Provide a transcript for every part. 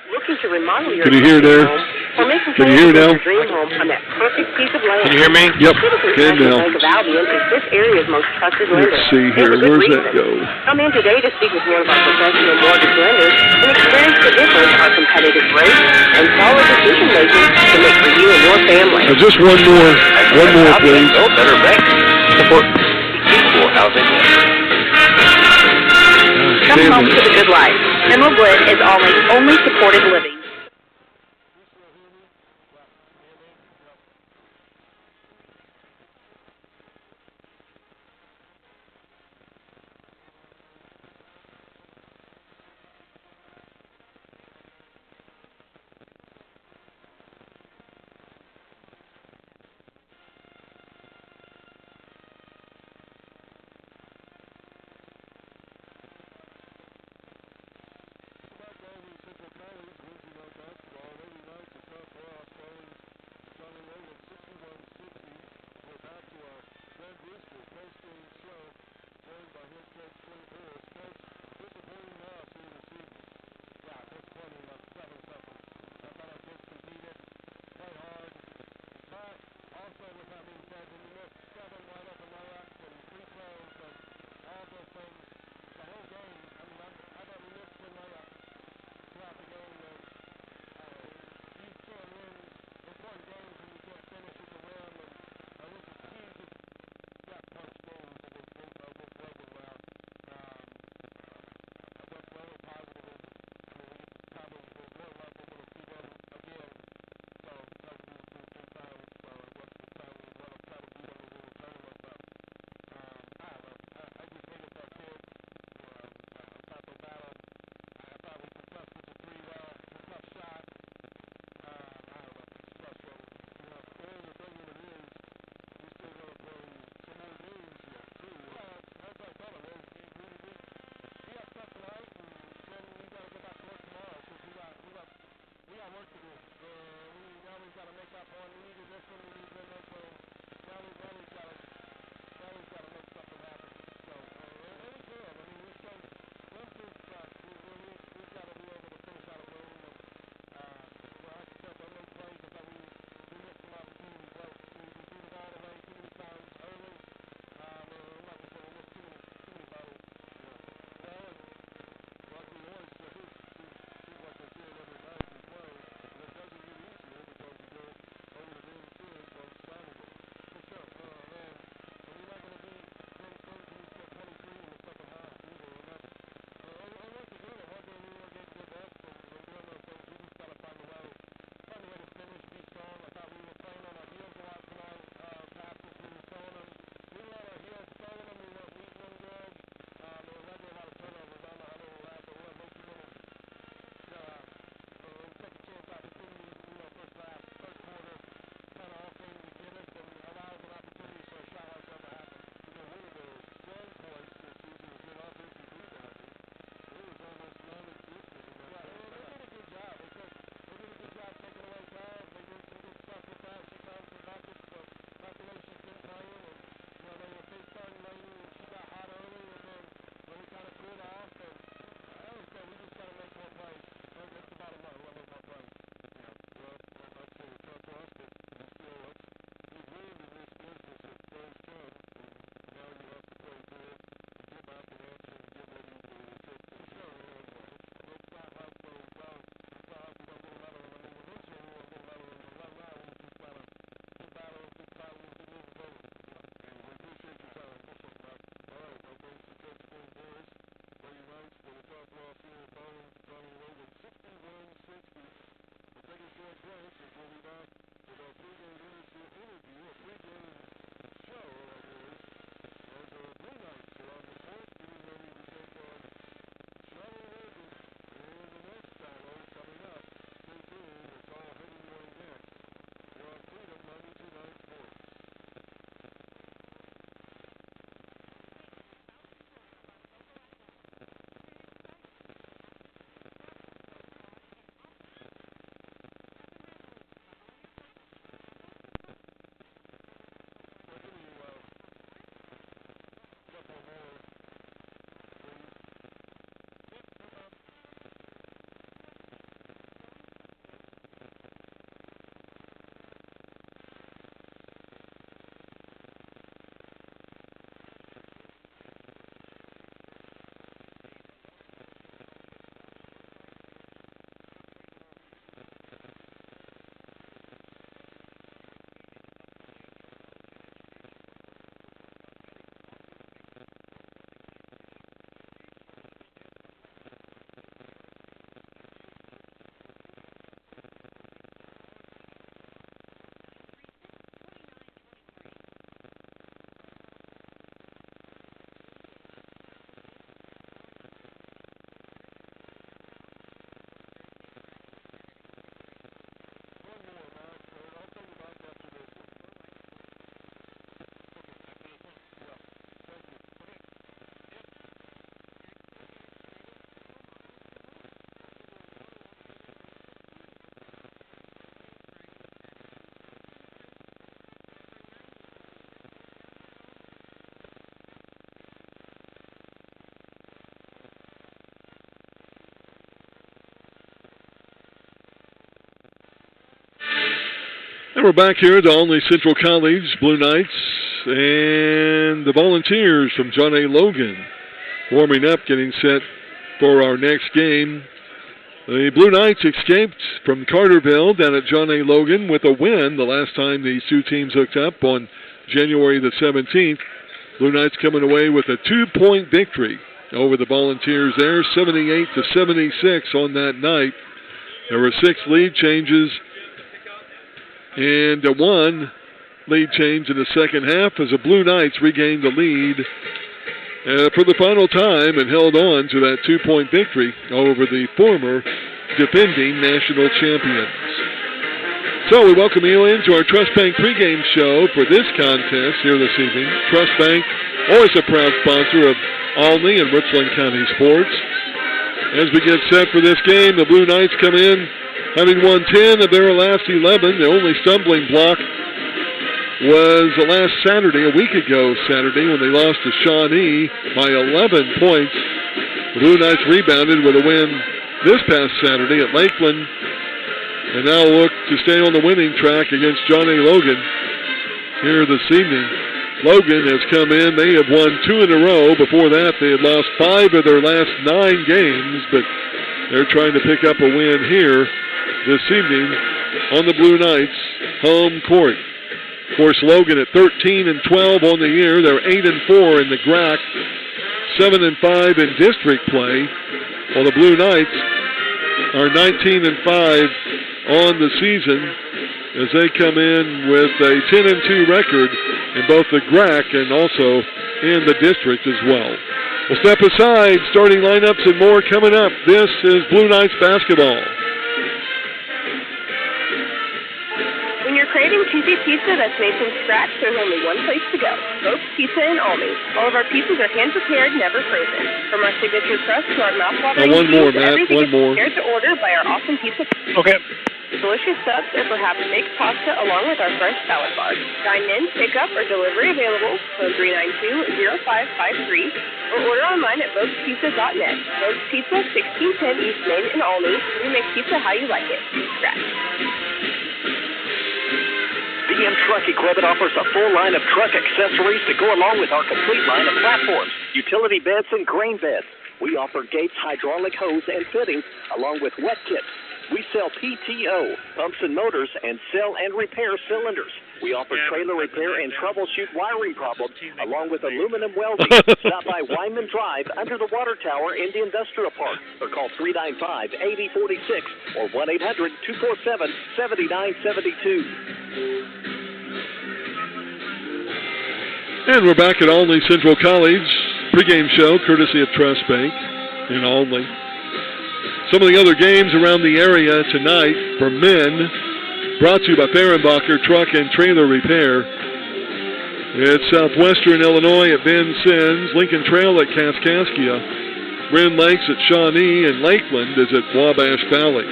Looking to remodel your Can you hear there? Can you hear now? dream home on that perfect piece of land. Can you hear me? Yep. Good now. Bank of Albion is this area's most trusted lender. Let's see here. Where's that go? Come in today to speak with one of our professional mortgage lenders and experience the difference our competitive rates and solid decision making can make for you and your family. Just one more, please. No better bank. Support equal housing. Come home to the good life. Emerald Glen is Always only supported living. And we're back here at the Olney Central College Blue Knights and the Volunteers from John A. Logan warming up, getting set for our next game. The Blue Knights escaped from Carterville down at John A. Logan with a win the last time these two teams hooked up on January the 17th. Blue Knights coming away with a 2-point victory over the Volunteers there, 78-76 on that night. There were 6 lead changes and 1 lead change in the second half as the Blue Knights regained the lead for the final time and held on to that 2-point victory over the former defending national champions. So we welcome you into our Trust Bank pregame show for this contest here this evening. Trust Bank, always a proud sponsor of Olney and Richland County sports. As we get set for this game, the Blue Knights come in having won 10 of their last 11. The only stumbling block was last Saturday, a week ago Saturday, when they lost to Shawnee by 11 points. The Blue Knights rebounded with a win this past Saturday at Lakeland, and now look to stay on the winning track against John A. Logan here this evening. Logan has come in. They have won 2 in a row. Before that, they had lost 5 of their last 9 games, but they're trying to pick up a win here this evening on the Blue Knights' home court. Of course, Logan at 13-12 on the year. They're 8-4 in the GRAC, 7-5 in district play, while the Blue Knights are 19-5 on the season as they come in with a 10-2 record in both the GRAC and also in the district as well. We'll step aside, starting lineups and more coming up. This is Blue Knights basketball. When you're craving cheesy pizza that's made from scratch, there's only one place to go. Boat's Pizza in Olney. All of our pizzas are hand-prepared, never frozen. From our signature crust to our mouth-watering one more, Matt. everything One is more. prepared to order by our awesome pizza. Okay. Delicious subs or perhaps baked pasta along with our fresh salad bar. Dine in, pick up, or delivery available. Phone 392-0553 or order online at boatspizza.net. Boat's Pizza, 1610 East Main in Olney. We make pizza how you like it. Scratch. BM Truck Equipment offers a full line of truck accessories to go along with our complete line of platforms, utility beds, and grain beds. We offer gates, hydraulic hose, and fittings, along with wet kits. We sell PTO, pumps and motors, and sell and repair cylinders. We offer trailer repair and troubleshoot wiring problems, along with aluminum welding. Stop by Wyman Drive under the water tower in the industrial park, or call 395-8046 or 1-800-247-7972. And we're back at Olney Central College pregame show, courtesy of Trust Bank in Olney. Some of the other games around the area tonight for men, brought to you by Fehrenbacher Truck and Trailer Repair. It's Southwestern Illinois at Vincennes, Lincoln Trail at Kaskaskia, Wren Lakes at Shawnee, and Lakeland is at Wabash Valley.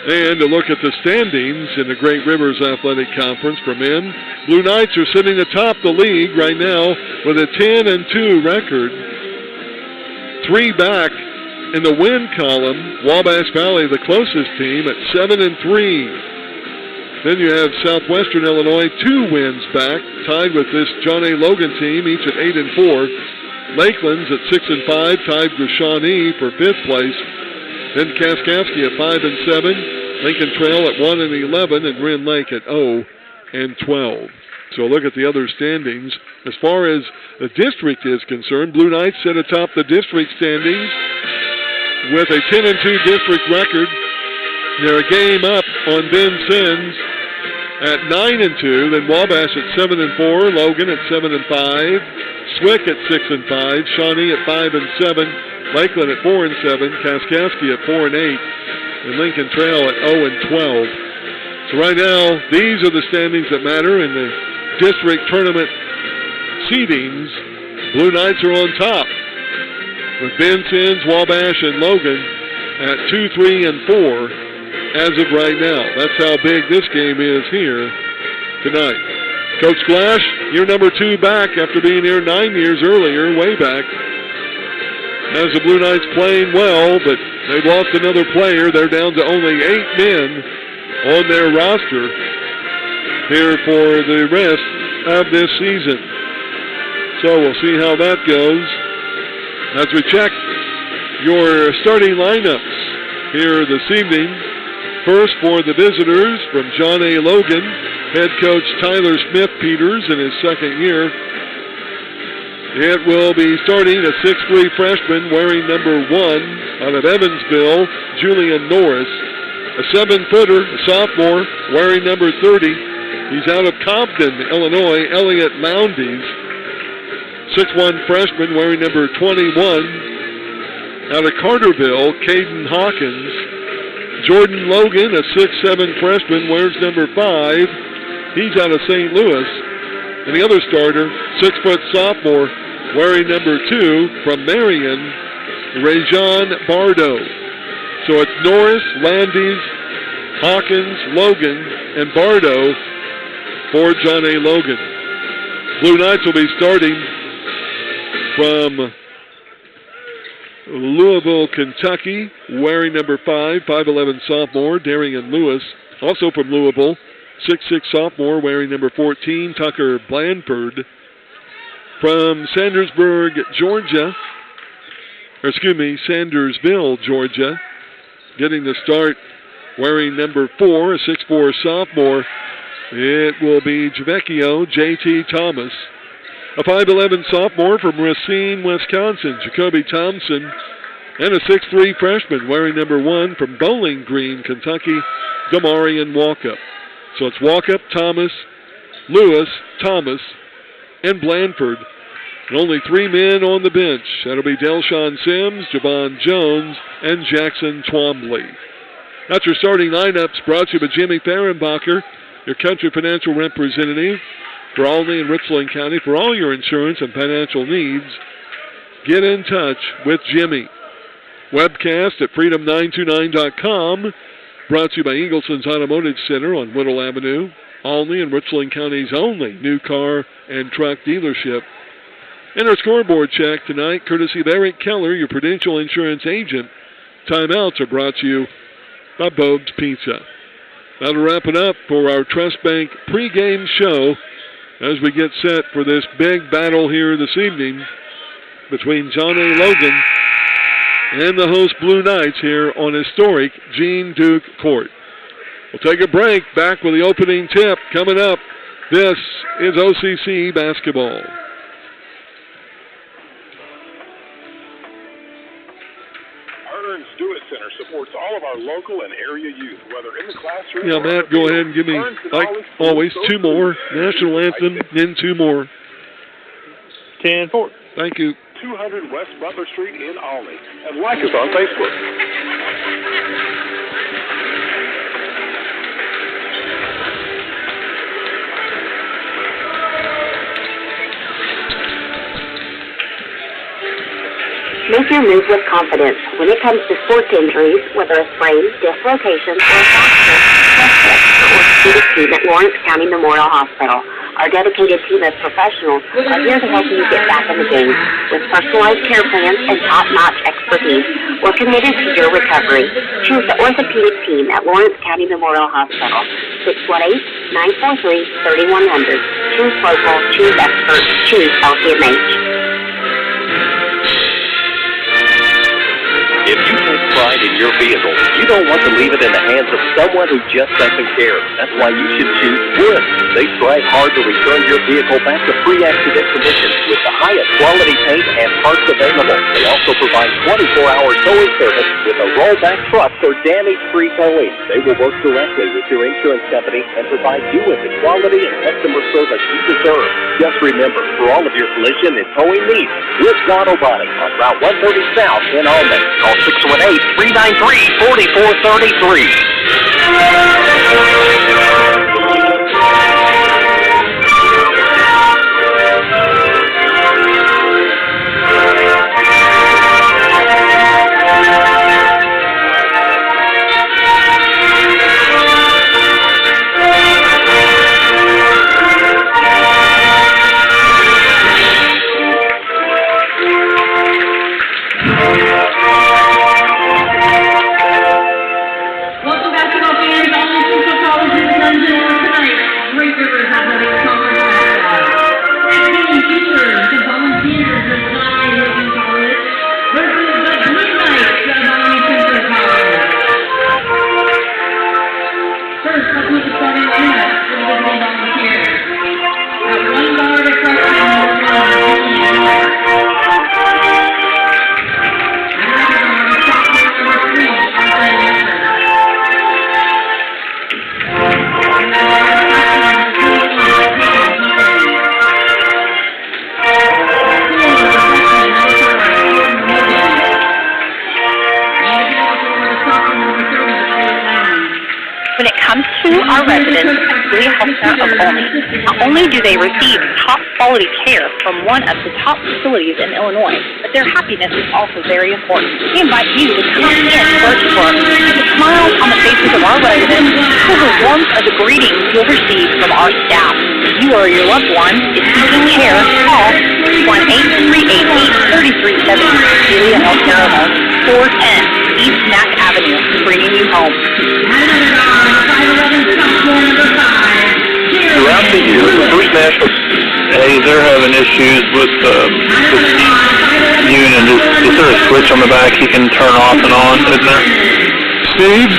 And to look at the standings in the Great Rivers Athletic Conference for men, Blue Knights are sitting atop the league right now with a 10-2 record. 3 back in the win column, Wabash Valley, the closest team, at 7-3. Then you have Southwestern Illinois, 2 wins back, tied with this John A. Logan team, each at 8-4. Lakeland's at 6-5, tied with Shawnee for 5th place. Then Kaskaskia at 5-7, Lincoln Trail at 1-11, and Wren Lake at 0-12. So look at the other standings. As far as the district is concerned, Blue Knights sit atop the district standings with a 10-2 district record. They're a game up on Vincennes at 9-2, then Wabash at 7-4, Logan at 7-5, Swick at 6-5, Shawnee at 5-7, Lakeland at 4-7, Kaskaskia at 4-8, and Lincoln Trail at 0-12. So right now, these are the standings that matter in the district tournament seedings. Blue Knights are on top, with Vincennes, Wabash, and Logan at 2, 3, and 4 as of right now. That's how big this game is here tonight. Coach Glash, year number 2 back after being here 9 years earlier, way back. As the Blue Knights playing well, but they've lost another player. They're down to only 8 men on their roster here for the rest of this season. So we'll see how that goes as we check your starting lineups here this evening. First for the visitors from John A. Logan, head coach Tyler Smith-Peters in his second year. It will be starting a 6'3" freshman wearing number 1 out of Evansville, Julian Norris. A 7-footer, a sophomore, wearing number 30. He's out of Compton, Illinois, Elliott Lowndes. 6'1" freshman wearing number 21. Out of Carterville, Caden Hawkins. Jordan Logan, a 6'7" freshman, wears number 5. He's out of St. Louis. And the other starter, 6-foot sophomore, wearing number 2 from Marion, Rajon Bardo. So it's Norris, Landis, Hawkins, Logan, and Bardo for John A. Logan. Blue Knights will be starting from Louisville, Kentucky, wearing number 5, 5'11" sophomore, Darian Lewis. Also from Louisville, 6'6" sophomore, wearing number 14, Tucker Blanford. From Sandersville, Georgia, getting the start, wearing number 4, a 6'4" sophomore. It will be Javecchio J.T. Thomas. A 5'11" sophomore from Racine, Wisconsin, Jacoby Thompson. And a 6'3" freshman wearing number 1 from Bowling Green, Kentucky, Damarian Walkup. So it's Walkup, Thomas, Lewis, Thomas, and Blanford. And only 3 men on the bench. That'll be Delshawn Sims, Javon Jones, and Jackson Twombly. That's your starting lineups brought to you by Jimmy Fehrenbacher, your country financial representative for Albany and Richland County. For all your insurance and financial needs, get in touch with Jimmy. Webcast at freedom929.com, brought to you by Eagleson's Automotive Center on Whittle Avenue, Albany and Richland County's only new car and truck dealership. And our scoreboard check tonight, courtesy of Eric Keller, your Prudential Insurance agent. Timeouts are brought to you by Bobe's Pizza. That'll wrap it up for our Trust Bank pregame show as we get set for this big battle here this evening between John A. Logan and the host Blue Knights here on historic Gene Duke Court. We'll take a break. Back with the opening tip coming up. This is OCC basketball. Stewart Center supports all of our local and area youth, whether in the classroom. Yeah, Matt, go ahead and give me, like always, 2 more. National anthem, then 2 more. 10-4. Thank you. 200 West Butler Street in Albany. And like us on Facebook. Make your move with confidence. When it comes to sports injuries, whether a sprain, dislocation, or a fracture, trust the orthopedic team at Lawrence County Memorial Hospital. Our dedicated team of professionals are here to help you get back in the game. With personalized care plans and top-notch expertise, we're committed to your recovery. Choose the orthopedic team at Lawrence County Memorial Hospital. 618-943-3100. Choose local, choose expert, choose LCMH. If you take pride in your vehicle, you don't want to leave it in the hands of someone who just doesn't care. That's why you should choose Wood. They strive hard to return your vehicle back to pre-accident condition with the highest quality paint and parts available. They also provide 24-hour towing service with a rollback truck or damage-free towing. They will work directly with your insurance company and provide you with the quality and customer service you deserve. Just remember, for all of your collision and towing needs, Wood's Auto Body on Route 130 South in Albany. Call Welcome basketball fans, all to our residents at Louis Health Center of Olney. Not only do they receive top quality care from one of the top facilities in Illinois, but their happiness is also very important. We invite you to come in for a tour. The smiles on the faces of our residents show the warmth of the greetings you'll receive from our staff. If you or your loved one is seeking care, call 318-388-3370. Julia Health Center of Olney, 410 East Mack Avenue, bringing you home. Throughout the year, the First National, hey, they're having issues with the unit. Is there a switch on the back he can turn off and on, isn't there? Steve?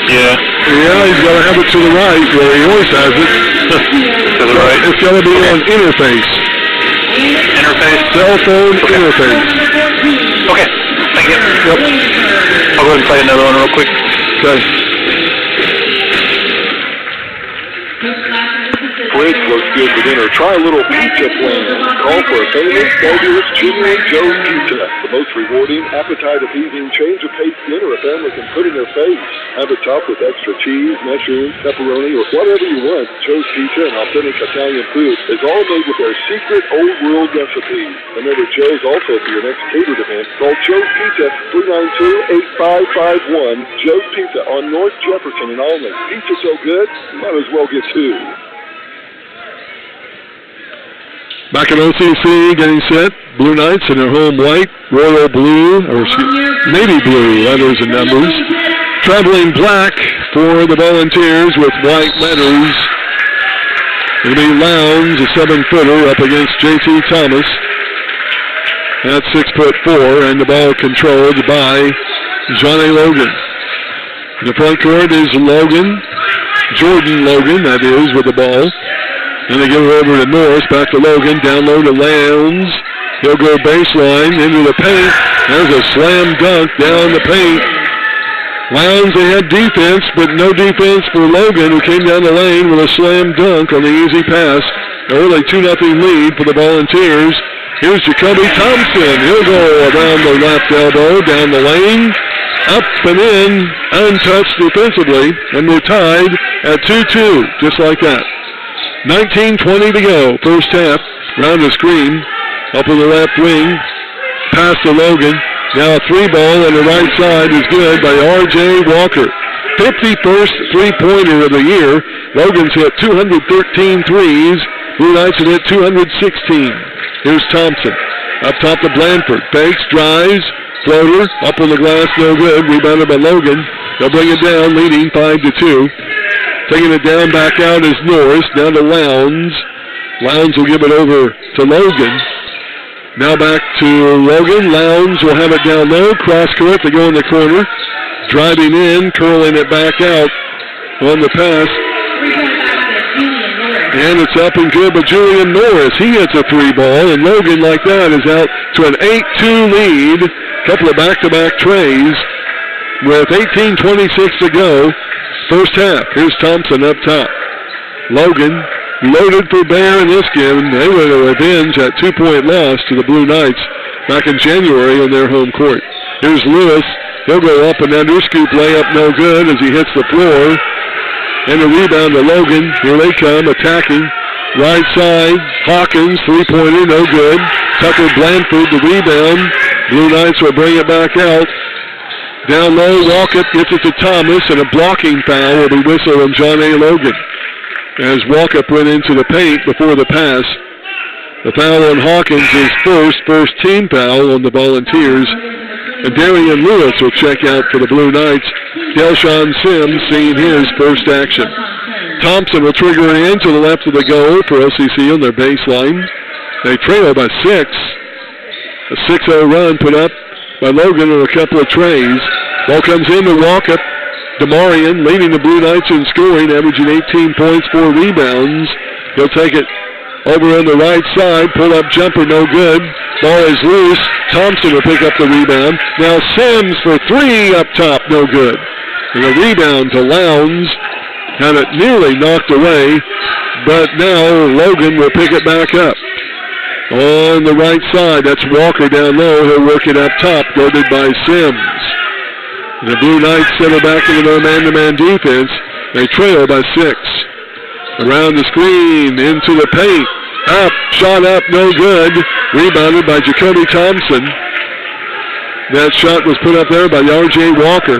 Yeah. Yeah, he's got to have it to the right where he always has it. To the right? It's got to be on interface. Interface? Cell phone interface. Okay, thank you. Yep. I'll go ahead and play another one real quick. Okay. Fridge looks good for dinner. Try a little pizza plan. Call for a famous, fabulous Jimmy and Joe's Pizza. The most rewarding, appetite-appeasing, change-of-pace dinner a family can put in their face. Have it topped with extra cheese, mushrooms, pepperoni, or whatever you want. Joe's Pizza and authentic Italian food is all made with their secret old-world recipe. Remember, Joe's also for your next catered event. Call Joe's Pizza, 392-8551. Joe's Pizza on North Jefferson in Olney. Pizza so good, you might as well get two. Back at OCC, getting set. Blue Knights in their home white, royal blue, or navy blue letters and numbers. Traveling black for the Volunteers with white letters. It'll be Lowndes, a 7-footer, up against J.C. Thomas. That's 6'4", and the ball controlled by Johnny Logan. In the front court is Logan, Jordan Logan, that is, with the ball. And they give it over to Norris, back to Logan, down low to Lowndes. He'll go baseline into the paint. There's a slam dunk down the paint. Lowndes, they had defense, but no defense for Logan, who came down the lane with a slam dunk on the easy pass. Early 2-0 lead for the Volunteers. Here's Jacoby Thompson. He'll go around the left elbow, down the lane, up and in, untouched defensively, and we're tied at 2-2, just like that. 19:20 to go, first half. Round the screen, up on the left wing, pass to Logan. Now a 3-ball on the right side is good by R.J. Walker. 51st three-pointer of the year. Logan's hit 213 threes. Blue Knights have hit 216. Here's Thompson. Up top to Blanford. Fakes, drives, floater, up on the glass, no good. Rebounded by Logan. They'll bring it down, leading 5-2. Taking it down, back out is Norris, down to Lowndes. Lowndes will give it over to Logan. Now back to Logan. Lowndes will have it down low. Cross court, they go in the corner. Driving in, curling it back out on the pass. And it's up and good, but Julian Norris, he hits a 3-ball, and Logan, like that, is out to an 8-2 lead. Couple of back-to-back trays with 18:26 to go. First half. Here's Thompson up top. Logan loaded for bear in this game. They were a revenge at 2-point loss to the Blue Knights back in January on their home court. Here's Lewis. He'll go up and under. Scoop layup no good as he hits the floor. And a rebound to Logan. Here they come attacking. Right side. Hawkins, 3-pointer, no good. Tucker Blanford, the rebound. Blue Knights will bring it back out. Down low, Walkup gets it to Thomas, and a blocking foul will be whistled on John A. Logan as Walkup went into the paint before the pass. The foul on Hawkins is first team foul on the Volunteers. And Darian Lewis will check out for the Blue Knights. Delshawn Sims seeing his first action. Thompson will trigger it in to the left of the goal for OCC on their baseline. They trail by 6. A 6-0 run put up by Logan on a couple of trays. Ball comes in to Walkup. DeMarion leading the Blue Knights in scoring, averaging 18 points, 4 rebounds. He'll take it over on the right side. Pull-up jumper, no good. Ball is loose. Thompson will pick up the rebound. Now Sims for 3 up top, no good. And a rebound to Lowndes. Had it nearly knocked away, but now Logan will pick it back up. On the right side, that's Walker down low. He'll work it up top, guarded by Sims. The Blue Knights settle back into their man-to-man defense. They trail by 6. Around the screen, into the paint. Up, shot up, no good. Rebounded by Jacoby Thompson. That shot was put up there by R.J. Walker.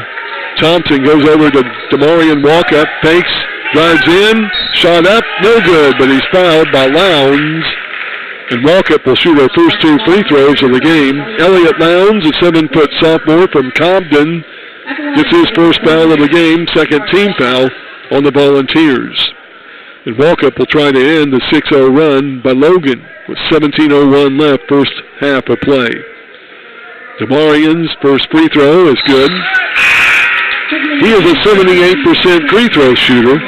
Thompson goes over to Demarion Walkup, fakes, drives in, shot up, no good, but he's fouled by Lowndes. And Walkup will shoot our first 2 free throws of the game. Elliott Lowndes, a 7-foot sophomore from Cobden, gets his first foul of the game, second team foul on the Volunteers. And Walkup will try to end the 6-0 run by Logan with 17:01 left, first half of play. Demarion's first free throw is good. He is a 78% free throw shooter.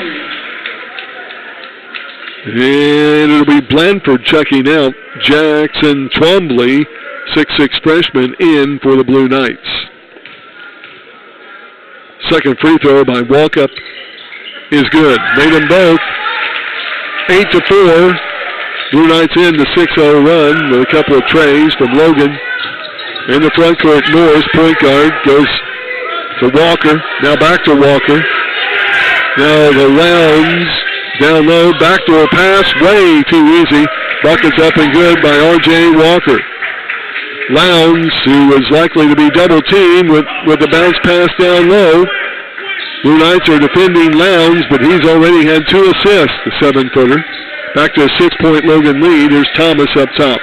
And it'll be Blandford checking out. Jackson Twombly, 6'6" freshman, in for the Blue Knights. Second free throw by Walkup is good. Made them both. 8-4. Blue Knights in the 6-0 run with a couple of trays from Logan. In the front court, Norris, point guard, goes to Walker. Now back to Walker. Now the Lowndes down low, backdoor pass, way too easy. Buckets up and good by R.J. Walker. Lowndes, who was likely to be double teamed with the bounce pass down low. Blue Knights are defending Lowndes, but he's already had 2 assists, the 7-footer. Back to a 6-point Logan lead. Here's Thomas up top.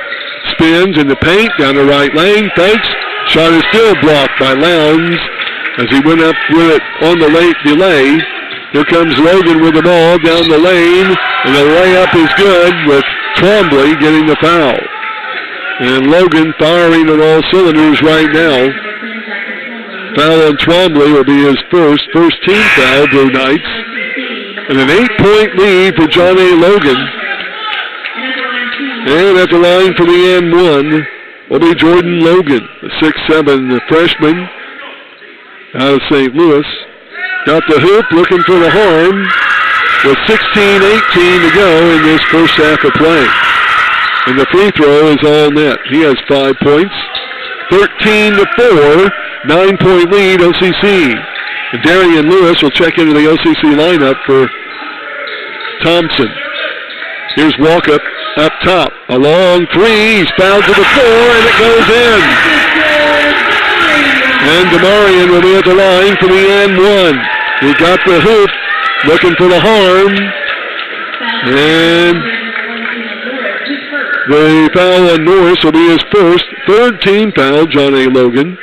Spins in the paint, down the right lane, fakes. Shot is still blocked by Lowndes as he went up with it on the late delay. Here comes Logan with the ball down the lane, and the layup is good with Twombly getting the foul. And Logan firing on all cylinders right now. Foul on Twombly will be his first team foul, Blue Knights. And an 8-point lead for John A. Logan. And at the line for the N1 will be Jordan Logan, the 6'7" freshman out of St. Louis. Got the hoop, looking for the horn, with 16:18 to go in this first half of play. And the free throw is all net. He has 5 points. 13-4, 9-point lead, OCC. And Darian Lewis will check into the OCC lineup for Thompson. Here's Walkup up top. A long 3. He's fouled to the floor, and it goes in. And Demarion will be at the line for the N1. He got the hoop, looking for the horn. And the foul on Norris will be his third team foul, John A. Logan.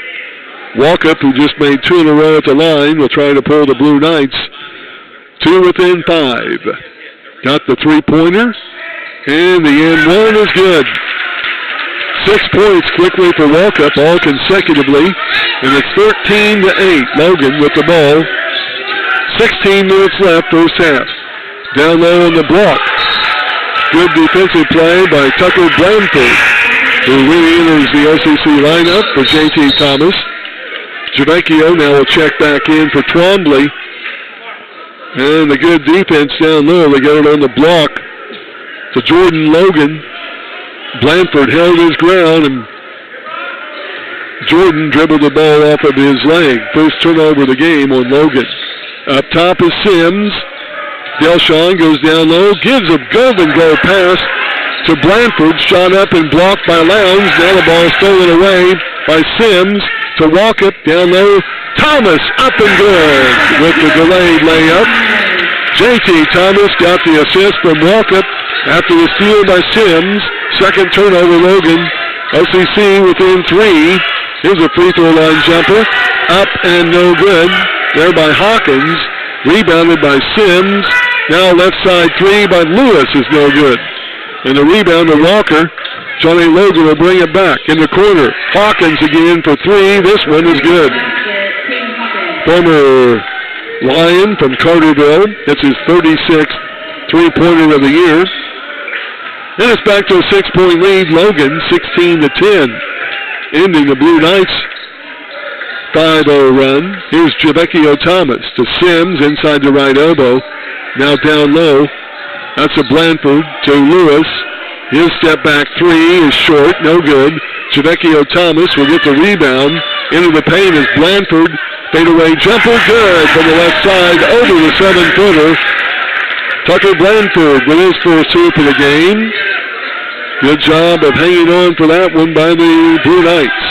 Walkup, who just made 2 in a row at the line, will try to pull the Blue Knights 2 within 5. Got the 3-pointer, and the N1 is good. 6 points quickly for Walkup, all consecutively, and it's 13-8. Logan with the ball. 16 minutes left, first half. Down low on the block. Good defensive play by Tucker Blandford, who really enters the OCC lineup for J.T. Thomas. Javecchio now will check back in for Twombly. And the good defense down low. They got it on the block to Jordan Logan. Blandford held his ground, and Jordan dribbled the ball off of his leg. First turnover of the game on Logan. Up top is Sims. Delshawn goes down low, gives a golden goal pass to Blandford. Shot up and blocked by Lowndes. Now the ball stolen away by Sims to Walkup down low. Thomas up and good with the delayed layup. J.T. Thomas got the assist from Walkup after the steal by Sims. Second turnover, Logan. OCC within 3. Here's a free throw line jumper. Up and no good. There by Hawkins. Rebounded by Sims. Now left side 3 by Lewis is no good. And the rebound to Walker. Johnny Logan will bring it back in the corner. Hawkins again for 3. This one is good. Former Lion from Carterville. It's his 36th three-pointer of the year. And it's back to a 6-point lead. Logan 16-10. Ending the Blue Knights 5-0 run. Here's Javecchio Thomas to Sims inside the right elbow. Now down low. That's a Blandford to Lewis. His step back 3 is short, no good. Javecchio Thomas will get the rebound. Into the paint is Blandford. Fadeaway jumper, good from the left side over the 7-footer. Tucker Blandford with his first hoop of the game. Good job of hanging on for that one by the Blue Knights.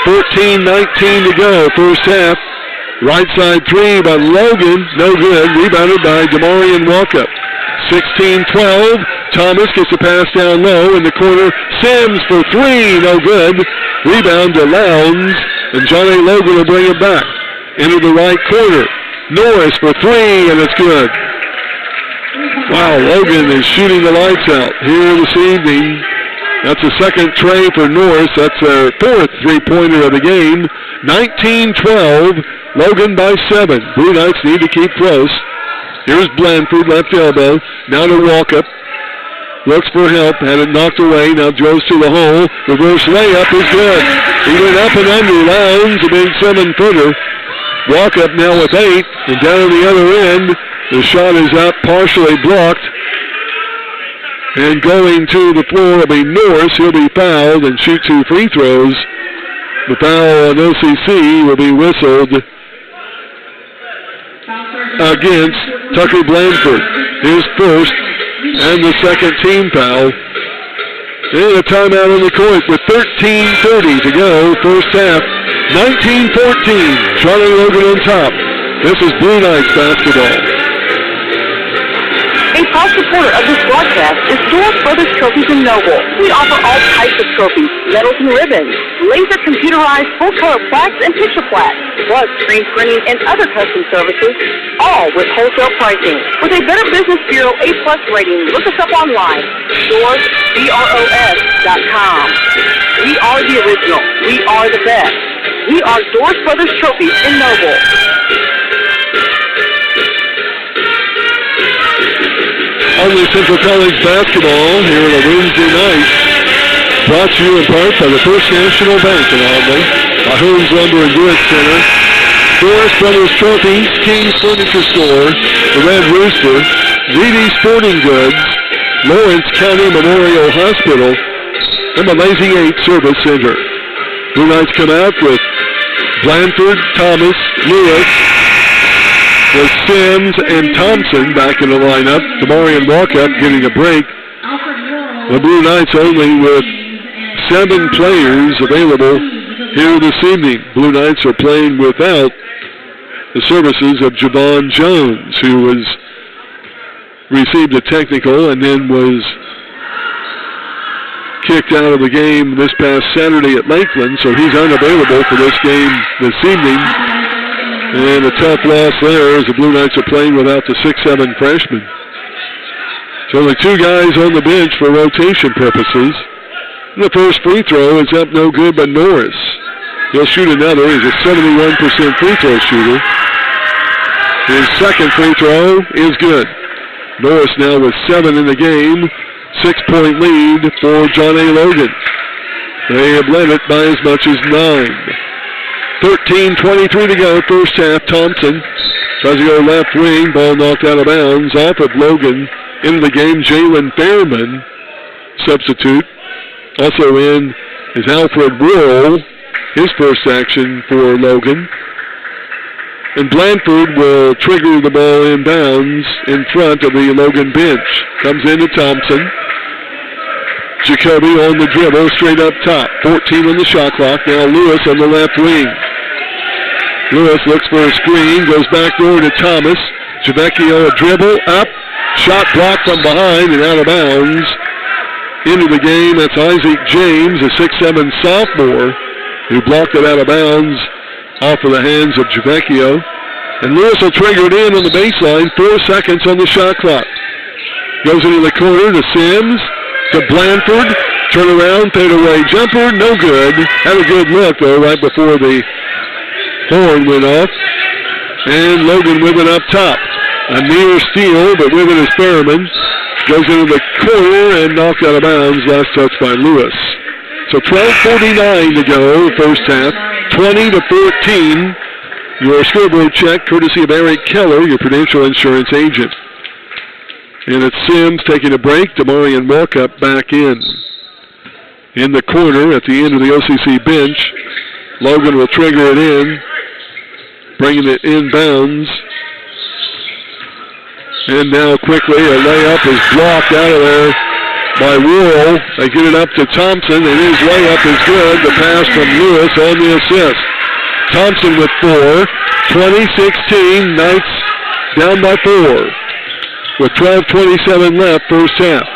14-19 to go, first half. Right side three by Logan, no good. Rebounded by Demarion Walkup. 16-12. Thomas gets the pass down low in the corner. Sims for three, no good. Rebound to Lowndes, and Johnny Logan will bring it back. Into the right corner. Norris for three, and it's good. Wow, Logan is shooting the lights out here this evening. That's the second tray for Norris. That's their fourth three-pointer of the game. 19-12. Logan by 7. Blue Knights need to keep close. Here's Blandford, left elbow. Now to Walkup. Looks for help. Had it knocked away. Now goes to the hole. Reverse layup is good. He went up and under. Lowndes, a big 7-footer. Walkup now with 8. And down the other end, the shot is up, partially blocked. And going to the floor will be Norris. He'll be fouled and shoot 2 free throws. The foul on OCC will be whistled against Tucker Blandford. His first and the second team foul. And a timeout on the court with 13:30 to go. First half, 19-14. Charlie Logan on top. This is Blue Knights basketball. A proud supporter of this broadcast is Doris Brothers Trophies in Noble. We offer all types of trophies, medals and ribbons, laser computerized full-color plaques and picture plaques, plus screen printing and other custom services, all with wholesale pricing. With a Better Business Bureau A+ rating, look us up online, DorisBros.com. We are the original. We are the best. We are Doris Brothers Trophies in Noble. Only Central College basketball here on a Wednesday night. Brought to you in part by the First National Bank in Albany, by Holmes Lumber and Goods Center, Doris Brothers Trophies, King's Furniture Store, the Red Rooster, ZD Sporting Goods, Lawrence County Memorial Hospital, and the Lazy 8 Service Center. Blue Knights come out with Blandford, Thomas, Lewis, with Sims and Thompson back in the lineup. Demarion Walkup getting a break. The Blue Knights only with 7 players available here this evening. Blue Knights are playing without the services of Javon Jones, who was received a technical and then was kicked out of the game this past Saturday at Lakeland, so he's unavailable for this game this evening. And a tough loss there as the Blue Knights are playing without the 6'7" freshman. So only 2 guys on the bench for rotation purposes. And the first free throw is up no good by Norris. He'll shoot another. He's a 71% free throw shooter. His second free throw is good. Norris now with 7 in the game. 6-point lead for John A. Logan. They have led it by as much as 9. 13:23 to go, first half. Thompson tries to go left wing, ball knocked out of bounds off of Logan. Into the game, Jalen Fairman, substitute. Also in is Alfred Wool, his first action for Logan. And Blandford will trigger the ball inbounds in front of the Logan bench. Comes into Thompson. Jacoby on the dribble, straight up top. 14 on the shot clock. Now Lewis on the left wing. Lewis looks for a screen, goes back door to Thomas. Javecchio a dribble, up. Shot blocked from behind and out of bounds. Into the game, that's Isaac James, a 6'7" sophomore, who blocked it out of bounds off of the hands of Javecchio. And Lewis will trigger it in on the baseline, 4 seconds on the shot clock. Goes into the corner to Sims. To Blandford, turn around, fade away jumper, no good. Had a good look though right before the horn went off. And Logan with it up top. A near steal, but with it is Fairman. Goes into the corner and knocked out of bounds, last touch by Lewis. So 12:49 to go, first half, 20-14. Your scoreboard check, courtesy of Eric Keller, your Prudential Insurance agent. And it's Sims taking a break. Demarion Walkup back in. In the corner at the end of the OCC bench. Logan will trigger it in. bringing it inbounds. And now quickly a layup is blocked out of there by Worrell. They get it up to Thompson, and his layup is good. The pass from Lewis on the assist. Thompson with 4. 20-16, Knights down by 4. With 12:27 left, first half.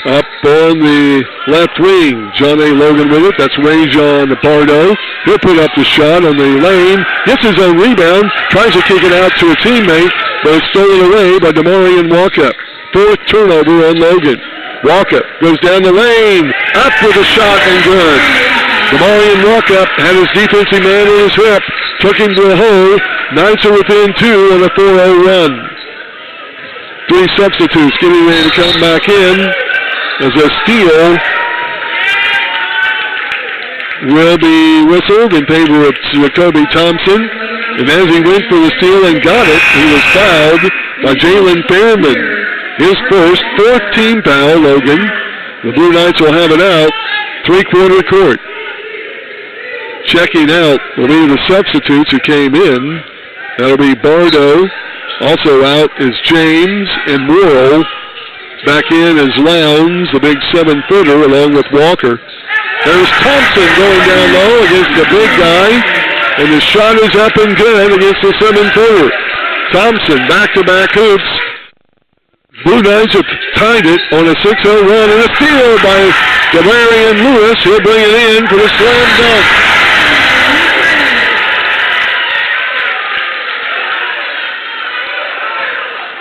Up on the left wing, John A. Logan with it. That's Rajon Bardo. He'll put up the shot on the lane. Gets his own rebound. Tries to kick it out to a teammate, but it's stolen away by Demarion Walkup. Fourth turnover on Logan. Walkup goes down the lane. Up with a shot and good. Demarion Walkup had his defensive man in his hip. Took him to a hole. Knights are within 2 on a 4-0 run. 3 substitutes getting ready to come back in. As a steal will be whistled in favor of Jacoby Thompson. And as he went for the steal and got it, he was fouled by Jalen Fairman. His first, 4th team foul, Logan. The Blue Knights will have it out, 3-quarter court. Checking out will be the substitutes who came in. That'll be Bardo. Also out is James and Worrell. Back in is Lowndes, the big 7-footer, along with Walker. There's Thompson going down low against the big guy, and the shot is up and good against the 7-footer. Thompson, back-to-back hoops. Blue Knights have tied it on a 6-0 run, and a steal by Demarion Lewis. He'll bring it in for the slam dunk.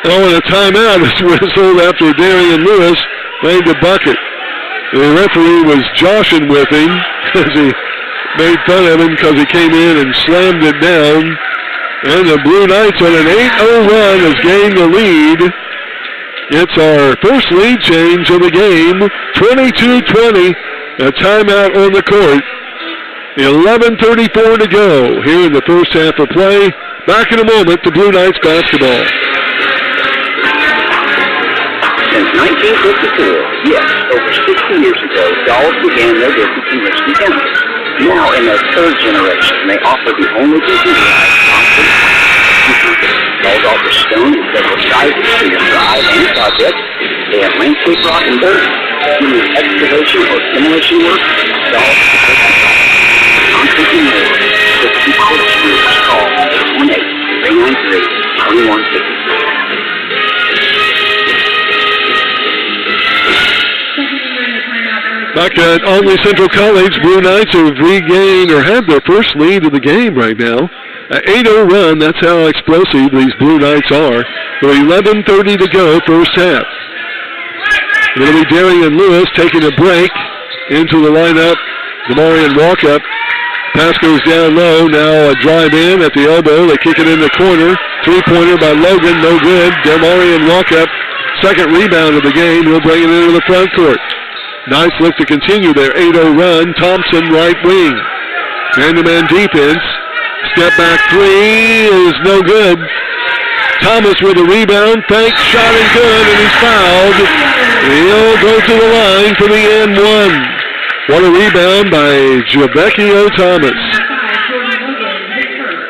Oh, and a timeout is whistled after Darian Lewis made the bucket. The referee was joshing with him as he made fun of him because he came in and slammed it down. And the Blue Knights on an 8-0 run has gained the lead. It's our first lead change of the game. 22-20, a timeout on the court. 11:34 to go here in the first half of play. Back in a moment to Blue Knights basketball. Since 1954, yes, over 60 years ago, Dolls began their business in Richmond County. Now, in their 3rd generation, they offer the only computerized concrete company. Dolls offer stone in several sizes for your drive and project. They have landscape rock and dirt. You need excavation or demolition work. Dolls concrete and more. With 2 quarter screws, call 818-393-2150. Back at Olney Central College, Blue Knights have regained or had their first lead of the game right now. An 8-0 run, that's how explosive these Blue Knights are. With 11:30 to go, first half. It'll be Darian Lewis taking a break into the lineup. Demarion Walkup. Pass goes down low. Now a drive in at the elbow. They kick it in the corner. 3-pointer by Logan, no good. Demarion Walkup, second rebound of the game. He'll bring it into the front court. Knights look to continue their 8-0 run. Thompson, right wing. Man-to-man defense. Step back 3 is no good. Thomas with a rebound. Fake, shot and good, and he's fouled. He'll go to the line for the N1. What a rebound by Javecchio Thomas.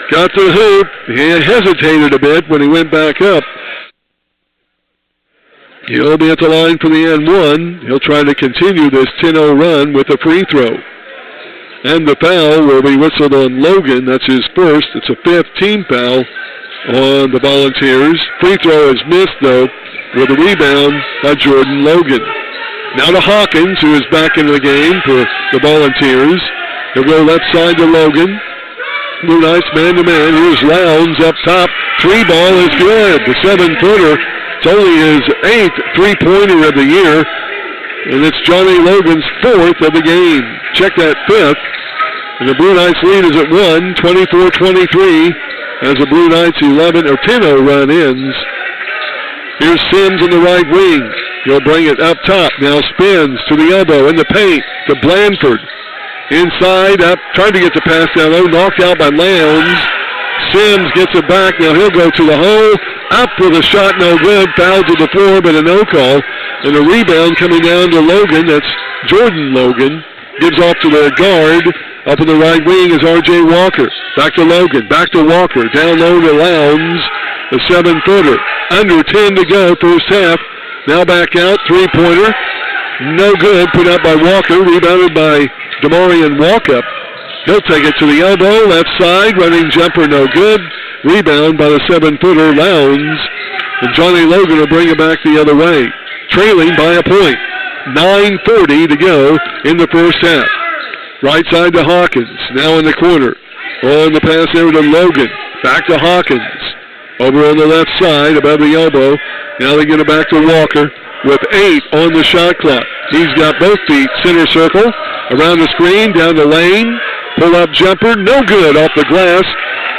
Got the hoop. He hesitated a bit when he went back up. He'll be at the line for the N1. He'll try to continue this 10-0 run with a free throw. And the foul will be whistled on Logan. That's his first. It's a 5th team foul on the Volunteers. Free throw is missed, though, with a rebound by Jordan Logan. Now to Hawkins, who is back into the game for the Volunteers. He'll go left side to Logan. Blue Knights man-to-man. Here's Lowndes up top. 3 ball is good. The 7-footer. It's only his 8th 3-pointer of the year. And it's Johnny Logan's 4th of the game. Check that 5th. And the Blue Knights lead is at 1, 24-23, as the Blue Knights 10-0 run ends. Here's Sims in the right wing. He'll bring it up top. Now spins to the elbow in the paint to Blanford. Inside, up, trying to get the pass down low, knocked out by Lowndes. Sims gets it back. Now he'll go to the hole. Up with a shot, no good. Foul to the floor, but a no call. And a rebound coming down to Logan. That's Jordan Logan. Gives off to their guard, Up in the right wing is R.J. Walker. Back to Logan. Back to Walker. Down low to Lowndes. The 7-footer. Under 10 to go, first half. Now back out. Three-pointer. No good. Put up by Walker. Rebounded by DeMarion Walkup. He'll take it to the elbow. Left side. Running jumper. No good. Rebound by the 7-footer, Lowndes. And Johnny Logan will bring it back the other way. Trailing by a point. 9:40 to go in the first half. Right side to Hawkins. Now in the corner. On the pass there to Logan. Back to Hawkins. Over on the left side, above the elbow. Now they get it back to Walker with 8 on the shot clock. He's got both feet. Center circle. Around the screen, down the lane. Pull-up jumper. No good off the glass.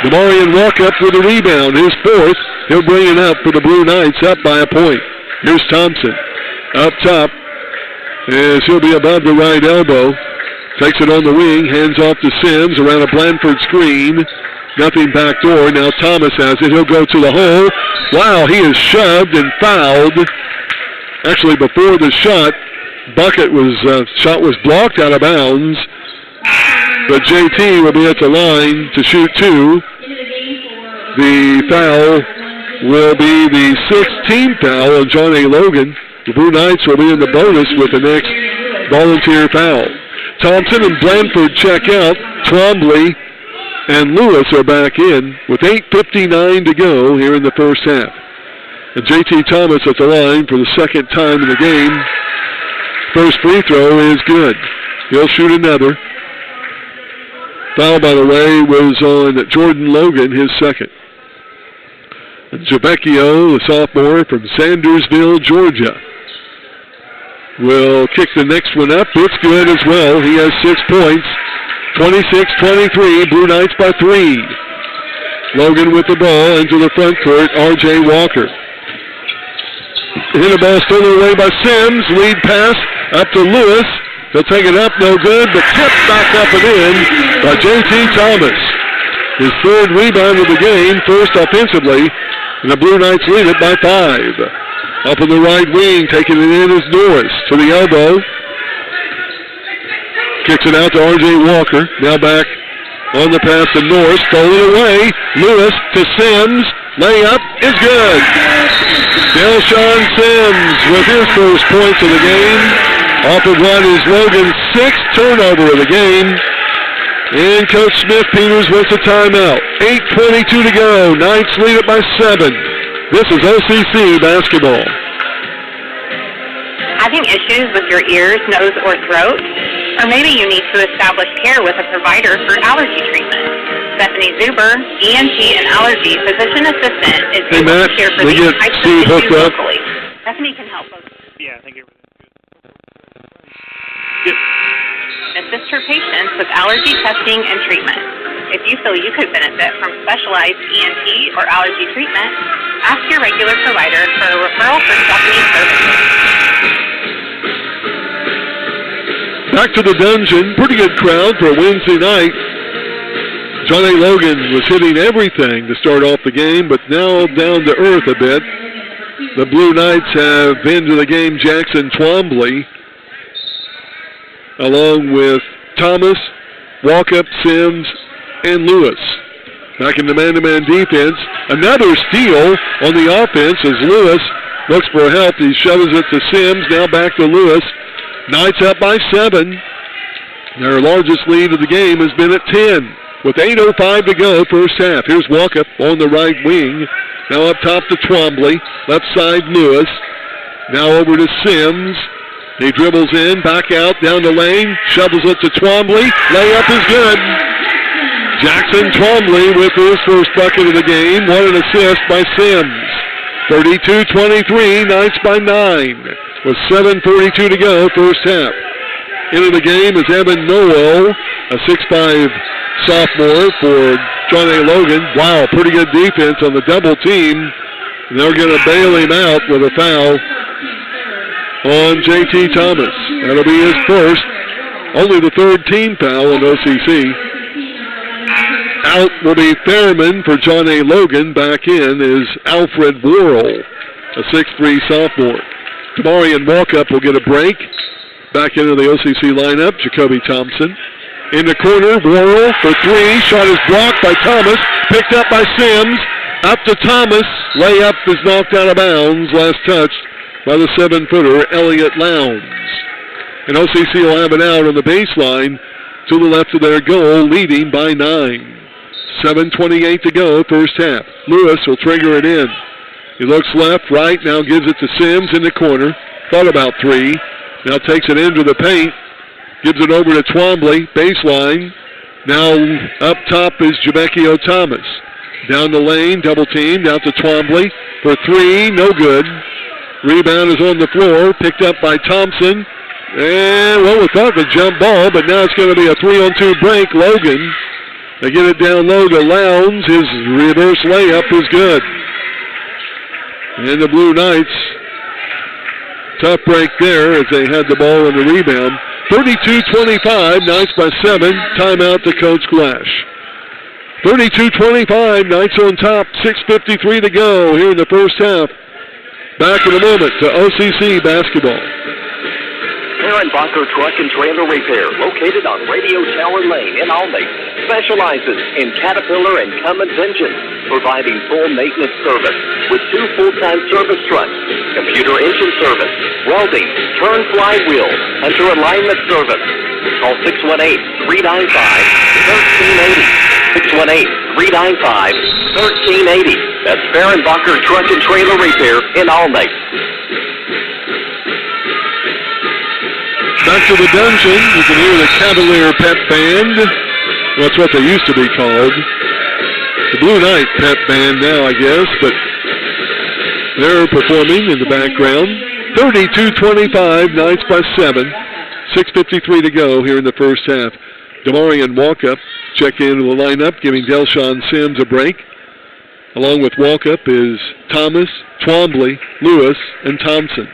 DeMarion Walkup with a rebound. His fourth. He'll bring it up for the Blue Knights, up by a point. Here's Thompson. Up top. As he'll be above the right elbow. Takes it on the wing. Hands off to Sims around a Blanford screen. Nothing back door. Now Thomas has it. He'll go to the hole. Wow, he is shoved and fouled. Actually, before the shot, shot was blocked out of bounds. But JT will be at the line to shoot 2. The foul will be the 16th foul on John A. Logan. The Blue Knights will be in the bonus with the next volunteer foul. Thompson and Blanford check out. Twombly and Lewis are back in with 8:59 to go here in the first half. And JT Thomas at the line for the second time in the game. First free throw is good. He'll shoot another. Foul, by the way, was on Jordan Logan, his second. And Jabecchio, the sophomore from Sandersville, Georgia, will kick the next one up. It's good as well. He has 6 points. 26-23, Blue Knights by 3. Logan with the ball into the front court, R.J. Walker. Hit a ball stolen away by Sims. Lead pass up to Lewis. He'll take it up, no good, but tipped back up and in by J.T. Thomas. His third rebound of the game, first offensively, and the Blue Knights lead it by 5. Up in the right wing, taking it in is Norris to the elbow. Kicks it out to R.J. Walker. Now back on the pass to Norris. Stolen away. Lewis to Sims. Layup is good. Delshawn Sims with his first points of the game. Off of what is Logan's 6th turnover of the game. And Coach Smith-Peters wants a timeout. 8:22 to go. Knights lead it by 7. This is OCC basketball. Having issues with your ears, nose, or throat? Or maybe you need to establish care with a provider for allergy treatment. Stephanie Zuber, ENT and allergy physician assistant, is able to care for these types of issues locally. Stephanie can help us. Yeah, I think everything's good. Assist her patients with allergy testing and treatment. If you feel you could benefit from specialized ENT or allergy treatment, ask your regular provider for a referral for Stephanie's services. Back to the dungeon. Pretty good crowd for a Wednesday night. John A. Logan was hitting everything to start off the game, but now down to earth a bit. The Blue Knights have been to the game Jackson Twombly, along with Thomas, Walkup, Sims, and Lewis. Back in the man-to-man defense. Another steal on the offense as Lewis looks for help. He shoves it to Sims. Now back to Lewis. Knights up by 7. Their largest lead of the game has been at 10. With 8:05 to go, first half. Here's Walkup on the right wing. Now up top to Twombly. Left side, Lewis. Now over to Sims. He dribbles in, back out, down the lane. Shovels it to Twombly. Layup is good. Jackson Twombly with his first bucket of the game. One an assist by Sims. 32-23, Knights by 9. With 7:42 to go, first half. Into the game is Evan Noel, a 6'5" sophomore for John A. Logan. Wow, pretty good defense on the double team. And they're going to bail him out with a foul on J.T. Thomas. That'll be his first. Only the third team foul on OCC. Out will be Fairman for John A. Logan. Back in is Alfred Worrell, a 6'3" sophomore. DeMarion Walkup will get a break. Back into the OCC lineup, Jacoby Thompson. In the corner, Worrell for three. Shot is blocked by Thomas. Picked up by Sims. Up to Thomas. Layup is knocked out of bounds. Last touch by the 7-footer, Elliott Lowndes. And OCC will have it out on the baseline to the left of their goal, leading by 9. 7:28 to go, first half. Lewis will trigger it in. He looks left, right, now gives it to Sims in the corner. Thought about three. Now takes it into the paint. Gives it over to Twombly, baseline. Now up top is Jabecchio Thomas. Down the lane, double teamed, out to Twombly for three, no good. Rebound is on the floor, picked up by Thompson. And, well, we thought the jump ball, but now it's going to be a 3-on-2 break. Logan, they get it down low to Lowndes. His reverse layup is good. And the Blue Knights, tough break there as they had the ball in the rebound. 32-25, Knights by 7. Timeout to Coach Glash. 32-25, Knights on top. 6:53 to go here in the first half. Back in a moment to OCC basketball. Bacher Truck and Trailer Repair, located on Radio Tower Lane in Alney, specializes in Caterpillar and Cummins engines, providing full maintenance service with 2 full-time service trucks, computer engine service, welding, turn flywheel, hunter alignment service. Call 618-395-1380. 618-395-1380. That's Bacher Truck and Trailer Repair in Alney. Back to the dungeon. You can hear the Cavalier Pep Band. That's what they used to be called. The Blue Knight Pep Band now, I guess, but they're performing in the background. 32-25, Knights by 7. 6:53 to go here in the first half. Demarion Walkup checked into the lineup, giving Delshawn Sims a break. Along with Walkup is Thomas, Twombly, Lewis, and Thompson.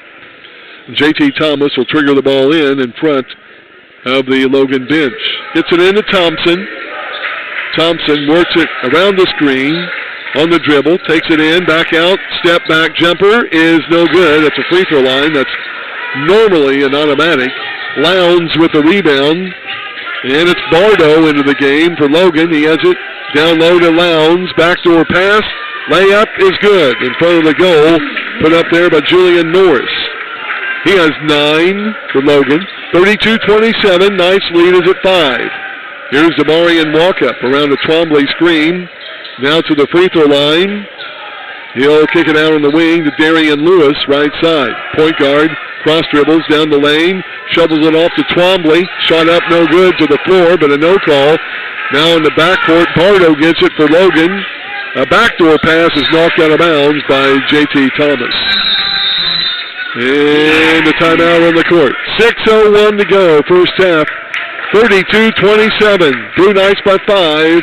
J.T. Thomas will trigger the ball in front of the Logan bench. Gets it into Thompson. Thompson works it around the screen on the dribble, takes it in, back out, step back jumper is no good. That's a free throw line. That's normally an automatic. Lowndes with the rebound. And it's Bardo into the game for Logan. He has it down low to Lowndes. Backdoor pass. Layup is good in front of the goal. Put up there by Julian Norris. He has 9 for Logan. 32-27. Nice lead is at 5. Here's Demarion Walkup around the Twombly screen. Now to the free throw line. He'll kick it out on the wing to Darian Lewis, right side. Point guard, cross dribbles down the lane. Shovels it off to Twombly. Shot up no good to the floor, but a no call. Now in the backcourt, Bardo gets it for Logan. A backdoor pass is knocked out of bounds by J.T. Thomas. And the timeout on the court. 6:01 to go, first half. 32-27. Blue Knights by 5.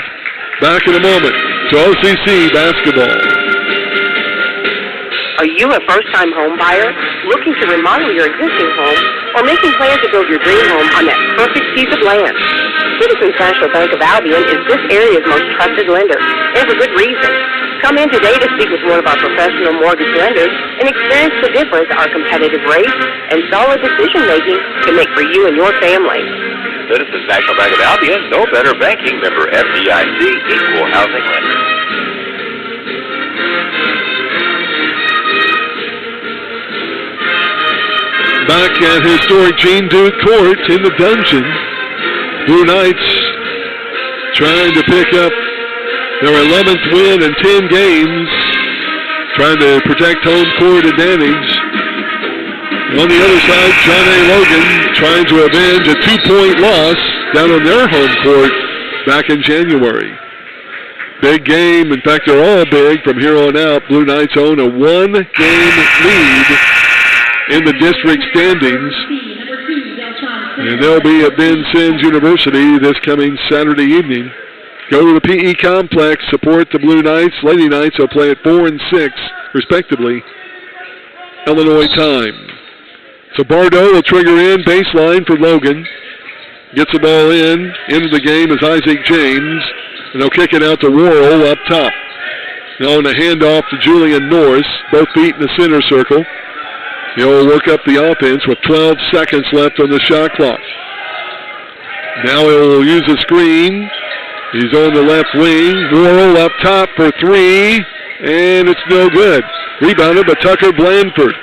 Back in a moment to OCC basketball. Are you a first-time home buyer looking to remodel your existing home or making plans to build your dream home on that perfect piece of land? Citizens National Bank of Albion is this area's most trusted lender, and for good reason. Come in today to speak with one of our professional mortgage lenders and experience the difference our competitive rates and solid decision-making can make for you and your family. Citizens National Bank of Albion, no better banking, member FDIC, equal housing lender. Back at historic Gene Duke Court in the dungeon. Blue Knights trying to pick up their 11th win in 10 games, trying to protect home court advantage. On the other side, John A. Logan trying to avenge a 2-point loss down on their home court back in January. Big game. In fact, they're all big from here on out. Blue Knights own a 1-game lead in the district standings. And they'll be at Ben Sims University this coming Saturday evening. Go to the PE complex, support the Blue Knights. Lady Knights will play at 4 and 6, respectively, Illinois time. So Bardo will trigger in, baseline for Logan. Gets the ball in. Into the game is Isaac James. And they'll kick it out to Worrell up top. Now on a handoff to Julian Norris. Both feet in the center circle. He'll work up the offense with 12 seconds left on the shot clock. Now he'll use a screen. He's on the left wing. Worrell up top for three, and it's no good. Rebounded by Tucker Blandford.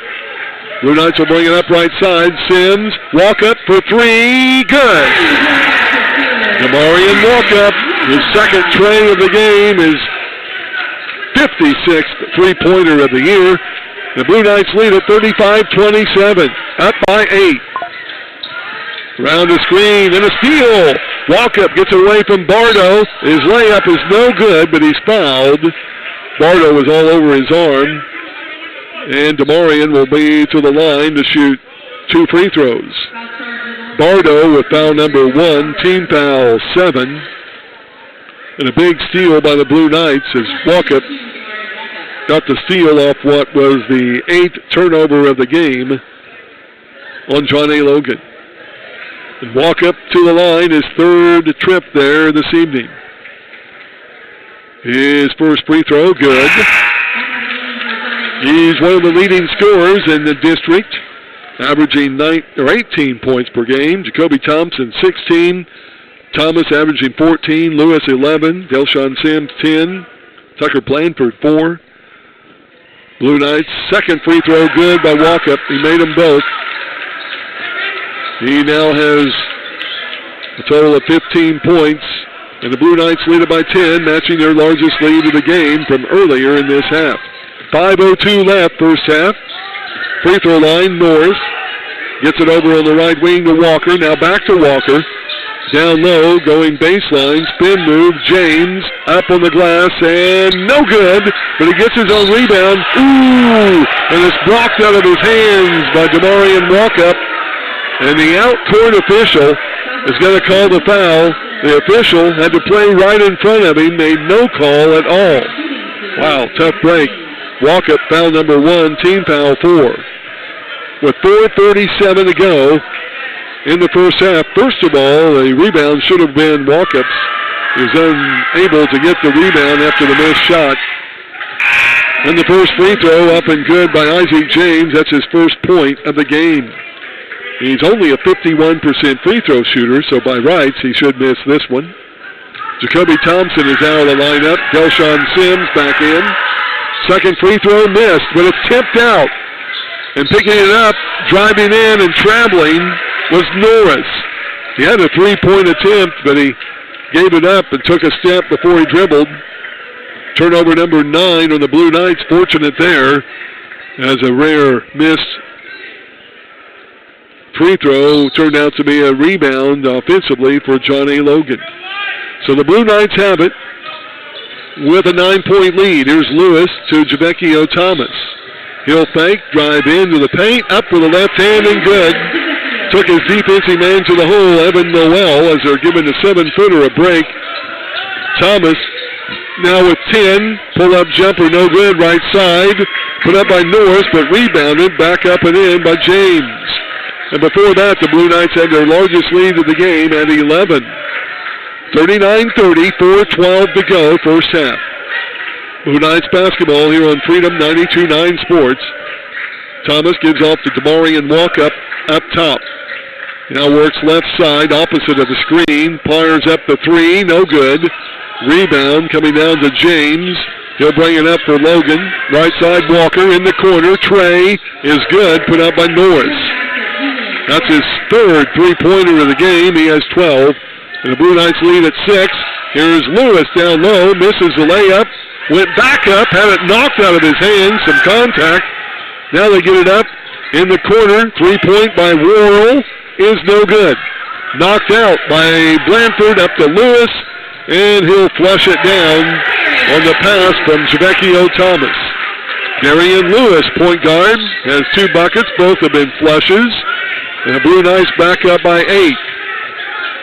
Blue Knights will bring it up right side. Sims, walk up for three, good. Demarion walk up, his second tray of the game, his 56th three-pointer of the year. The Blue Knights lead at 35-27, up by 8. Around the screen and a steal. Walkup gets away from Bardo. His layup is no good, but he's fouled. Bardo was all over his arm. And Demarion will be to the line to shoot 2 free throws. Bardo with foul number 1, team foul 7. And a big steal by the Blue Knights as Walkup got the steal off what was the 8th turnover of the game on John A. Logan. And Walkup to the line, his 3rd trip there this evening. His first free throw, good. He's one of the leading scorers in the district, averaging 18 points per game. Jacoby Thompson, 16. Thomas averaging 14. Lewis, 11. Delshawn Sims, 10. Tucker Blandford, 4. Blue Knights, second free throw, good by Walkup. He made them both. He now has a total of 15 points, and the Blue Knights lead it by 10, matching their largest lead of the game from earlier in this half. 5:02 left, first half. Free throw line, Norris gets it over on the right wing to Walker. Now back to Walker. Down low, going baseline, spin move, James up on the glass, and no good, but he gets his own rebound. Ooh, and it's blocked out of his hands by Demarion Walkup, and the out-court official is going to call the foul. The official had to play right in front of him, made no call at all. Wow, tough break. Walkup foul number 1, team foul 4. With 4:37 to go in the first half. First of all, the rebound should have been Walkup's. He was unable to get the rebound after the missed shot. And the first free throw up and good by Isaac James. That's his first point of the game. He's only a 51% free throw shooter, so by rights he should miss this one. Jacoby Thompson is out of the lineup. Delshawn Sims back in. Second free throw missed, but it's tipped out. And picking it up, driving in and traveling was Norris. He had a three-point attempt, but he gave it up and took a step before he dribbled. Turnover number 9 on the Blue Knights. Fortunate there as a rare missed free throw turned out to be a rebound offensively for John A. Logan. So the Blue Knights have it with a 9-point lead. Here's Lewis to Javecchio Thomas. He'll fake, drive into the paint, up with the left hand and good. Took his defensive man to the hole, Evan Noel, as they're giving the 7-footer a break. Thomas now with 10, pull-up jumper, no good, right side. Put up by Norris, but rebounded, back up and in by James. And before that, the Blue Knights had their largest lead of the game at 11. 39-30, 4:12 to go, first half. Blue Knights basketball here on Freedom 92.9 Sports. Thomas gives off to Demarion Walkup up top. Now works left side, opposite of the screen. Pliers up the 3, no good. Rebound coming down to James. He'll bring it up for Logan. Right side Walker in the corner. Trey is good, put up by Norris. That's his 3rd three-pointer of the game. He has 12. And the Blue Knights lead at 6. Here's Lewis down low, misses the layup. Went back up, had it knocked out of his hands, some contact. Now they get it up in the corner. 3-point by Worrell is no good. Knocked out by Blandford up to Lewis, and he'll flush it down on the pass from Javecchio Thomas. Darian Lewis, point guard, has 2 buckets. Both have been flushes. And the Blue Knights back up by 8.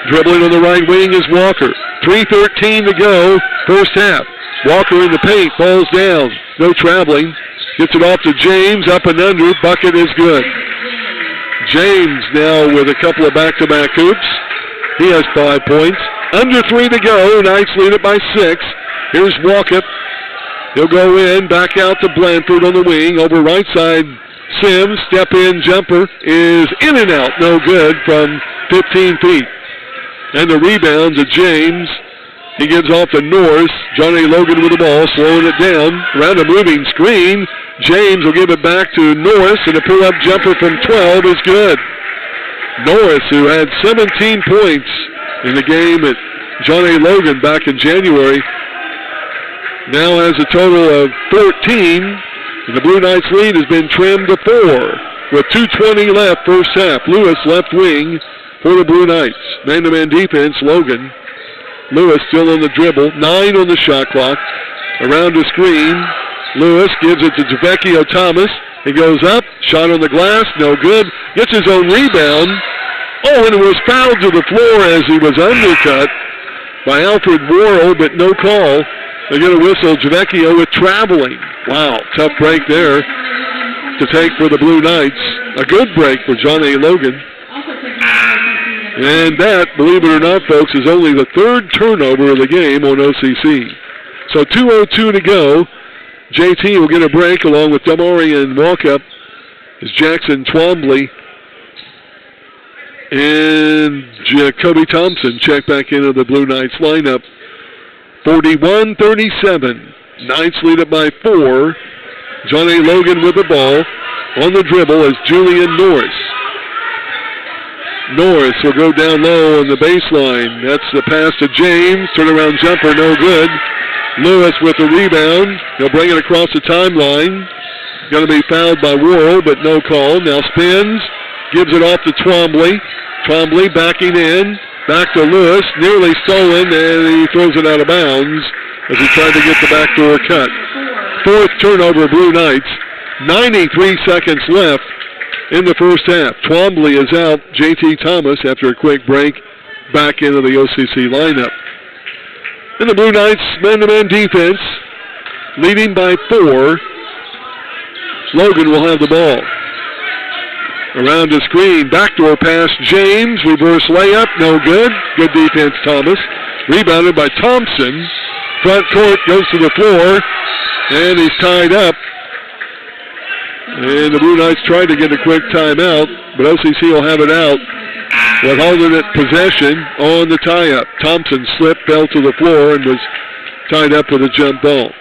Dribbling on the right wing is Walker. 3:13 to go, first half. Walker in the paint, falls down. No traveling. Gets it off to James, up and under. Bucket is good. James now with a couple of back-to-back hoops. He has 5 points. Under 3 to go. Knights lead it by 6. Here's Walkup. He'll go in, back out to Blandford on the wing. Over right side, Sims. Step-in jumper is in and out. No good from 15 feet. And the rebound to James. He gives off to Norris. Johnny Logan with the ball, slowing it down. Around a moving screen. James will give it back to Norris, and a pull-up jumper from 12 is good. Norris, who had 17 points in the game at Johnny Logan back in January, now has a total of 14, and the Blue Knights lead has been trimmed to 4 with 2:20 left first half. Lewis left wing for the Blue Knights. Man-to-man defense, Logan. Lewis still on the dribble, 9 on the shot clock. Around the screen, Lewis gives it to Javecchio Thomas. He goes up, shot on the glass, no good. Gets his own rebound. Oh, and it was fouled to the floor as he was undercut by Alfred Worrell, but no call. They get a whistle. Javecchio with traveling. Wow, tough break there to take for the Blue Knights. A good break for Johnny Logan. And that, believe it or not, folks, is only the third turnover of the game on OCC. So 2:02 to go. JT will get a break along with Damarian Walkup as Jackson Twombly and Jacoby Thompson check back into the Blue Knights lineup. 41-37. Knights lead it by 4. Johnny Logan with the ball. On the dribble is Julian Norris. Norris will go down low on the baseline. That's the pass to James. Turnaround jumper, no good. Lewis with the rebound. He'll bring it across the timeline. Going to be fouled by Worrell, but no call. Now spins. Gives it off to Twombly. Twombly backing in. Back to Lewis. Nearly stolen, and he throws it out of bounds as he tried to get the backdoor cut. 4th turnover, Blue Knights. 93 seconds left in the first half. Twombly is out. JT Thomas, after a quick break, back into the OCC lineup. And the Blue Knights man-to-man defense, leading by 4. Logan will have the ball. Around the screen, backdoor pass, James, reverse layup, no good. Good defense, Thomas. Rebounded by Thompson. Front court goes to the floor, and he's tied up. And the Blue Knights tried to get a quick timeout, but OCC will have it out with alternate possession on the tie-up. Thompson slipped, fell to the floor, and was tied up with a jump ball.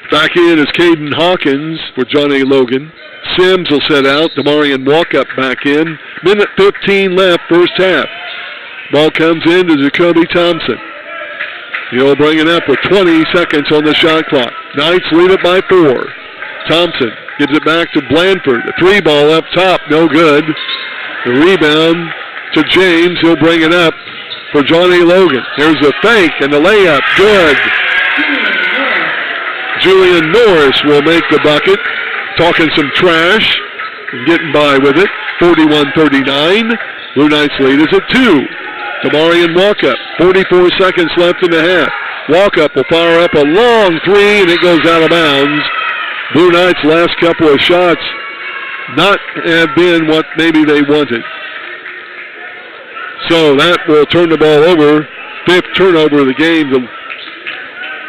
Back in is Caden Hawkins for Johnny Logan. Sims will set out. Damarian Walkup back in. Minute 15 left, first half. Ball comes in to Jacoby Thompson. He'll bring it up with 20 seconds on the shot clock. Knights lead it by 4. Thompson gives it back to Blanford. The 3-ball up top, no good. The rebound to James. He'll bring it up for Johnny Logan. There's a fake and the layup, good. Julian Norris will make the bucket. Talking some trash and getting by with it. 41-39. Blue Knights lead is at 2. Damarian Walkup. 44 seconds left in the half. Walkup will fire up a long 3, and it goes out of bounds. Blue Knights' last couple of shots not have been what maybe they wanted. So that will turn the ball over. 5th turnover of the game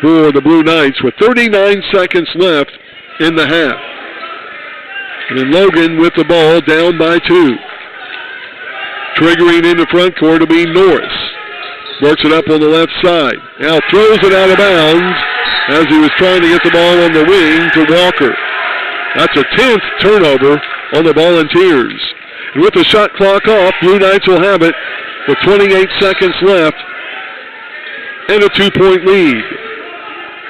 for the Blue Knights with 39 seconds left in the half. And Logan with the ball down by 2. Triggering in the front court to be Norris. Works it up on the left side. Now throws it out of bounds as he was trying to get the ball on the wing to Walker. That's a 10th turnover on the Volunteers. And with the shot clock off, Blue Knights will have it with 28 seconds left and a 2-point lead.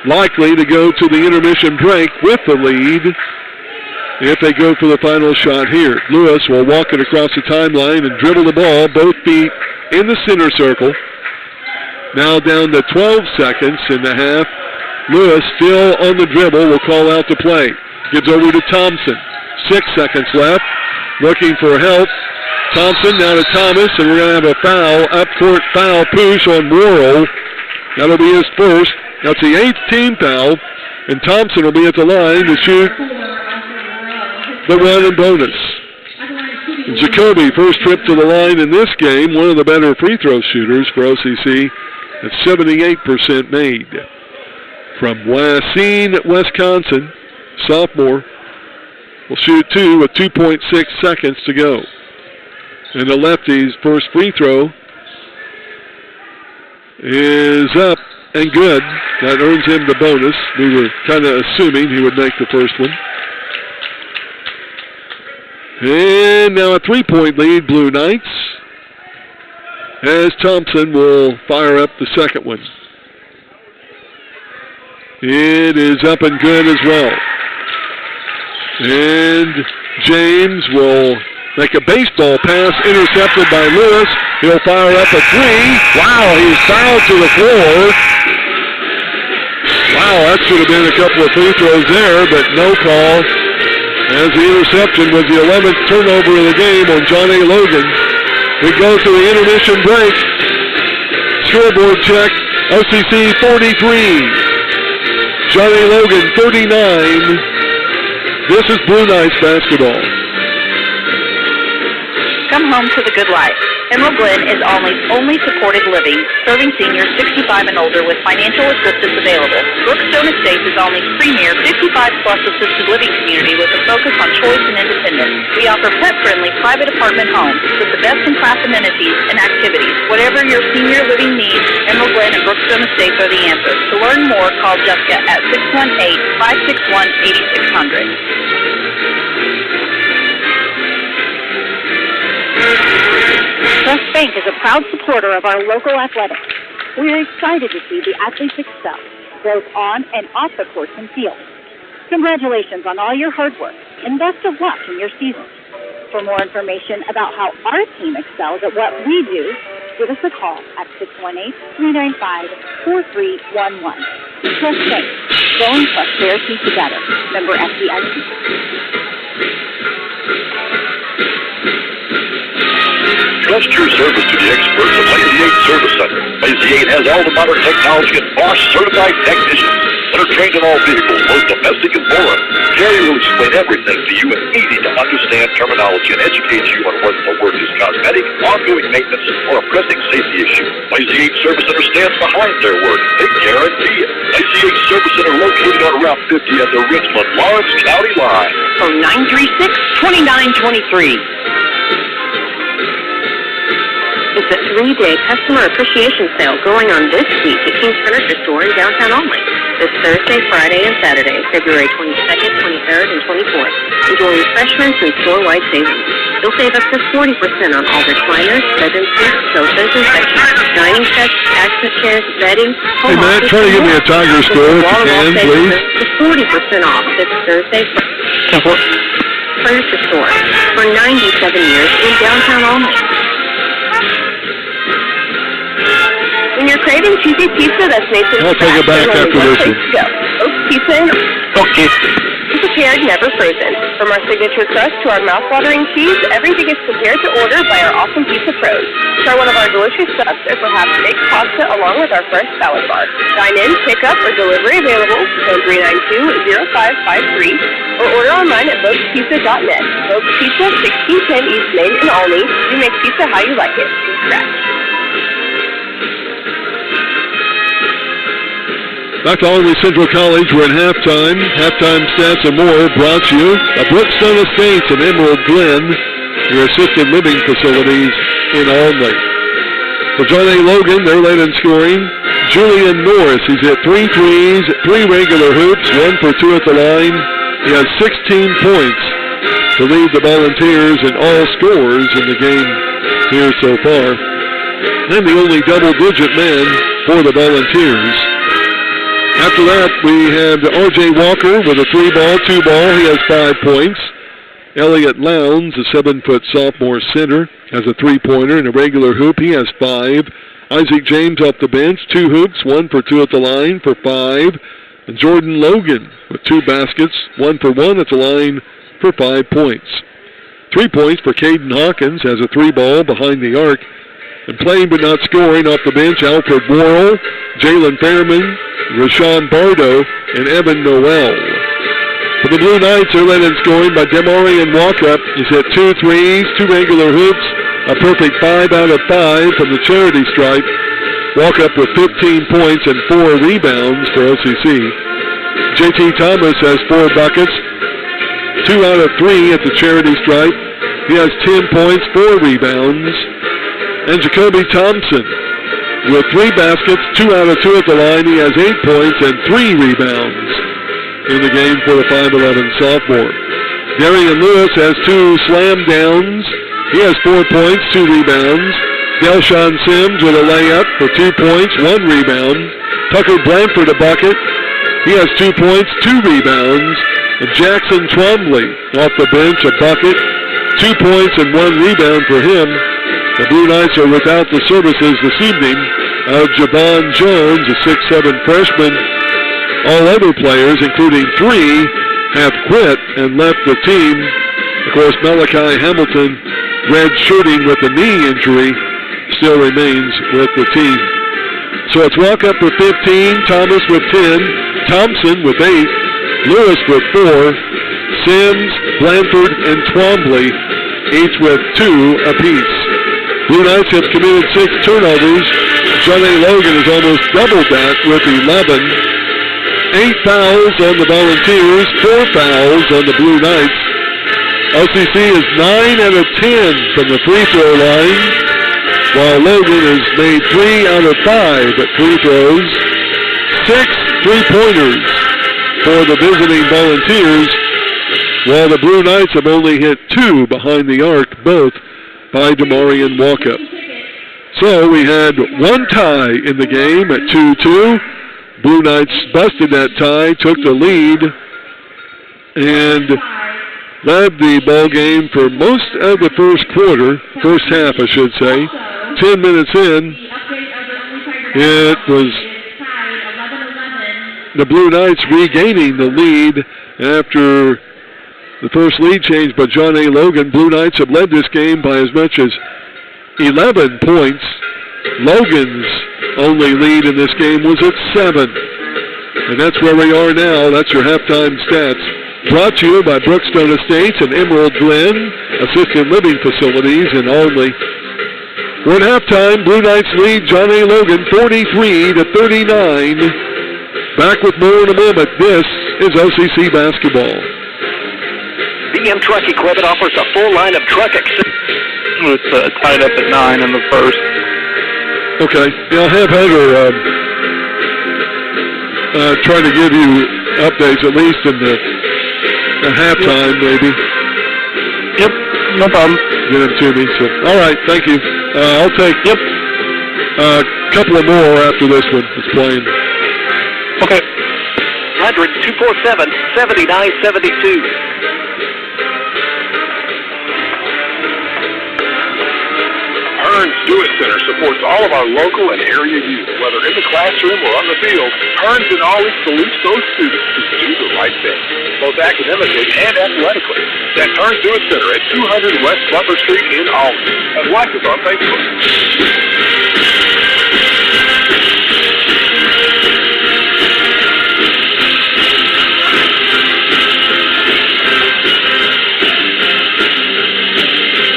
Likely to go to the intermission break with the lead if they go for the final shot here. Lewis will walk it across the timeline and dribble the ball, both feet in the center circle. Now down to 12 seconds in the half. Lewis still on the dribble, will call out the play. Gives over to Thompson. 6 seconds left. Looking for help. Thompson now to Thomas, and we're going to have a foul, up-court foul push on Worrell. That'll be his first. That's the 8th team foul, and Thompson will be at the line to shoot the run and bonus. And Jacoby, first trip to the line in this game, one of the better free throw shooters for OCC at 78% made. From Racine, Wisconsin, sophomore, will shoot 2 with 2.6 seconds to go. And the lefty's first free throw is up and good. That earns him the bonus. We were kind of assuming he would make the first one. And now a 3-point lead, Blue Knights, as Thompson will fire up the second one. It is up and good as well. And James will make a baseball pass, intercepted by Lewis. He'll fire up a three. Wow, he's fouled to the floor. Wow, that should have been a couple of free throws there, but no call, as the interception was the 11th turnover of the game on Johnny Logan. We go to the intermission break. Scoreboard check, OCC 43, Johnny Logan 39. This is Blue Knights basketball. Come home to the good life. Emerald Glen is only supported living, serving seniors 65 and older with financial assistance available. Brookstone Estates is Olney's premier 55-plus assisted living community with a focus on choice and independence. We offer pet-friendly private apartment homes with the best-in-class amenities and activities. Whatever your senior living needs, Emerald Glen and Brookstone Estates are the answer. To learn more, call Jessica at 618-561-8600. Trust Bank is a proud supporter of our local athletics. We are excited to see the athletes excel, both on and off the courts and field. Congratulations on all your hard work, and best of luck in your season. For more information about how our team excels at what we do, give us a call at 618-395-4311. Trust Bank, growing prosperity together. Member FDIC. Trust your service to the experts at Lazy 8 Service Center. Lazy 8 has all the modern technology and Bosch certified technicians that are trained in all vehicles, both domestic and foreign. Jerry will explain everything to you in easy to understand terminology and educate you on whether the work is cosmetic, ongoing maintenance, or a pressing safety issue. Lazy 8 Service Center stands behind their work. They guarantee it. Lazy 8 Service Center located on Route 50 at the Richmond-Lawrence County line. Phone 936-2923. It's a 3-day customer appreciation sale going on this week at King's Furniture Store in downtown Olney. This Thursday, Friday, and Saturday, February 22nd, 23rd, and 24th. Enjoy refreshments and store-wide savings. You'll save up to 40% on all recliners, bedroom suites, sofas, and sections, dining sets, accent chairs, bedding, home Hey, Matt, office, try to give me a Tiger score if you can, please. To 40% off this Thursday. Furniture Store for 97 years in downtown Olney. When you're craving cheesy pizza that's made from I'll take it back after this one. Oak Pizza. Okay. Prepared, never frozen. From our signature crust to our mouth-watering cheese, everything is prepared to order by our awesome pizza pros. Try one of our delicious subs or perhaps baked pasta along with our fresh salad bar. Dine in, pick up, or delivery available. Phone 392-0553 or order online at vogespizza.net. Vogue's Pizza, 1610 East Main in Olney. We make pizza how you like it, from scratch. Back to Olney Central College. We're in halftime. Halftime stats and more brought to you by Brookstone Estates and Emerald Glen, your assisted living facilities in Olney. For John A. Logan, they're led in scoring. Julian Norris, he's hit 3 threes, 3 regular hoops, 1 for 2 at the line. He has 16 points to lead the Volunteers in all scores in the game here so far. And the only double-digit man for the Volunteers. After that, we have R.J. Walker with a 3-ball, 2-ball. He has 5 points. Elliott Lowndes, a 7-foot sophomore center, has a 3-pointer and a regular hoop. He has 5. Isaac James off the bench, 2 hoops, 1 for 2 at the line for 5. And Jordan Logan with 2 baskets, 1 for 1 at the line for 5 points. 3 points for Caden Hawkins, has a 3-ball behind the arc. And playing but not scoring off the bench, Alfred Worrell, Jalen Fairman, Rashawn Bardo, and Evan Noel. For the Blue Knights, they're led in scoring by Demarion Walkup. He's hit 2 threes, 2 regular hoops, a perfect 5 out of 5 from the charity stripe. Walkup with 15 points and 4 rebounds for OCC. J.T. Thomas has 4 buckets, 2 out of 3 at the charity stripe. He has 10 points, 4 rebounds. And Jacoby Thompson with 3 baskets, 2 out of 2 at the line. He has 8 points and 3 rebounds in the game for the 5'11 sophomore. Darian Lewis has 2 slam downs. He has 4 points, 2 rebounds. Delshawn Sims with a layup for 2 points, 1 rebound. Tucker Blanford a bucket. He has 2 points, 2 rebounds. And Jackson Twombly off the bench, a bucket, 2 points and 1 rebound for him. The Blue Knights are without the services this evening of Javon Jones, a 6'7 freshman. All other players, including 3, have quit and left the team. Of course, Malachi Hamilton, red-shirting with a knee injury, still remains with the team. So it's Walkup with 15, Thomas with 10, Thompson with 8, Lewis with 4, Sims, Blanford, and Twombly, each with 2 apiece. Blue Knights have committed 6 turnovers. John A. Logan has almost doubled that with 11. 8 fouls on the Volunteers, 4 fouls on the Blue Knights. OCC is 9 out of 10 from the free throw line, while Logan has made 3 out of 5 at free throws. 6 3-pointers for the visiting Volunteers, while the Blue Knights have only hit 2 behind the arc, both by Demarion Walkup. So we had 1 tie in the game at 2-2. Blue Knights busted that tie, took the lead, and led the ball game for most of the first quarter, first half I should say. 10 minutes in, it was the Blue Knights regaining the lead after the first lead change by John A. Logan. Blue Knights have led this game by as much as 11 points. Logan's only lead in this game was at 7. And that's where we are now. That's your halftime stats. Brought to you by Brookstone Estates and Emerald Glen Assisted Living Facilities in Olney. We're at halftime. Blue Knights lead John A. Logan 43-39. Back with more in a moment. This is OCC basketball. BM Truck Equipment offers a full line of truck accessories. It's tied up at 9 in the first. Okay. Yeah, I'll have Heather try to give you updates, at least in the halftime, maybe. Yep, no problem. Get them to me. So, all right, thank you. I'll take a couple of more after this one is playing. Okay. 247-7972. Hearns Do-It Center supports all of our local and area youth, whether in the classroom or on the field. Hearns and Ollie salutes those students who do the right thing, both academically and athletically. That's Hearns Do-It Center at 200 West Butler Street in Albany. And like us on Facebook.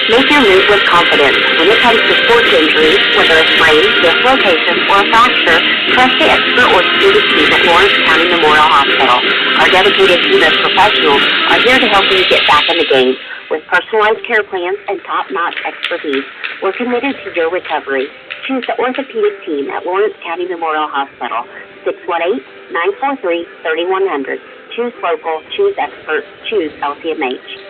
Make your move with confidence. When it comes to sports injuries, whether a sprain, dislocation, or a fracture, trust the expert orthopedic team at Lawrence County Memorial Hospital. Our dedicated team of professionals are here to help you get back in the game. With personalized care plans and top-notch expertise, we're committed to your recovery. Choose the orthopedic team at Lawrence County Memorial Hospital. 618-943-3100. Choose local, choose expert, choose LCMH.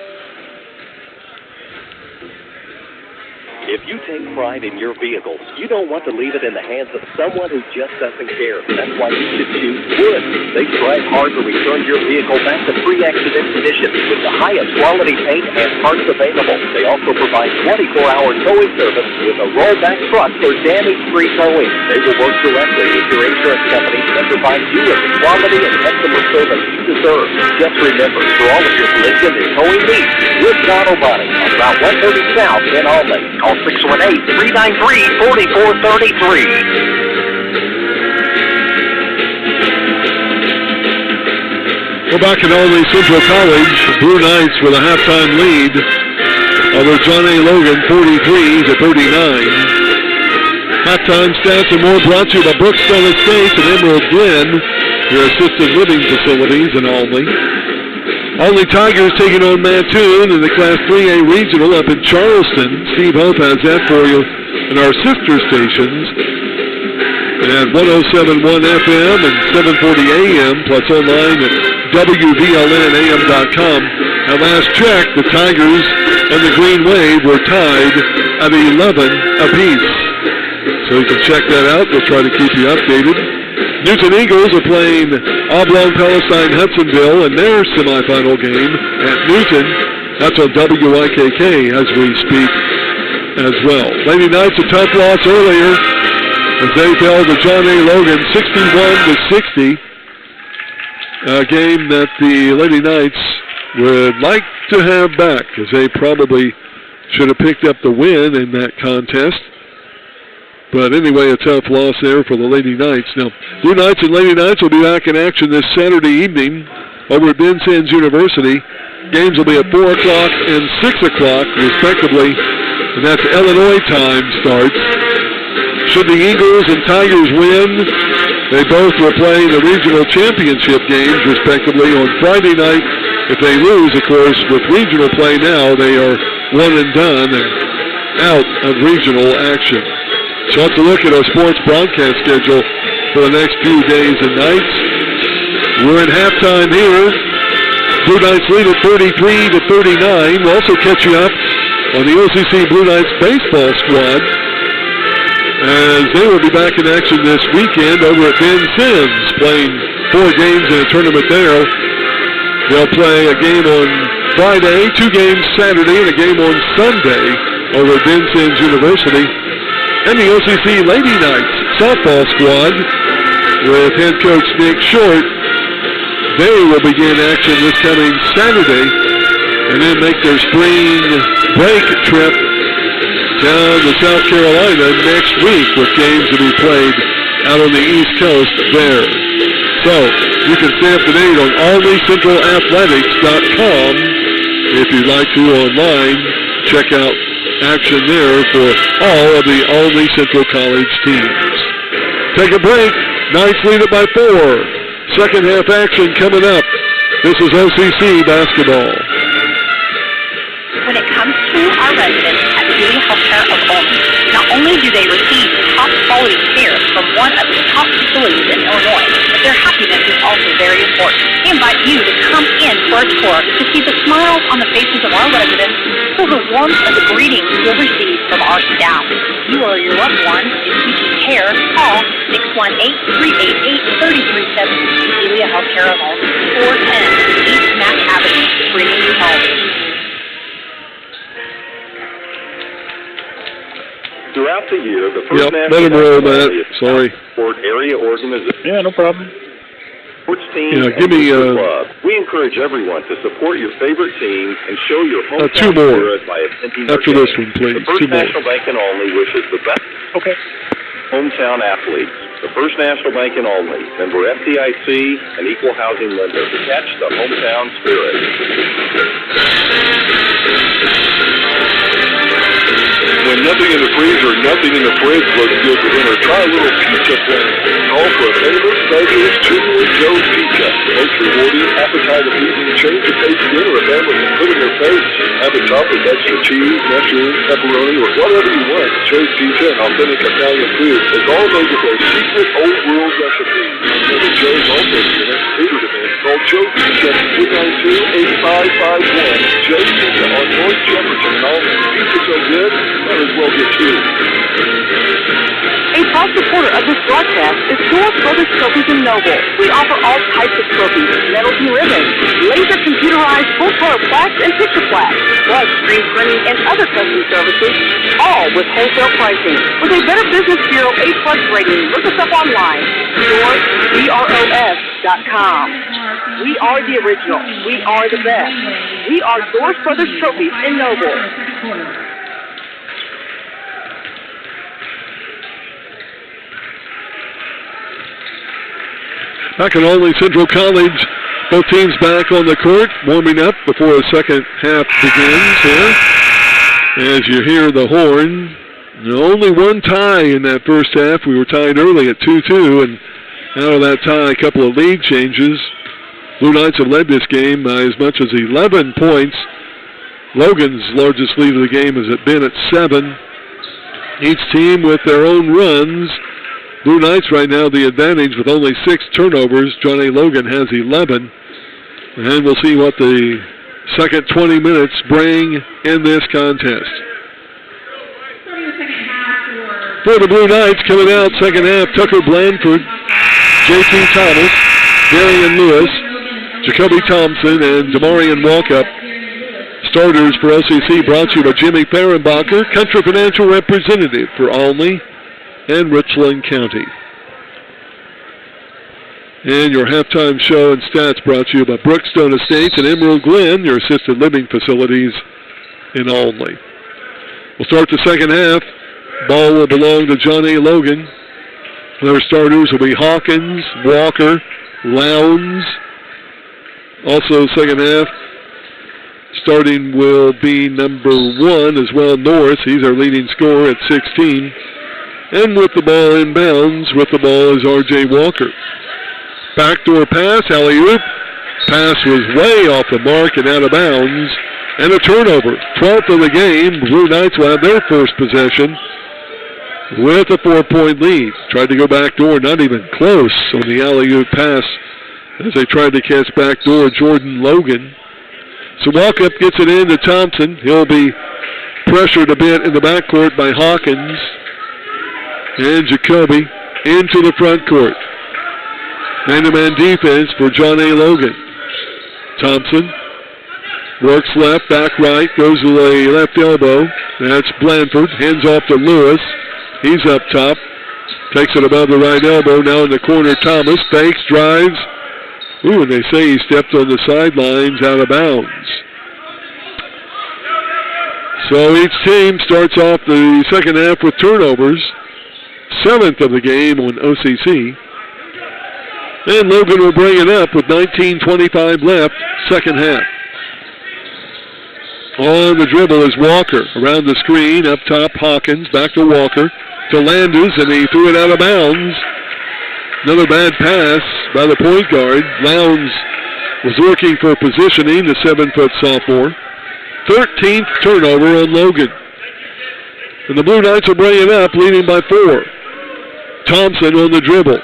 If you take pride in your vehicle, you don't want to leave it in the hands of someone who just doesn't care. That's why you should choose Wood. They strive hard to return your vehicle back to pre-accident condition with the highest quality paint and parts available. They also provide 24-hour towing service with a rollback truck for damage-free towing. They will work directly with your insurance company and provide you with the quality and customer service you deserve. Just remember, for all of your collision and towing needs, Wood's Auto Body on Route 130 South in Albany. Call 618-393-4433. We're back at Olney Central College. Blue Knights with a halftime lead over John A. Logan, 43-39. Halftime stats and more brought to you by Brookstone Estates and Emerald Glen, your assisted living facilities in Olney. Olney Tigers taking on Mattoon in the Class 3A Regional up in Charleston. Steve Hope has that for you in our sister stations. at 107.1 FM and 740 AM, plus online at WVLNAM.com. At last check, the Tigers and the Green Wave were tied at 11 apiece. So you can check that out. We'll try to keep you updated. Newton Eagles are playing Oblong Palestine Hudsonville in their semifinal game at Newton. That's on WIKK as we speak as well. Lady Knights a tough loss earlier as they fell to John A. Logan 61-60. A game that the Lady Knights would like to have back, as they probably should have picked up the win in that contest. But anyway, a tough loss there for the Lady Knights. Now, Blue Knights and Lady Knights will be back in action this Saturday evening over at Vincennes University. Games will be at 4 o'clock and 6 o'clock, respectively, and that's Illinois time starts. Should the Eagles and Tigers win, they both will play the regional championship games, respectively, on Friday night. If they lose, of course, with regional play now, they are one and done and out of regional action. So let's look at our sports broadcast schedule for the next few days and nights. We're at halftime here. Blue Knights lead at 33-39. We'll also catch you up on the OCC Blue Knights baseball squad, as they will be back in action this weekend over at Vincennes, playing 4 games in a tournament there. They'll play a game on Friday, 2 games Saturday, and a game on Sunday over at Vincennes University. And the OCC Lady Knights softball squad with head coach Nick Short. They will begin action this coming Saturday and then make their spring break trip down to South Carolina next week with games to be played out on the East Coast there. So you can stay up to date on AlneyCentralAthletics.com if you'd like to online. Check out action there for all of the Albany Central College teams. Take a break. Knights lead it by 4. Second half action coming up. This is OCC basketball. When it comes to our residents at Julie Healthcare of Albany, not only do they receive top quality care from one of the top facilities in Illinois, but their happiness is also very important. We invite you to come in for a tour to see the smiles on the faces of our residents, feel the warmth of the greetings you'll receive from our staff. If you or your loved one is seeking care, call 618-388-3370. Julia Healthcare of Albany, 410 East Mack Avenue, bringing you home. Throughout the year, the first national Sorry. sport area organization. Yeah, no problem. Sports teams give me club. We encourage everyone to support your favorite team and show your hometown 2 more. spirit by attending after this one, please. The First 2 more. National Bank in Olney wishes the best hometown athletes. The First National Bank in Olney, member FDIC, and equal housing lender to catch the hometown spirit. When nothing in the freezer, nothing in the fridge looks good for dinner, try a little pizza plan. Call for a famous, fabulous Genuine Joe's Pizza. The most rewarding, appetite-appeasing, change-of-pace dinner a family can put in their face. Have it topped with extra cheese, mushrooms, pepperoni, or whatever you want. Joe's Pizza and authentic Italian food is all made with their secret old-world recipes. Member Joe's also doing a catered event called Joe's Pizza, 392-8551. Joe's Pizza on North Jefferson and Almond. Pizza so good, might as well get 2. A proud supporter of this broadcast is Doris Brothers Trophies in Noble. We offer all types of trophies, medals and ribbons, laser computerized full-color plaques and picture plaques, plus screen printing and other custom services, all with wholesale pricing. With a Better Business Bureau A+ rating, look us up online, DorisBROS.com. We are the original. We are the best. We are Doris Brothers Trophies in Noble. Back at Albany Central College, both teams back on the court, warming up before the second half begins here. As you hear the horn, only one tie in that first half. We were tied early at 2-2, and out of that tie, a couple of lead changes. Blue Knights have led this game by as much as 11 points. Logan's largest lead of the game has been at 7. Each team with their own runs. Blue Knights right now the advantage with only 6 turnovers. John A. Logan has 11. And we'll see what the second 20 minutes bring in this contest. For the Blue Knights coming out second half, Tucker Blandford, J.T. Thomas, Darian Lewis, Jacoby Thompson, and Damarian Walkup. Starters for OCC brought to you by Jimmy Fehrenbacher, Country Financial Representative for Olney and Richland County. And your halftime show and stats brought to you by Brookstone Estates and Emerald Glen, your assisted living facilities in Olney. We'll start the second half. Ball will belong to John A. Logan. Their starters will be Hawkins, Walker, Lowndes. Also second half, starting will be number 1 as well, Norris. He's our leading scorer at 16. And with the ball inbounds, with the ball is R.J. Walker. Backdoor pass, alley-oop. Pass was way off the mark and out of bounds. And a turnover. 12th of the game. Blue Knights will have their first possession with a 4-point lead. Tried to go backdoor, not even close on the alley-oop pass as they tried to catch backdoor Jordan Logan. So Walkup gets it in to Thompson. He'll be pressured a bit in the backcourt by Hawkins. And Jacoby into the front court. Man-to-man defense for John A. Logan. Thompson works left, back right, goes to the left elbow. That's Blandford. Hands off to Lewis. He's up top. Takes it above the right elbow. Now in the corner, Thomas. Fakes, drives. Ooh, and they say he stepped on the sidelines out of bounds. So each team starts off the second half with turnovers. 7th of the game on OCC. And Logan will bring it up with 19:25 left, second half. On the dribble is Walker. Around the screen, up top, Hawkins. Back to Walker. To Landis, and he threw it out of bounds. Another bad pass by the point guard. Lowndes was looking for positioning, the 7-foot sophomore. 13th turnover on Logan. And the Blue Knights will bring it up, leading by 4. Thompson on the dribble.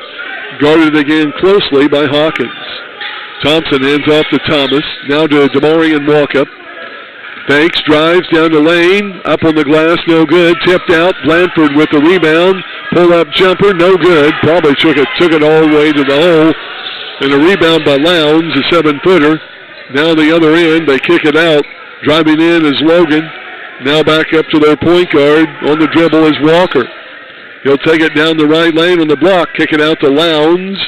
Guarded again closely by Hawkins. Thompson hands off to Thomas. Now to Damarian Walkup. Fakes, drives down the lane. Up on the glass, no good. Tipped out. Blandford with the rebound. Pull-up jumper, no good. Probably took it all the way to the hole. And a rebound by Lowndes, a 7-footer. Now the other end, they kick it out. Driving in is Logan. Now back up to their point guard. On the dribble is Walker. He'll take it down the right lane on the block. Kick it out to Lowndes.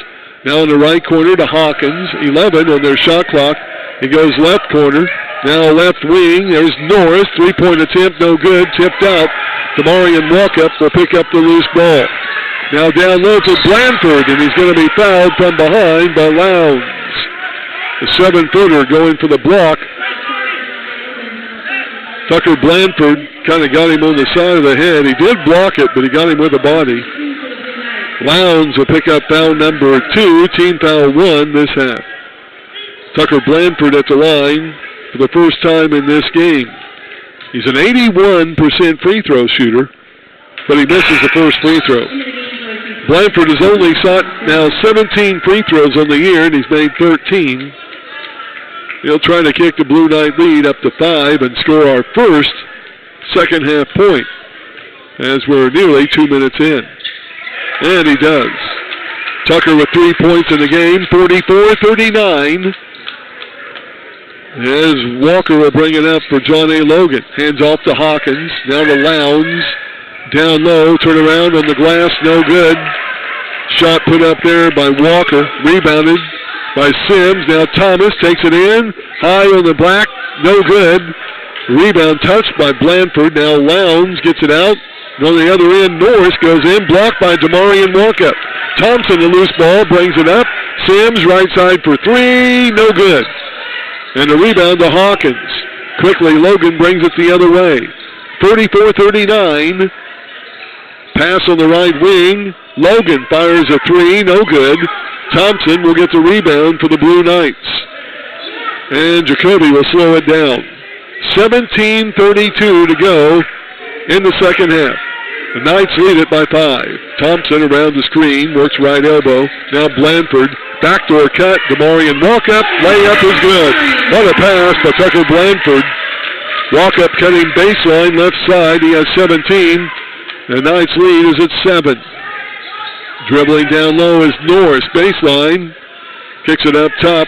Now in the right corner to Hawkins. 11 on their shot clock. He goes left corner. Now left wing. There's Norris. 3-point attempt, no good. Tipped out. Damarian Walkup will pick up the loose ball. Now down low to Blandford, and he's going to be fouled from behind by Lowndes. The 7-footer going for the block. Tucker Blandford kind of got him on the side of the head. He did block it, but he got him with the body. Lowndes will pick up foul number 2, team foul 1 this half. Tucker Blandford at the line for the first time in this game. He's an 81% free throw shooter, but he misses the first free throw. Blandford has only shot now 17 free throws on the year, and he's made 13. He'll try to kick the Blue Knight lead up to 5 and score our first second half point as we're nearly 2 minutes in. And he does. Tucker with 3 points in the game, 44-39. As Walker will bring it up for John A. Logan. Hands off to Hawkins. Now to Lowndes. Down low. Turn around on the glass. No good. Shot put up there by Walker. Rebounded by Sims. Now Thomas takes it in. High on the black. No good. Rebound touched by Blandford. Now Lowndes gets it out. And on the other end, Norris goes in. Blocked by Damarian Walkup. Thompson, the loose ball, brings it up. Sims, right side for 3. No good. And a rebound to Hawkins. Quickly, Logan brings it the other way. 34-39. Pass on the right wing. Logan fires a 3. No good. Thompson will get the rebound for the Blue Knights. And Jacoby will slow it down. 17:32 to go in the second half. The Knights lead it by 5. Thompson around the screen, works right elbow. Now Blanford, backdoor cut. DeMarion walk-up, layup is good. What a pass by Tucker Blanford. Walk-up cutting baseline, left side. He has 17. The Knights lead is at 7. Dribbling down low is Norris, baseline. Kicks it up top.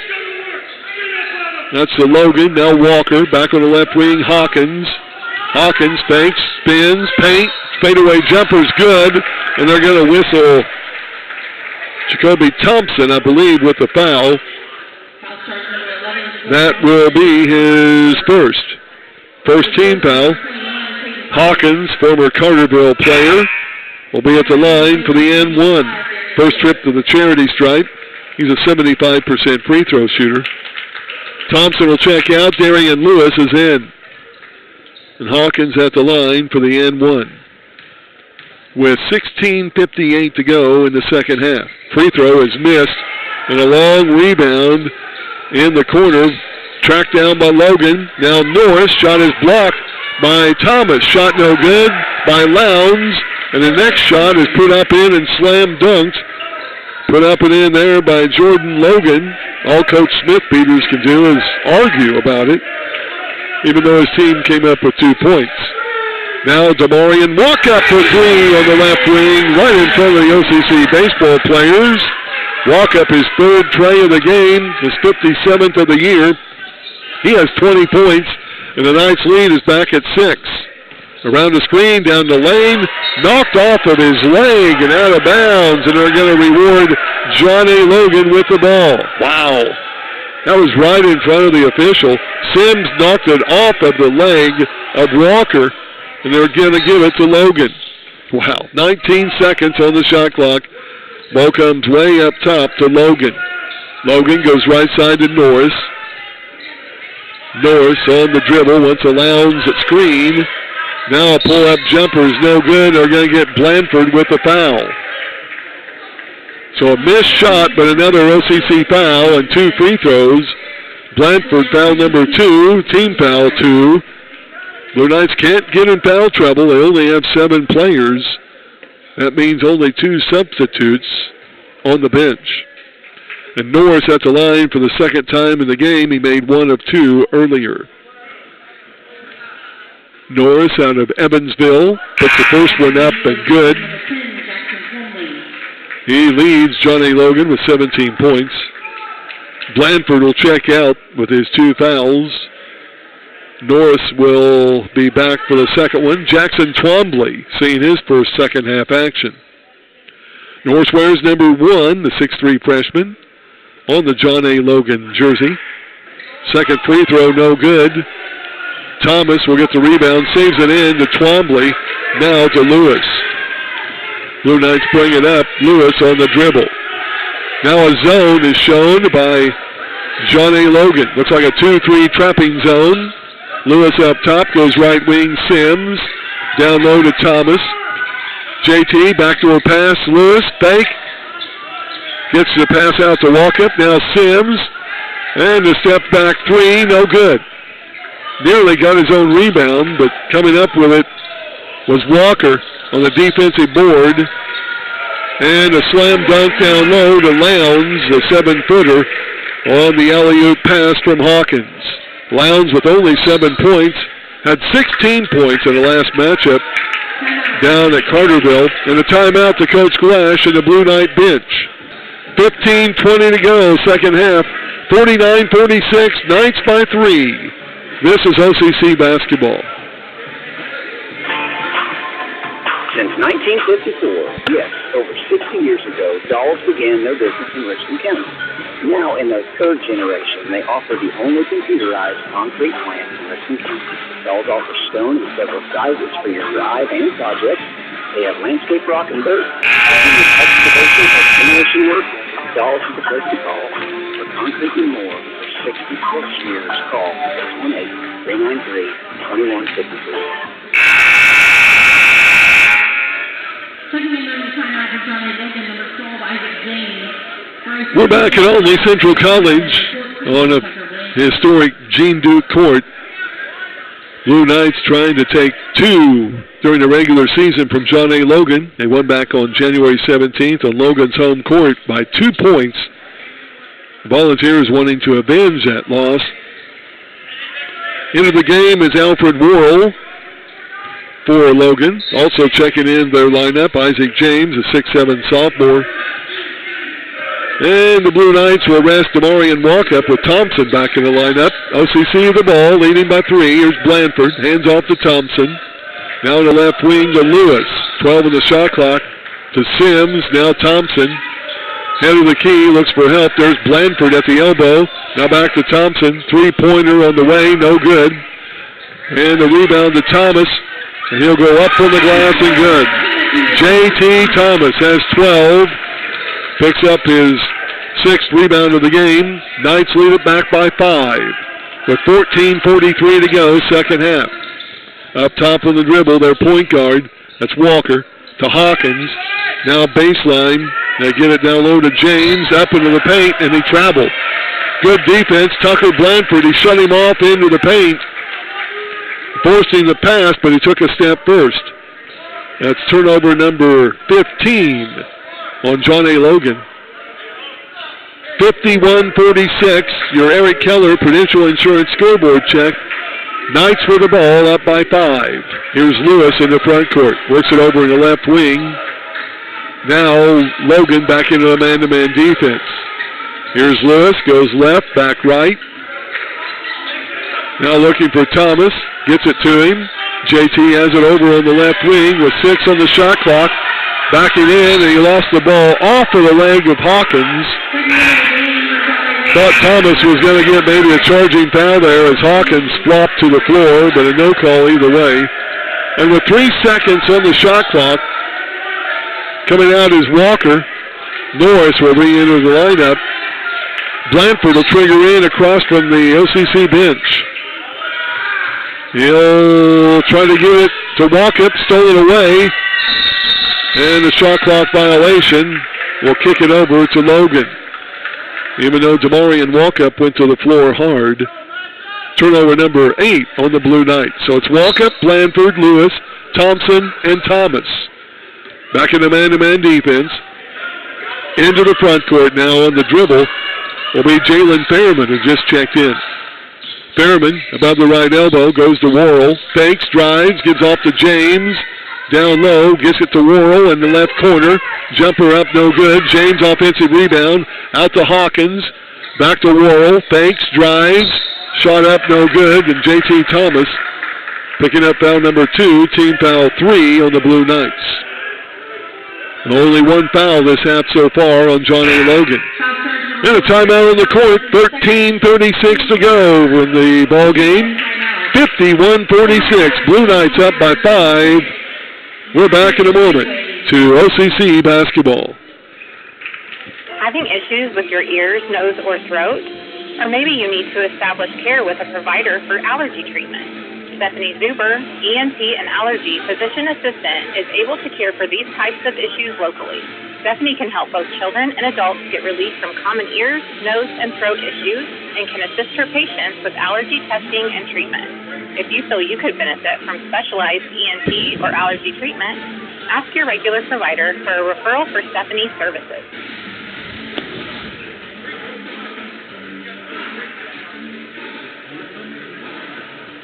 That's the Logan. Now Walker, back on the left wing, Hawkins. Hawkins fakes, spins, paint. Fadeaway jumper's good, and they're going to whistle Jacoby Thompson, I believe, with the foul. That will be his first team foul. Hawkins, former Carterville player, will be at the line for the N1. First trip to the charity stripe. He's a 75% free throw shooter. Thompson will check out. Darian Lewis is in. And Hawkins at the line for the N1. With 16:58 to go in the second half. Free throw is missed, and a long rebound in the corner. Tracked down by Logan. Now Norris, shot is blocked by Thomas. Shot no good by Lowndes, and the next shot is put up in and slam dunked. Put up and in there by Jordan Logan. All Coach Smith Peters can do is argue about it, even though his team came up with 2 points. Now DeMarion walk up for 3 on the left wing, right in front of the OCC baseball players. Walk up his 3rd tray of the game, his 57th of the year. He has 20 points, and the Knights lead is back at 6. Around the screen, down the lane, knocked off of his leg and out of bounds, and they're going to reward John A. Logan with the ball. Wow. That was right in front of the official. Sims knocked it off of the leg of Walker, and they're going to give it to Logan. Wow, 19 seconds on the shot clock. Ball comes way up top to Logan. Logan goes right side to Norris. Norris on the dribble, wants a Lowndes at screen. Now a pull-up jumper is no good. They're going to get Blanford with the foul. So a missed shot, but another OCC foul and 2 free throws. Blanford foul number 2, team foul 2. Blue Knights can't get in foul trouble. They only have 7 players. That means only 2 substitutes on the bench. And Norris at the line for the 2nd time in the game. He made 1 of 2 earlier. Norris out of Evansville puts the first one up and good. He leads John A. Logan with 17 points. Blanford will check out with his 2 fouls. Norris will be back for the second one. Jackson Twombly seeing his first second half action. Norris wears number 1, the 6'3" freshman, on the John A. Logan jersey. Second free throw, no good. Thomas will get the rebound, saves it in to Twombly, now to Lewis. Blue Knights bring it up, Lewis on the dribble. Now a zone is shown by John A. Logan. Looks like a 2-3 trapping zone. Lewis up top, goes right wing, Sims. Down low to Thomas. JT, backdoor pass, Lewis, fake. Gets the pass out to Walkup, now Sims. And the step back 3, no good. Nearly got his own rebound, but coming up with it was Walker on the defensive board. And a slam dunk down low to Lowndes, the 7-footer, on the alley-oop pass from Hawkins. Lowndes with only 7 points, had 16 points in the last matchup down at Carterville. And a timeout to Coach Glash and the Blue Knight bench. 15:20 to go, second half. 49-46, Knights by 3. This is OCC basketball. Since 1954, yes, over 60 years ago, Dolls began their business in Richland County. Now, in their 3rd generation, they offer the only computerized concrete plant in Richland County. Dolls offer stone in several sizes for your drive and projects. They have landscape rock and dirt. Excavation or demolition work, Dolls is the place to call. For concrete and more, for 66 years, call 618-393-2153. We're back at Olney Central College on a historic Gene Duke court. Blue Knights trying to take 2 during the regular season from John A. Logan. They won back on January 17th on Logan's home court by 2 points. Volunteers wanting to avenge that loss. Into the game is Alfred Worrell for Logan. Also checking in their lineup, Isaac James, a 6'7" sophomore. And the Blue Knights will rest Demarion Walkup with Thompson back in the lineup. OCC the ball, leading by 3. Here's Blanford, hands off to Thompson. Now in the left wing to Lewis. 12 on the shot clock to Sims. Now Thompson. Head of the key, looks for help. There's Blanford at the elbow. Now back to Thompson. 3-pointer on the way, no good. And the rebound to Thomas. And he'll go up from the glass and good. J.T. Thomas has 12. Picks up his 6th rebound of the game. Knights lead it back by 5. With 14:43 to go, second half. Up top on the dribble, their point guard. That's Walker to Hawkins. Now baseline. They get it down low to James. Up into the paint, and he traveled. Good defense. Tucker Blanford, he shut him off into the paint. Forced him to pass, but he took a step first. That's turnover number 15 on John A. Logan. 51-46, your Eric Keller Prudential Insurance scoreboard check. Knights with the ball, up by 5. Here's Lewis in the front court. Works it over in the left wing. Now Logan back into the man-to-man defense. Here's Lewis, goes left, back right. Now looking for Thomas, gets it to him. JT has it over on the left wing with 6 on the shot clock. Backing in, and he lost the ball off of the leg of Hawkins. Thought Thomas was going to get maybe a charging foul there as Hawkins flopped to the floor, but a no call either way. And with 3 seconds on the shot clock, coming out is Walker. Norris will re-enter the lineup. Blanford will trigger in across from the OCC bench. He'll try to give it to Walkup, stole it away. And the shot clock violation will kick it over to Logan. Even though Demarion Walkup went to the floor hard. Turnover number 8 on the Blue Knights. So it's Walkup, Blanford, Lewis, Thompson, and Thomas. Back in the man-to-man defense. Into the front court now on the dribble will be Jalen Fairman, who just checked in. Fairman, above the right elbow, goes to Worrell. Fakes, drives, gives off to James. Down low, gets it to Worrell in the left corner. Jumper up, no good. James offensive rebound. Out to Hawkins. Back to Worrell. Fakes, drives. Shot up, no good. And J.T. Thomas picking up foul number 2. Team foul 3 on the Blue Knights. Only 1 foul this half so far on John A. Logan. And a timeout on the court. 13:36 to go in the ball game. 51-46. Blue Knights up by 5. We're back in a moment to OCC basketball. Having issues with your ears, nose, or throat? Or maybe you need to establish care with a provider for allergy treatment. Stephanie Zuber, ENT and allergy physician assistant, is able to care for these types of issues locally. Stephanie can help both children and adults get relief from common ears, nose, and throat issues, and can assist her patients with allergy testing and treatment. If you feel you could benefit from specialized ENT or allergy treatment, ask your regular provider for a referral for Stephanie's services.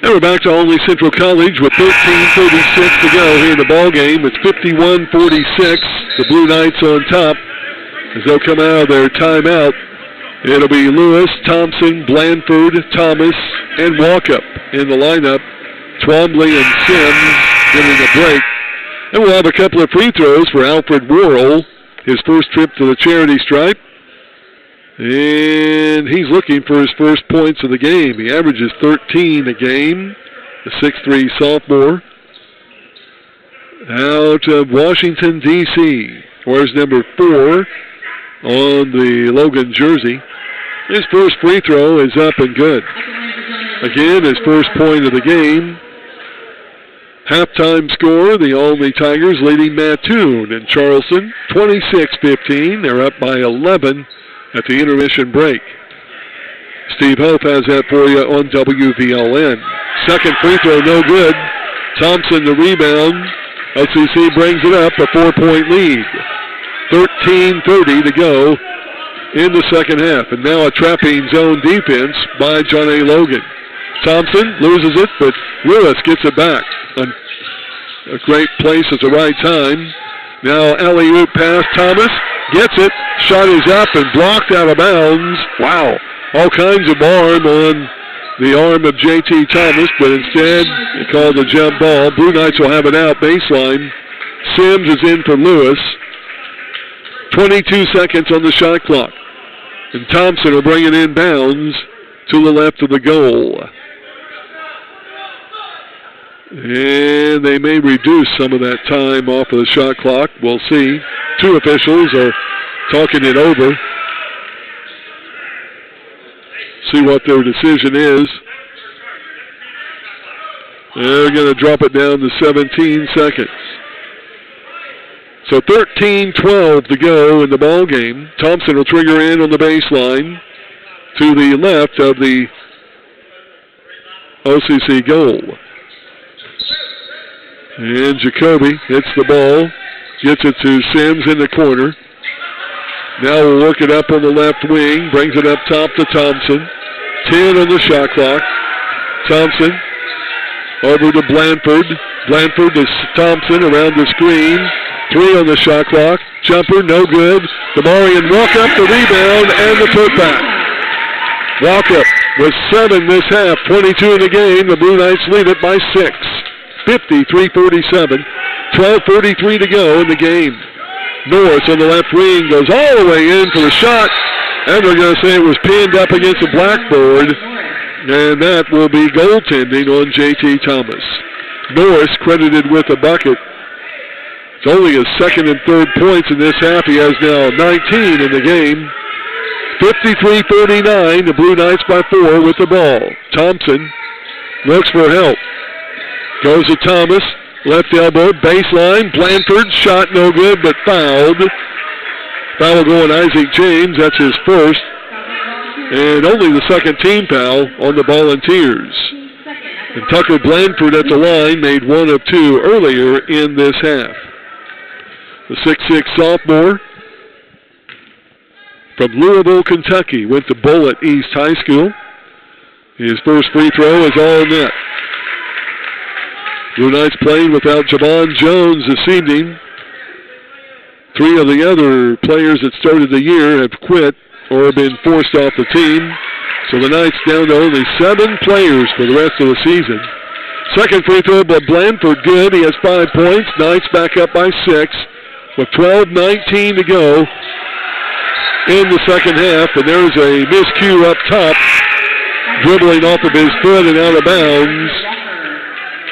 And we're back to Olney Central College with 13:36 to go here in the ball game. It's 51-46. The Blue Knights on top as they'll come out of their timeout. It'll be Lewis, Thompson, Blanford, Thomas, and Walkup in the lineup. Twombly and Sims getting a break. And we'll have a couple of free throws for Alfred Worrell, his first trip to the charity stripe. And he's looking for his first points of the game. He averages 13 a game, the 6'3" sophomore. Out of Washington, D.C. Wears number 4 on the Logan jersey. His first free throw is up and good. Again, his first point of the game. Halftime score, the Olney Tigers leading Mattoon and Charleston 26-15. They're up by 11 at the intermission break. Steve Hope has that for you on WVLN. Second free throw, no good. Thompson the rebound. OCC brings it up, a 4-point lead. 13:30 to go in the second half. And now a trapping zone defense by John A. Logan. Thompson loses it, but Lewis gets it back. A great place at the right time. Now alley-oop pass, Thomas gets it. Shot is up and blocked out of bounds. Wow, all kinds of arm on the arm of J.T. Thomas, but instead they called a jump ball. Blue Knights will have it out baseline. Sims is in for Lewis. 22 seconds on the shot clock. And Thompson will bring it in bounds to the left of the goal. And they may reduce some of that time off of the shot clock. We'll see. Two officials are talking it over. See what their decision is. They're going to drop it down to 17 seconds. So 13-12 to go in the ball game. Thompson will trigger in on the baseline to the left of the OCC goal. And Jacoby hits the ball, gets it to Sims in the corner. Now we'll work it up on the left wing, brings it up top to Thompson. 10 on the shot clock. Thompson over to Blanford. Blanford to Thompson around the screen. 3 on the shot clock. Jumper, no good. Damarian Walkup, the rebound, and the putback. Walkup with 7 this half, 22 in the game. The Blue Knights lead it by 6. 53-47. 12:43 to go in the game. Norris on the left wing goes all the way in for the shot, and they're going to say it was pinned up against the blackboard, and that will be goaltending on J.T. Thomas. Norris credited with a bucket. It's only his second and third points in this half. He has now 19 in the game. 53-49, the Blue Knights by 4 with the ball. Thompson looks for help. Goes to Thomas, left elbow, baseline. Blanford, shot no good, but fouled. Foul going Isaac James, that's his first. And only the second team foul on the Volunteers. And Tucker Blanford at the line made 1 of 2 earlier in this half. The 6'6 sophomore from Louisville, Kentucky, went to Bullitt East High School. His first free throw is all net. Blue Knights playing without Javon Jones this evening. 3 of the other players that started the year have quit or been forced off the team. So the Knights down to only 7 players for the rest of the season. Second free throw by Blanford, good. He has 5 points. Knights back up by 6 with 12:19 to go in the second half. And there's a miscue up top. Dribbling off of his foot and out of bounds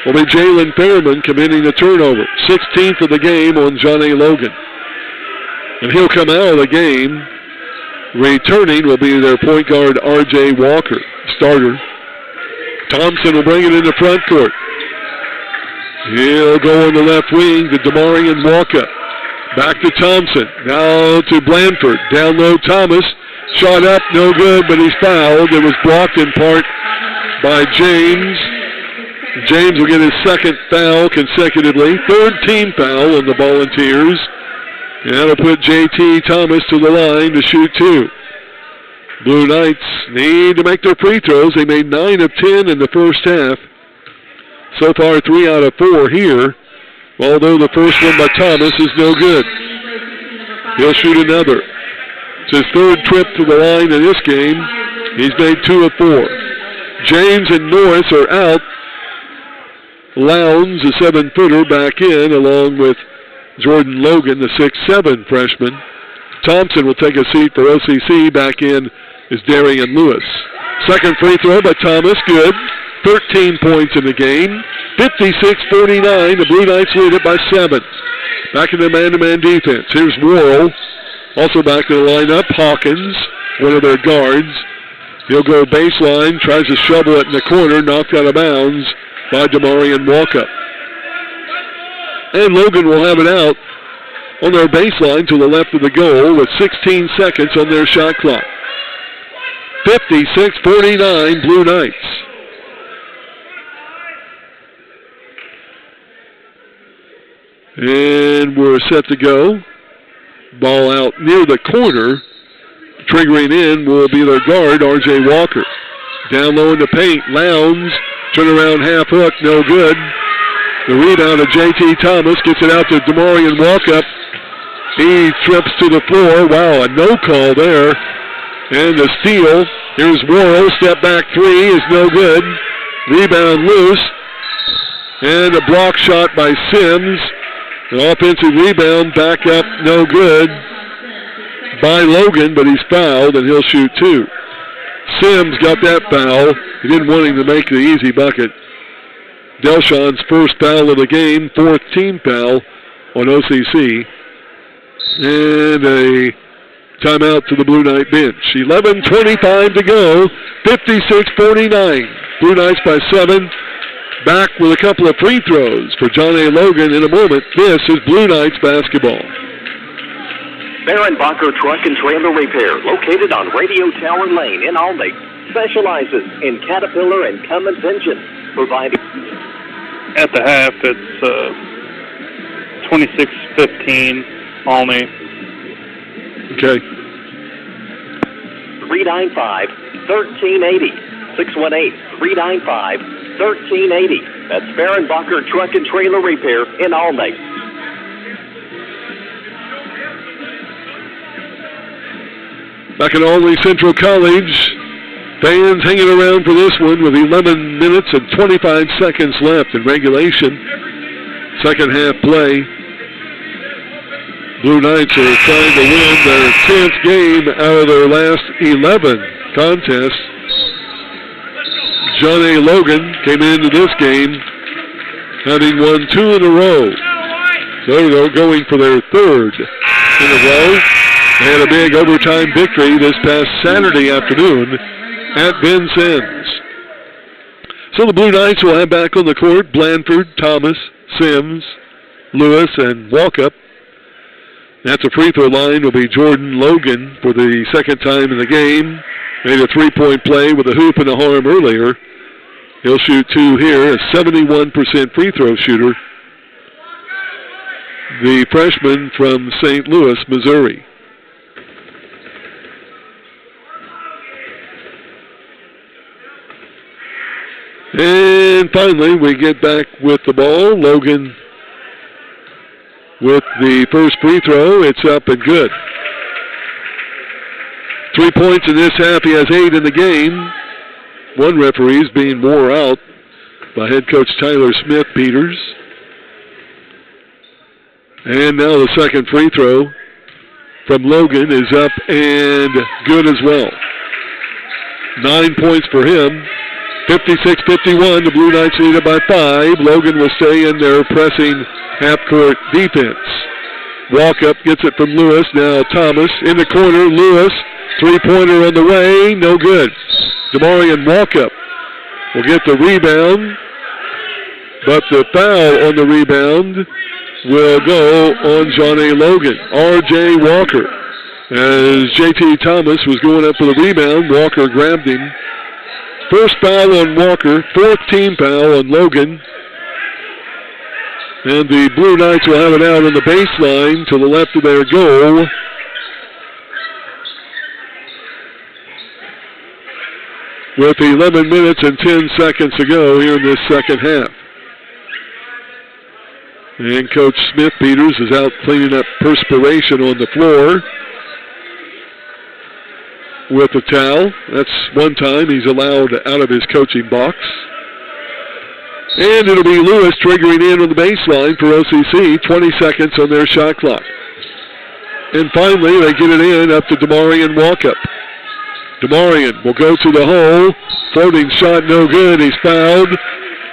will be Jalen Fairman committing the turnover. 16th of the game on John A. Logan. And he'll come out of the game. Returning will be their point guard, R.J. Walker, starter. Thompson will bring it in the front court. He'll go on the left wing to Damarian Walker. Back to Thompson. Now to Blanford. Down low, Thomas. Shot up, no good, but he's fouled. It was blocked in part by James. James will get his second foul consecutively. Third team foul on the Volunteers. And that'll put J.T. Thomas to the line to shoot 2. Blue Knights need to make their free throws. They made 9 of 10 in the first half. So far, 3 out of 4 here. Although the first one by Thomas is no good. He'll shoot another. It's his third trip to the line in this game. He's made 2 of 4. James and Norris are out. Lowndes, a 7-footer, back in, along with Jordan Logan, the 6'7 freshman. Thompson will take a seat for OCC. Back in is Darian Lewis. Second free throw by Thomas, good. 13 points in the game. 56-49, the Blue Knights lead it by 7. Back in the man-to-man defense. Here's Worrell. Also back to the lineup, Hawkins, one of their guards. He'll go baseline, tries to shovel it in the corner, knocked out of bounds by Damarian Walkup. And Logan will have it out on their baseline to the left of the goal with 16 seconds on their shot clock. 56-49 Blue Knights. And we're set to go. Ball out near the corner. Triggering in will be their guard, R.J. Walker. Down low in the paint, Lowndes, turn around half hook, no good. The rebound of J.T. Thomas gets it out to DeMarion Walkup. He trips to the floor. Wow, a no call there. And the steal. Here's Worrell, step back three is no good. Rebound loose. And a block shot by Sims. An offensive rebound, back up, no good by Logan, but he's fouled, and he'll shoot two. Sims got that foul. He didn't want him to make the easy bucket. Delshon's first foul of the game, fourth team foul on OCC. And a timeout to the Blue Knight bench. 11:25 to go, 56-49. Blue Knights by 7. Back with a couple of free throws for John A. Logan in a moment. This is Blue Knights basketball. Barenbacher Truck and Trailer Repair, located on Radio Tower Lane in Albany, specializes in Caterpillar and Cummins engines, providing... At the half, it's 26-15, Albany. Okay. 395-1380. 618-395-1380. That's Barenbacher Truck and Trailer Repair in Albany. Back at Albany Central College, fans hanging around for this one with 11 minutes and 25 seconds left in regulation. Second half play. Blue Knights are trying to win their 10th game out of their last 11 contests. John A. Logan came into this game having won 2 in a row. So they're going for their third in a row. They had a big overtime victory this past Saturday afternoon at Vincennes. So the Blue Knights will have back on the court Blanford, Thomas, Sims, Lewis, and Walkup. At the free throw line will be Jordan Logan for the second time in the game. Made a three-point play with a hoop and a harm earlier. He'll shoot 2 here, a 71% free throw shooter. The freshman from St. Louis, Missouri. And finally, we get back with the ball. Logan with the first free throw. It's up and good. 3 points in this half. He has 8 in the game. One referee is being wore out by head coach Tyler Smith-Peters. And now the second free throw from Logan is up and good as well. 9 points for him. 56-51, the Blue Knights lead it by 5. Logan will stay in their pressing half-court defense. Walkup gets it from Lewis. Now Thomas in the corner. Lewis, three-pointer on the way, no good. DeMarion Walkup will get the rebound, but the foul on the rebound will go on John A. Logan. R.J. Walker. As J.T. Thomas was going up for the rebound, Walker grabbed him. First foul on Walker, fourth team foul on Logan. And the Blue Knights will have it out on the baseline to the left of their goal. With 11 minutes and 10 seconds to go here in this second half. And Coach Smith-Peters is out cleaning up perspiration on the floor with a towel. That's one time he's allowed out of his coaching box. And it'll be Lewis triggering in on the baseline for OCC, 20 seconds on their shot clock. And finally, they get it in up to DeMarion Walkup. DeMarion will go to the hole. Floating shot, no good. He's fouled.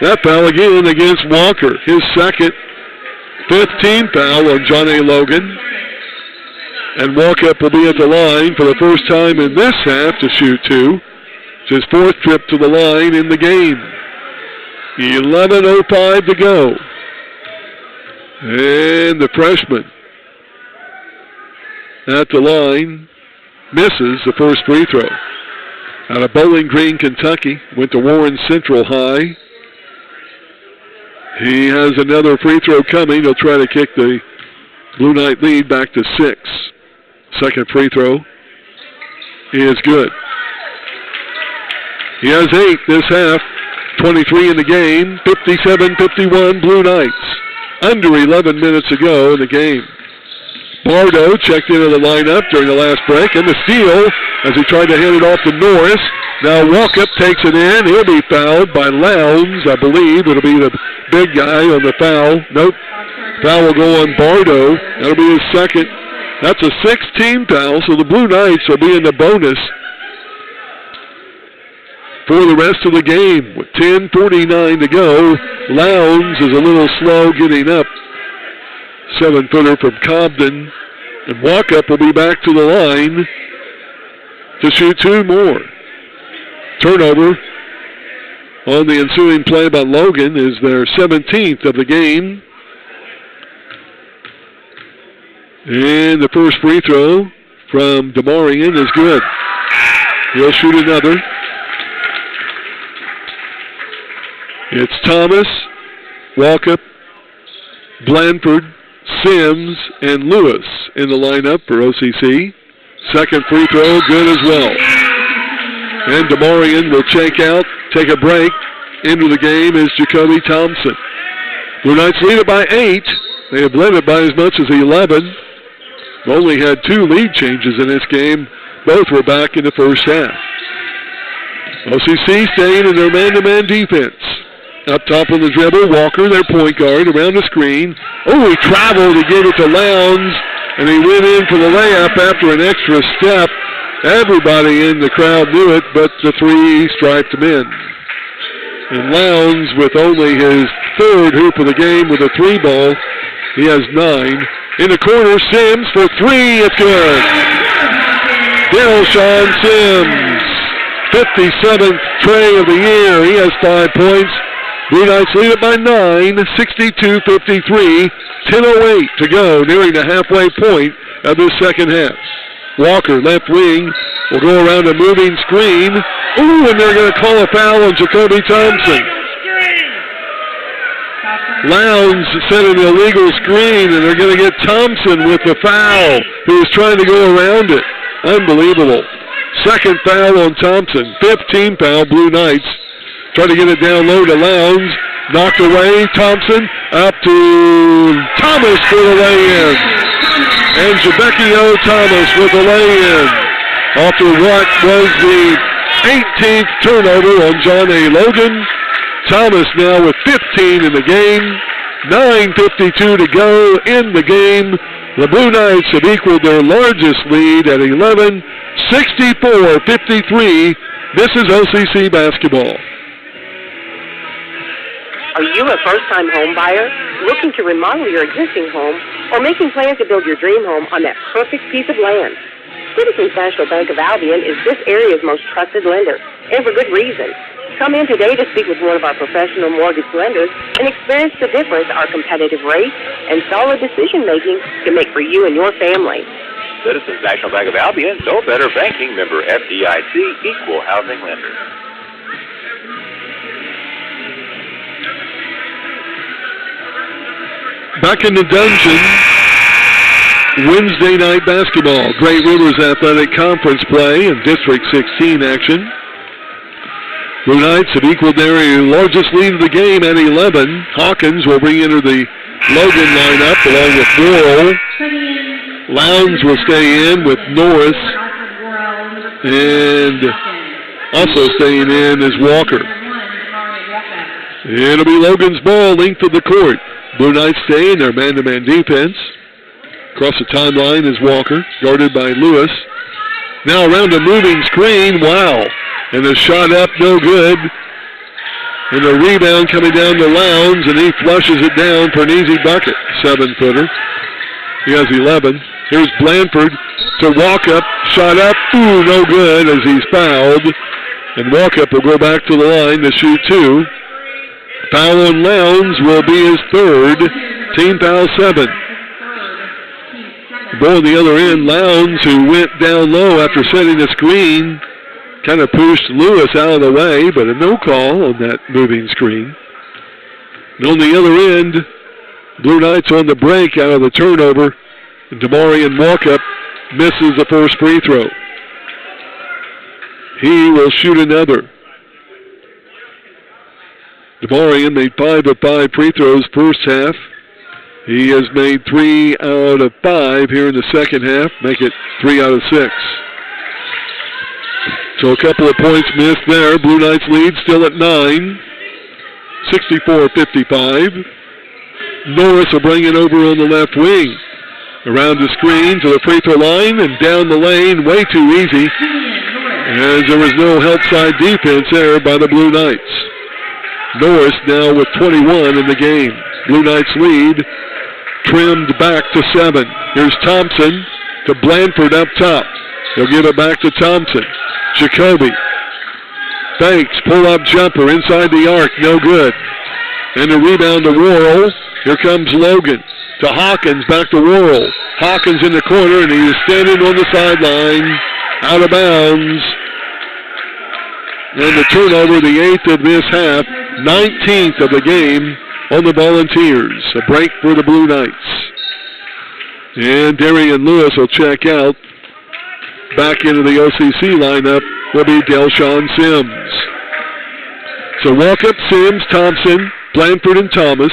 That foul again against Walker. His second, 15th foul on John A. Logan. And Walkup will be at the line for the first time in this half to shoot 2. It's his fourth trip to the line in the game. 11:05 to go. And the freshman at the line misses the first free throw. out of Bowling Green, Kentucky. Went to Warren Central High. He has another free throw coming. He'll try to kick the Blue Knight lead back to 6. Second free throw is good. He has 8 this half. 23 in the game. 57-51 Blue Knights. Under 11 minutes to go in the game. Bardo checked into the lineup during the last break, and the steal as he tried to hand it off to Norris. Now Walkup takes it in. He'll be fouled by Lowndes, I believe. It'll be the big guy on the foul. Nope. Foul will go on Bardo. That'll be his second. That's a 6-team foul, so the Blue Knights will be in the bonus for the rest of the game. With 10:49 to go, Lowndes is a little slow getting up. 7-footer from Cobden. And Walkup will be back to the line to shoot 2 more. Turnover on the ensuing play by Logan is their 17th of the game. And the first free throw from DeMarian is good. He'll shoot another. It's Thomas, Walkup, Blanford, Sims, and Lewis in the lineup for OCC. Second free throw, good as well. And DeMarian will check out, take a break. Into the game is Jacoby Thompson. Blue Knights lead it by 8. They have led it by as much as 11. Only had 2 lead changes in this game. Both were back in the first half. OCC staying in their man-to-man defense. Up top on the dribble, Walker, their point guard, around the screen. Oh, he traveled, he gave it to Lowndes, and he went in for the layup after an extra step. Everybody in the crowd knew it, but the 3 striped him in. And Lowndes, with only his 3rd hoop of the game with a 3 ball, he has 9. In the corner, Sims for 3, it's good. Dilshawn Sims, 57th tray of the year. He has 5 points. Blue Knights lead it by 9, 62-53, 10:08 to go, nearing the halfway point of this second half. Walker, left wing, will go around a moving screen. Ooh, and they're going to call a foul on Jacoby Thompson. Lowndes set an illegal screen, and they're going to get Thompson with the foul, who was trying to go around it. Unbelievable. Second foul on Thompson. 15 foul, Blue Knights. Try to get it down low to Lowndes. Knocked away. Thompson up to Thomas for the lay-in. And Jebekio Thomas with the lay-in. After what was the 18th turnover on John A. Logan. Thomas now with 15 in the game. 9:52 to go in the game. The Blue Knights have equaled their largest lead at 11. 64-53. This is OCC basketball. Are you a first-time home buyer looking to remodel your existing home or making plans to build your dream home on that perfect piece of land? Citizens National Bank of Albion is this area's most trusted lender, and for good reason. Come in today to speak with one of our professional mortgage lenders and experience the difference our competitive rates and solid decision-making can make for you and your family. Citizens National Bank of Albion, no better banking, member FDIC, equal housing lender. Back in the dungeon, Wednesday night basketball. Great Rivers Athletic Conference play and District 16 action. Blue Knights have equaled their largest lead of the game at 11. Hawkins will bring into the Logan lineup along with Morrill. Lowndes will stay in with Norris. And also staying in is Walker. It'll be Logan's ball, length of the court. Blue Knights stay in their man-to-man defense. Across the timeline is Walker, guarded by Lewis. Now around a moving screen, wow. And the shot up, no good. And the rebound coming down to Lowndes, and he flushes it down for an easy bucket. 7-footer. He has 11. Here's Blanford to Walkup. Shot up, ooh, no good as he's fouled. And Walkup will go back to the line to shoot 2. Foul on Lowndes will be his 3rd. Team foul 7. The ball on the other end, Lowndes, who went down low after setting the screen, kind of pushed Lewis out of the way, but a no call on that moving screen. And on the other end, Blue Knights on the break out of the turnover, and Damarian Walkup misses the first free throw. He will shoot another. Damarian made 5 of 5 free throws first half. He has made 3 out of 5 here in the second half, make it 3 out of 6. So a couple of points missed there. Blue Knights lead still at 9, 64-55. Norris will bring it over on the left wing. Around the screen to the free throw line and down the lane, way too easy, as there was no help side defense there by the Blue Knights. Norris now with 21 in the game. Blue Knights lead trimmed back to 7. Here's Thompson to Blanford up top. He'll give it back to Thompson. Jacoby fakes, pull-up jumper inside the arc, no good. And the rebound to Worrell. Here comes Logan to Hawkins, back to Worrell. Hawkins in the corner, and he is standing on the sideline, out of bounds. And the turnover, the 8th of this half, 19th of the game on the Volunteers. A break for the Blue Knights. And Darian Lewis will check out. Back into the OCC lineup will be Delshawn Sims. So Walkup, Sims, Thompson, Blanford, and Thomas.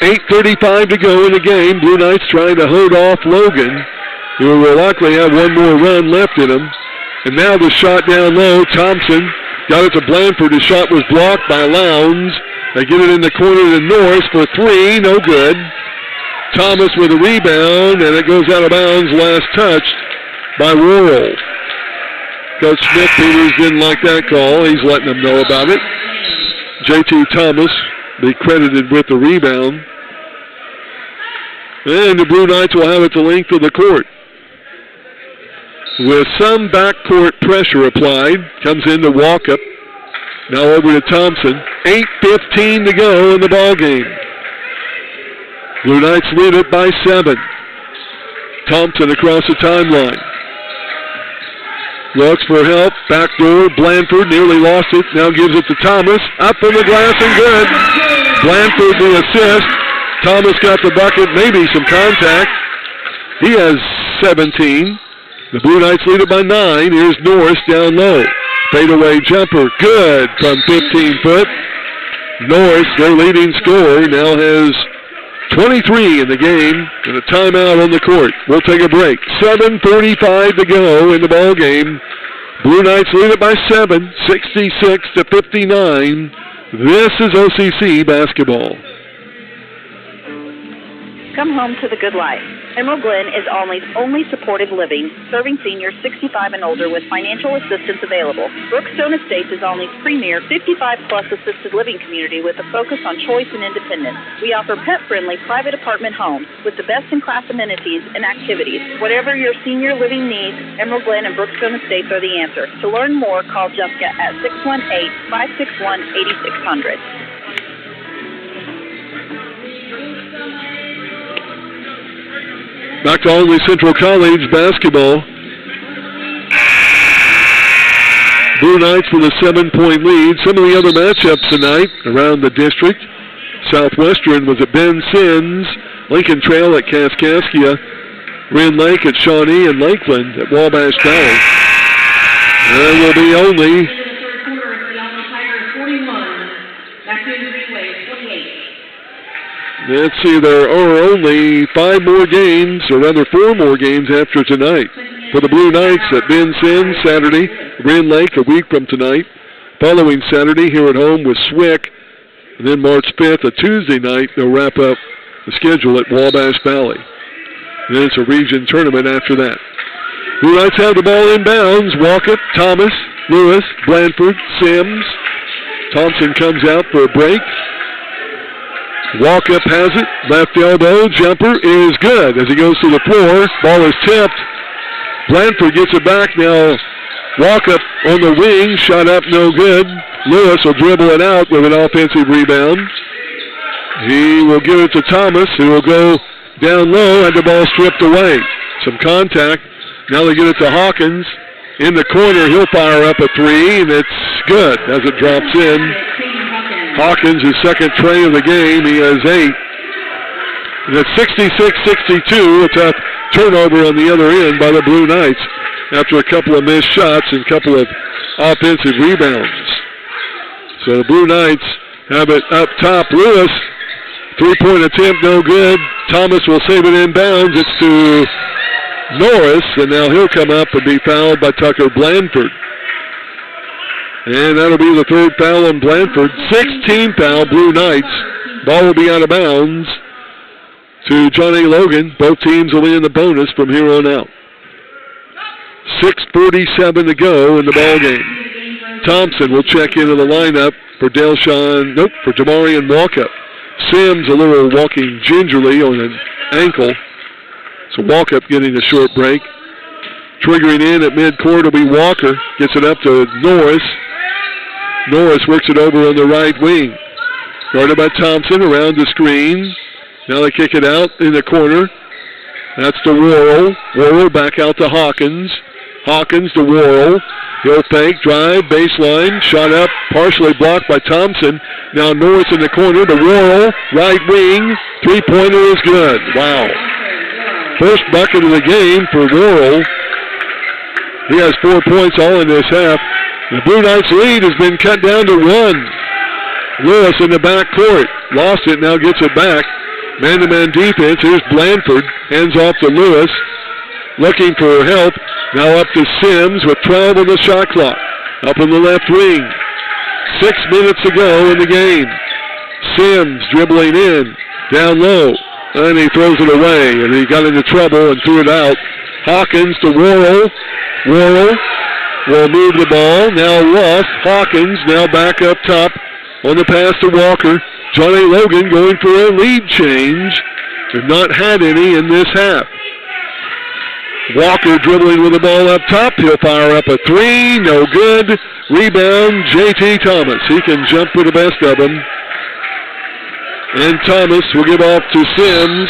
8:35 to go in the game. Blue Knights trying to hold off Logan, who will likely have one more run left in him. And now the shot down low. Thompson got it to Blanford. His shot was blocked by Lowndes. They get it in the corner to Norris for 3. No good. Thomas with a rebound, and it goes out of bounds. Last touched by Worrell. Coach Smith-Peters didn't like that call. He's letting them know about it. J.T. Thomas be credited with the rebound. And the Blue Knights will have it the length of the court. With some backcourt pressure applied, comes in to Walkup. Now over to Thompson. 8:15 to go in the ballgame. Blue Knights lead it by 7. Thompson across the timeline. Looks for help. Backdoor. Blanford nearly lost it. Now gives it to Thomas. Up in the glass and good. Blanford the assist. Thomas got the bucket. Maybe some contact. He has 17. The Blue Knights lead it by 9. Here's Norris down low. Fadeaway jumper. Good from 15 foot. Norris, their leading scorer, now has 23 in the game and a timeout on the court. We'll take a break. 7:45 to go in the ball game. Blue Knights lead it by 7, 66-59. This is OCC basketball. Come home to the good life. Emerald Glen is Olney's only supported living, serving seniors 65 and older with financial assistance available. Brookstone Estates is Olney's premier 55-plus assisted living community with a focus on choice and independence. We offer pet-friendly private apartment homes with the best-in-class amenities and activities. Whatever your senior living needs, Emerald Glen and Brookstone Estates are the answer. To learn more, call Jessica at 618-561-8600. Back to Olney Central College basketball. Blue Knights with a 7-point lead. Some of the other matchups tonight around the district. Southwestern was at Ben Sims. Lincoln Trail at Kaskaskia. Wren Lake at Shawnee, and Lakeland at Wabash Valley. There will be only let's see, there are only 5 more games, or rather 4 more games after tonight. For the Blue Knights at Ben Sims Saturday, Wren Lake a week from tonight. Following Saturday here at home with Swick. And then March 5th, a Tuesday night, they'll wrap up the schedule at Wabash Valley. And then it's a region tournament after that. Blue Knights have the ball inbounds. Walkup, Thomas, Lewis, Blanford, Sims. Thompson comes out for a break. Walkup has it. Left elbow. Jumper is good as he goes to the floor. Ball is tipped. Blanford gets it back now. Walkup on the wing. Shot up, no good. Lewis will dribble it out with an offensive rebound. He will give it to Thomas, who will go down low, and the ball stripped away. Some contact. Now they get it to Hawkins. in the corner. He'll fire up a three, and it's good as it drops in. Hawkins, his second tray of the game. He has 8. And it's 66-62. A tough turnover on the other end by the Blue Knights after a couple of missed shots and a couple of offensive rebounds. So the Blue Knights have it up top. Lewis, three-point attempt, no good. Thomas will save it inbounds. It's to Norris, and now he'll come up and be fouled by Tucker Blandford. And that'll be the third foul on Blandford. 16th foul, Blue Knights. Ball will be out of bounds to Johnny Logan. Both teams will be in the bonus from here on out. 6:47 to go in the ball game. Thompson will check into the lineup for for Jamarian Walkup. Sims a little walking gingerly on an ankle. So Walkup getting a short break. Triggering in at midcourt will be Walker. Gets it up to Norris. Norris works it over on the right wing. Guarded by Thompson around the screen. Now they kick it out in the corner. That's to Worrell. Worrell back out to Hawkins. Hawkins to Worrell. He'll fake, drive, baseline, shot up, partially blocked by Thompson. Now Norris in the corner to Worrell, right wing. Three-pointer is good. Wow. First bucket of the game for Worrell. He has 4 points all in this half. The Blue Knights lead has been cut down to 1. Lewis in the back court. Lost it, now gets it back. Man-to-man defense. Here's Blandford. Hands off to Lewis. Looking for help. Now up to Sims with 12 on the shot clock. Up in the left wing. 6 minutes to go in the game. Sims dribbling in. Down low. And he throws it away. And he got into trouble and threw it out. Hawkins to Worrell. Worrell will move the ball. Now Ruff. Hawkins now back up top on the pass to Walker. Johnny Logan going for a lead change. They've not had any in this half. Walker dribbling with the ball up top. He'll fire up a three. No good. Rebound, J.T. Thomas. He can jump with the best of them. And Thomas will give off to Sims.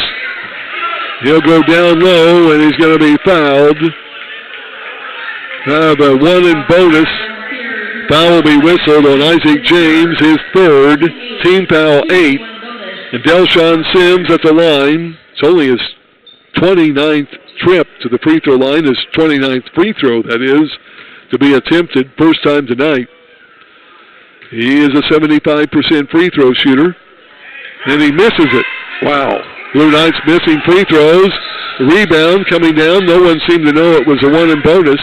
He'll go down low, and he's going to be fouled. Have a 1 in bonus. Foul will be whistled on Isaac James, his third. Team foul 8. And Delshawn Sims at the line. It's only his 29th trip to the free throw line, his 29th free throw, that is, to be attempted. First time tonight. He is a 75% free throw shooter. And he misses it. Wow. Blue Knights missing free throws. Rebound coming down. No one seemed to know it was a 1 in bonus.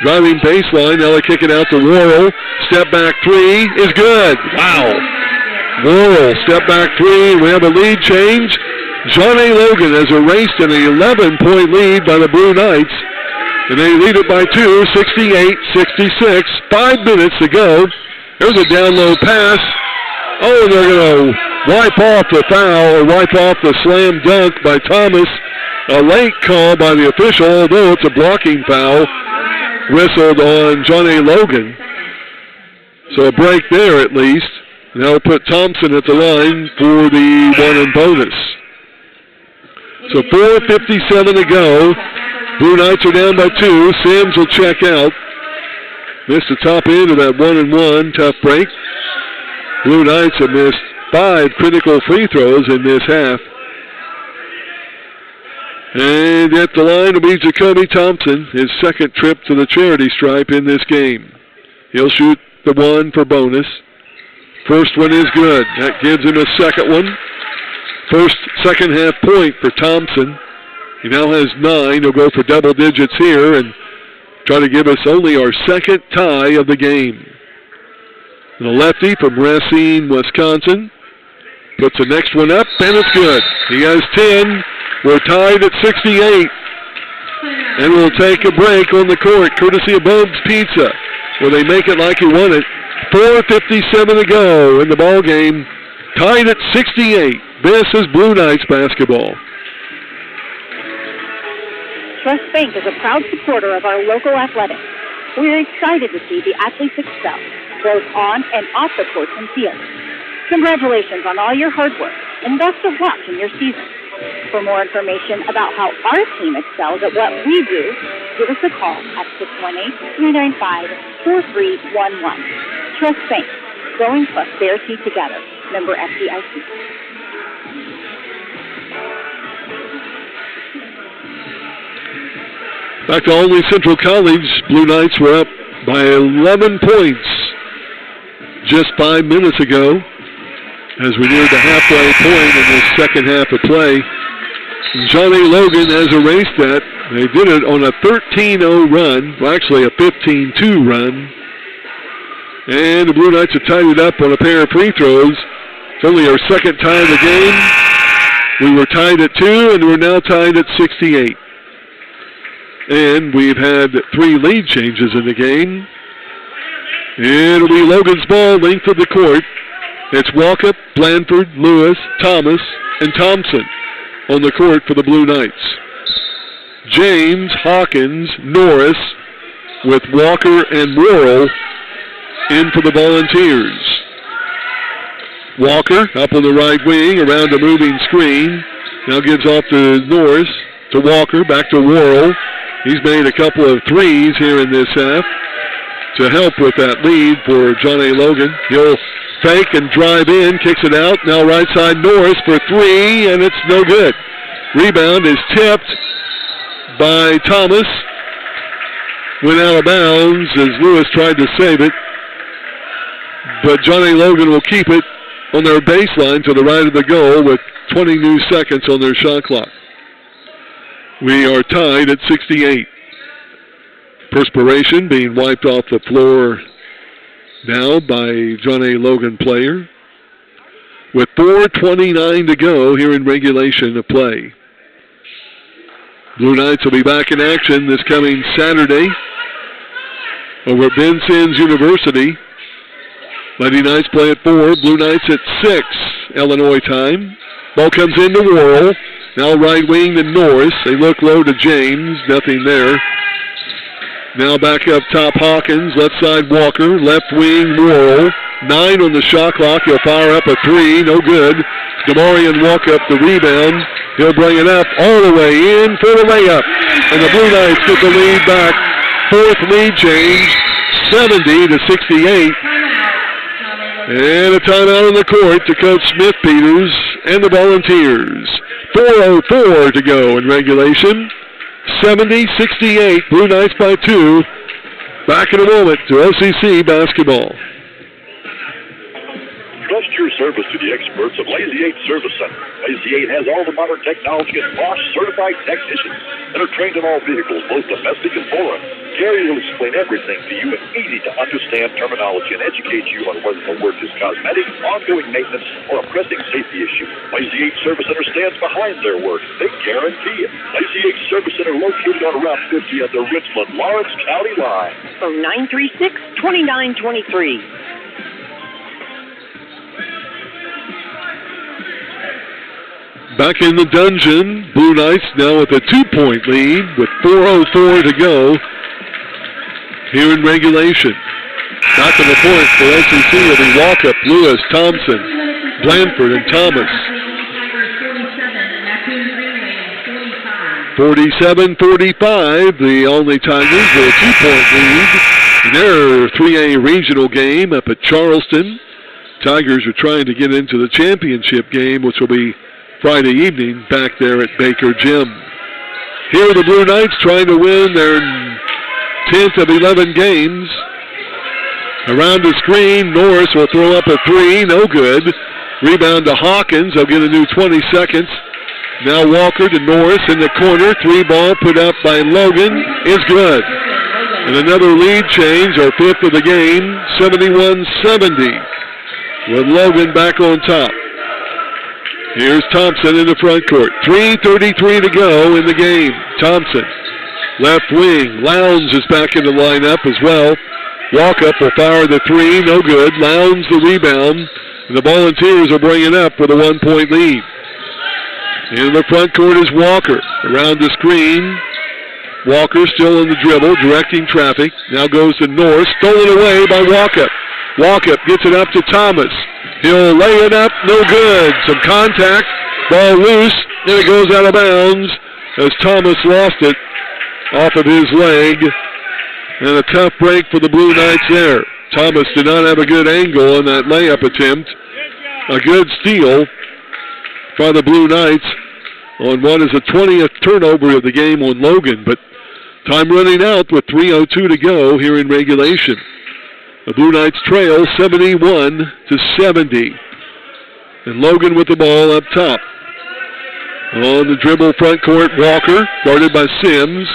Driving baseline. Now they kick it out to Worrell. Step back three is good. Wow. Worrell, step back three. We have a lead change. Johnny Logan has erased an 11-point lead by the Blue Knights. And they lead it by 2, 68-66. 5 minutes to go. There's a down low pass. Oh, and they're going to wipe off the foul or wipe off the slam dunk by Thomas. A late call by the official, although it's a blocking foul. Whistled on Johnny Logan. So a break there at least. Now we'll put Thompson at the line for the 1 in bonus. So 4:57 to go. Blue Knights are down by 2. Sims will check out. Missed the top end of that 1-and-1. Tough break. Blue Knights have missed 5 critical free throws in this half. And at the line will be Jacoby Thompson, his second trip to the charity stripe in this game. He'll shoot the 1 for bonus. First one is good. That gives him a second one. Second half point for Thompson. He now has 9. He'll go for double digits here and try to give us only our second tie of the game. The lefty from Racine, Wisconsin, puts the next one up, and it's good. He has 10. We're tied at 68. And we'll take a break on the court, courtesy of Bob's Pizza, where they make it like you want it. 4:57 to go in the ball game. Tied at 68. This is Blue Knights basketball. Trust Bank is a proud supporter of our local athletics. We are excited to see the athletes excel, both on and off the courts and field. Congratulations on all your hard work, and best of luck in your season. For more information about how our team excels at what we do, Give us a call at 618-395-4311. Trust Bank, growing prosperity together. Member FDIC. Back to Olney Central College, Blue Knights were up by 11 points just 5 minutes ago as we neared the halfway point in the second half of play. Johnny Logan has erased that. They did it on a 13-0 run, well, actually a 15-2 run. And the Blue Knights have tied it up on a pair of free throws. It's only our second tie of the game. We were tied at 2, and we're now tied at 68. And we've had 3 lead changes in the game. It'll be Logan's ball, length of the court. It's Walkup, Blandford, Lewis, Thomas, and Thompson on the court for the Blue Knights. James, Hawkins, Norris, with Walker and Worrell in for the Volunteers. Walker up on the right wing around a moving screen. Now gives off to Norris, to Walker, back to Worrell. He's made a couple of threes here in this half to help with that lead for Johnny Logan. He'll fake and drive in, kicks it out. Now right side Norris for 3, and it's no good. Rebound is tipped by Thomas. Went out of bounds as Lewis tried to save it. But Johnny Logan will keep it on their baseline to the right of the goal with 20 new seconds on their shot clock. We are tied at 68. Perspiration being wiped off the floor now by Johnny Logan player. With 4:29 to go here in regulation of play. Blue Knights will be back in action this coming Saturday over at Vincennes University. Lady Knights play at 4, Blue Knights at 6, Illinois time. Ball comes into Worrell. Now right wing to Norris. They look low to James. Nothing there. Now back up top Hawkins. Left side Walker. Left wing Worrell. 9 on the shot clock. He'll fire up a 3. No good. DeMarion Walkup the rebound. He'll bring it up all the way in for the layup. And the Blue Knights get the lead back. 4th lead change. 70-68. And a timeout on the court to Coach Smith-Peters and the Volunteers. 4:04 to go in regulation. 70-68, Blue Knights by 2. Back in a moment to OCC basketball. Trust your service to the experts of Lazy 8 Service Center. Lazy 8 has all the modern technology and Bosch certified technicians that are trained in all vehicles, both domestic and foreign. Gary will explain everything to you in easy-to-understand terminology and educate you on whether the work is cosmetic, ongoing maintenance, or a pressing safety issue. Lazy 8 Service Center stands behind their work. They guarantee it. Lazy 8 Service Center located on Route 50 at the Richmond-Lawrence County line. Phone 936-2923. Back in the dungeon, Blue Knights now with a 2-point lead with 4:04 to go here in regulation. Back on the point for OCC will be Walkup, Lewis, Thompson, Blandford, and Thomas. 47-45, the only Tigers with a 2-point lead in their 3A regional game up at Charleston. Tigers are trying to get into the championship game, which will be Friday evening back there at Baker Gym. Here are the Blue Knights trying to win their 10th of 11 games. Around the screen, Norris will throw up a 3, no good. Rebound to Hawkins, they'll get a new 20 seconds. Now Walker to Norris in the corner, 3 ball put up by Logan is good. And another lead change, our 5th of the game, 71-70, with Logan back on top. Here's Thompson in the front court. 3:33 to go in the game. Thompson, left wing. Lowndes is back in the lineup as well. Walkup will fire the 3, no good. Lowndes the rebound. And the Volunteers will bring it up with a 1-point lead. In the front court is Walker. Around the screen. Walker still in the dribble, directing traffic. Now goes to Norris. Stolen away by Walkup. Walkup gets it up to Thomas. He'll lay it up, no good. Some contact, ball loose, and it goes out of bounds as Thomas lost it. off of his leg. And a tough break for the Blue Knights there. Thomas did not have a good angle on that layup attempt. A good steal by the Blue Knights on what is the 20th turnover of the game on Logan. But time running out with 3:02 to go here in regulation. The Blue Knights trail 71-70. And Logan with the ball up top. On the dribble front court, Walker, guarded by Sims.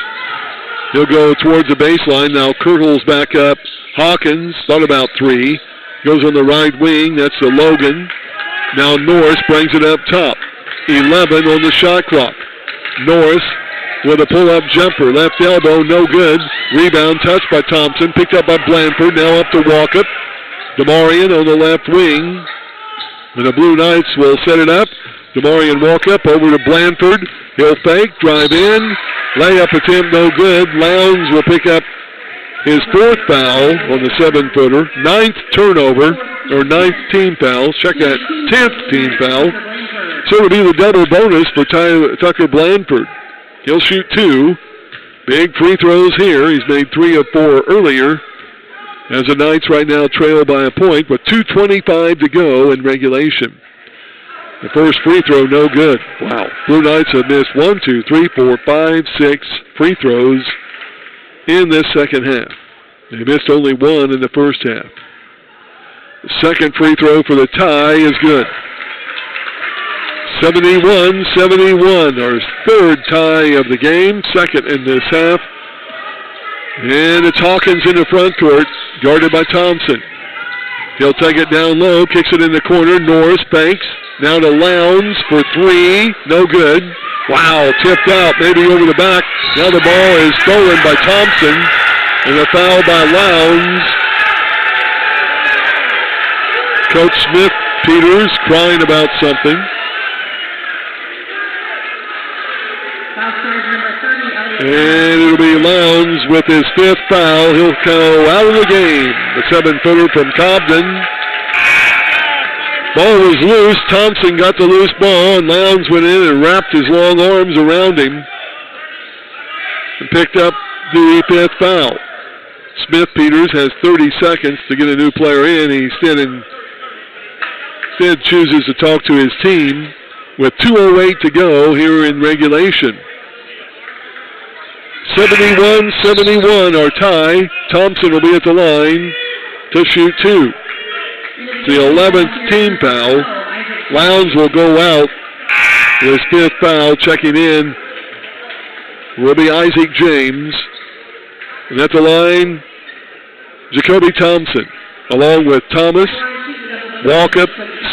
He'll go towards the baseline. Now Kirtle's back up. Hawkins, thought about three. Goes on the right wing. That's the Logan. Now Norris brings it up top. 11 on the shot clock. Norris with a pull-up jumper. Left elbow, no good. Rebound touched by Thompson. Picked up by Blanford. Now up to Walkup. DeMarion on the left wing. And the Blue Knights will set it up. DeMarion Walkup over to Blanford. He'll fake, drive in. Layup attempt no good. Lowndes will pick up his fourth foul on the 7-footer. Ninth turnover, or ninth team foul. Check that, 10th team foul. So it'll be the double bonus for Tucker Blanford. He'll shoot two. Big free throws here. He's made 3 of 4 earlier. As the Knights right now trail by a point with 2:25 to go in regulation. The first free throw, no good. Wow. Blue Knights have missed 1, 2, 3, 4, 5, 6 free throws in this second half. They missed only 1 in the first half. The second free throw for the tie is good. 71-71, our third tie of the game, second in this half. And it's Hawkins in the front court, guarded by Thompson. He'll take it down low, kicks it in the corner. Norris fakes. Now to Lowndes for three. No good. Wow, tipped out, maybe over the back. Now the ball is stolen by Thompson. And a foul by Lowndes. Coach Smith-Peters crying about something. And it'll be Lowndes with his 5th foul. He'll go out of the game. The 7-footer from Cobden. Ball was loose. Thompson got the loose ball, and Lowndes went in and wrapped his long arms around him and picked up the 5th foul. Smith-Peters has 30 seconds to get a new player in. He instead chooses to talk to his team with 2:08 to go here in regulation. 71-71, our tie. Thompson will be at the line to shoot two. The 11th team foul. Lowndes will go out. His 5th foul, checking in, will be Isaac James. And at the line, Jacoby Thompson, along with Thomas, Walkup,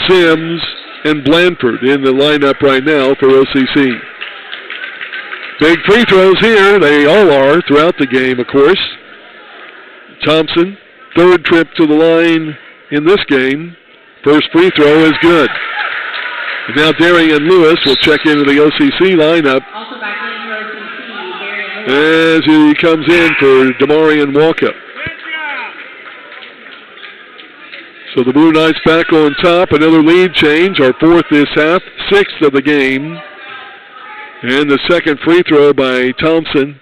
Sims, and Blanford in the lineup right now for OCC. Big free throws here. They all are throughout the game, of course. Thompson, 3rd trip to the line in this game. First free throw is good. And now Darian Lewis will check into the OCC lineup as he comes in for DeMarion Walkup. So the Blue Knights back on top. Another lead change, our 4th this half, 6th of the game. And the second free throw by Thompson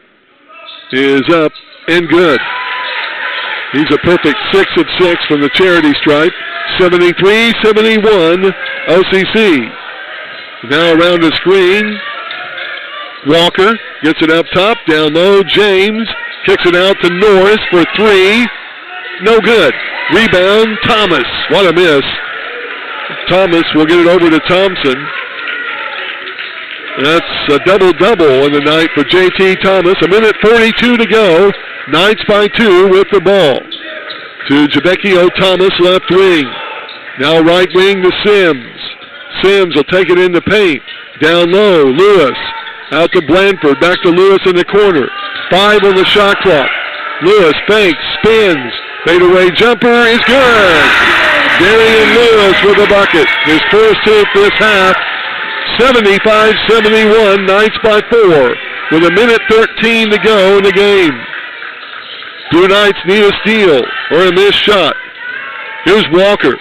is up and good. He's a perfect 6 of 6 from the charity stripe. 73-71 OCC. Now around the screen. Walker gets it up top, down low. James kicks it out to Norris for three. No good. Rebound, Thomas. What a miss. Thomas will get it over to Thompson. That's a double-double in the night for J.T. Thomas. 1:42 to go. Knights by 2 with the ball. To Jabekio Thomas, left wing. Now right wing to Sims. Sims will take it in the paint. Down low, Lewis. Out to Blanford. Back to Lewis in the corner. 5 on the shot clock. Lewis fakes, spins. Fadeaway jumper is good. Darian Lewis with a bucket. His first hit this half. 75-71, Knights by 4 with 1:13 to go in the game. Blue Knights need a steal or a missed shot. Here's Walker.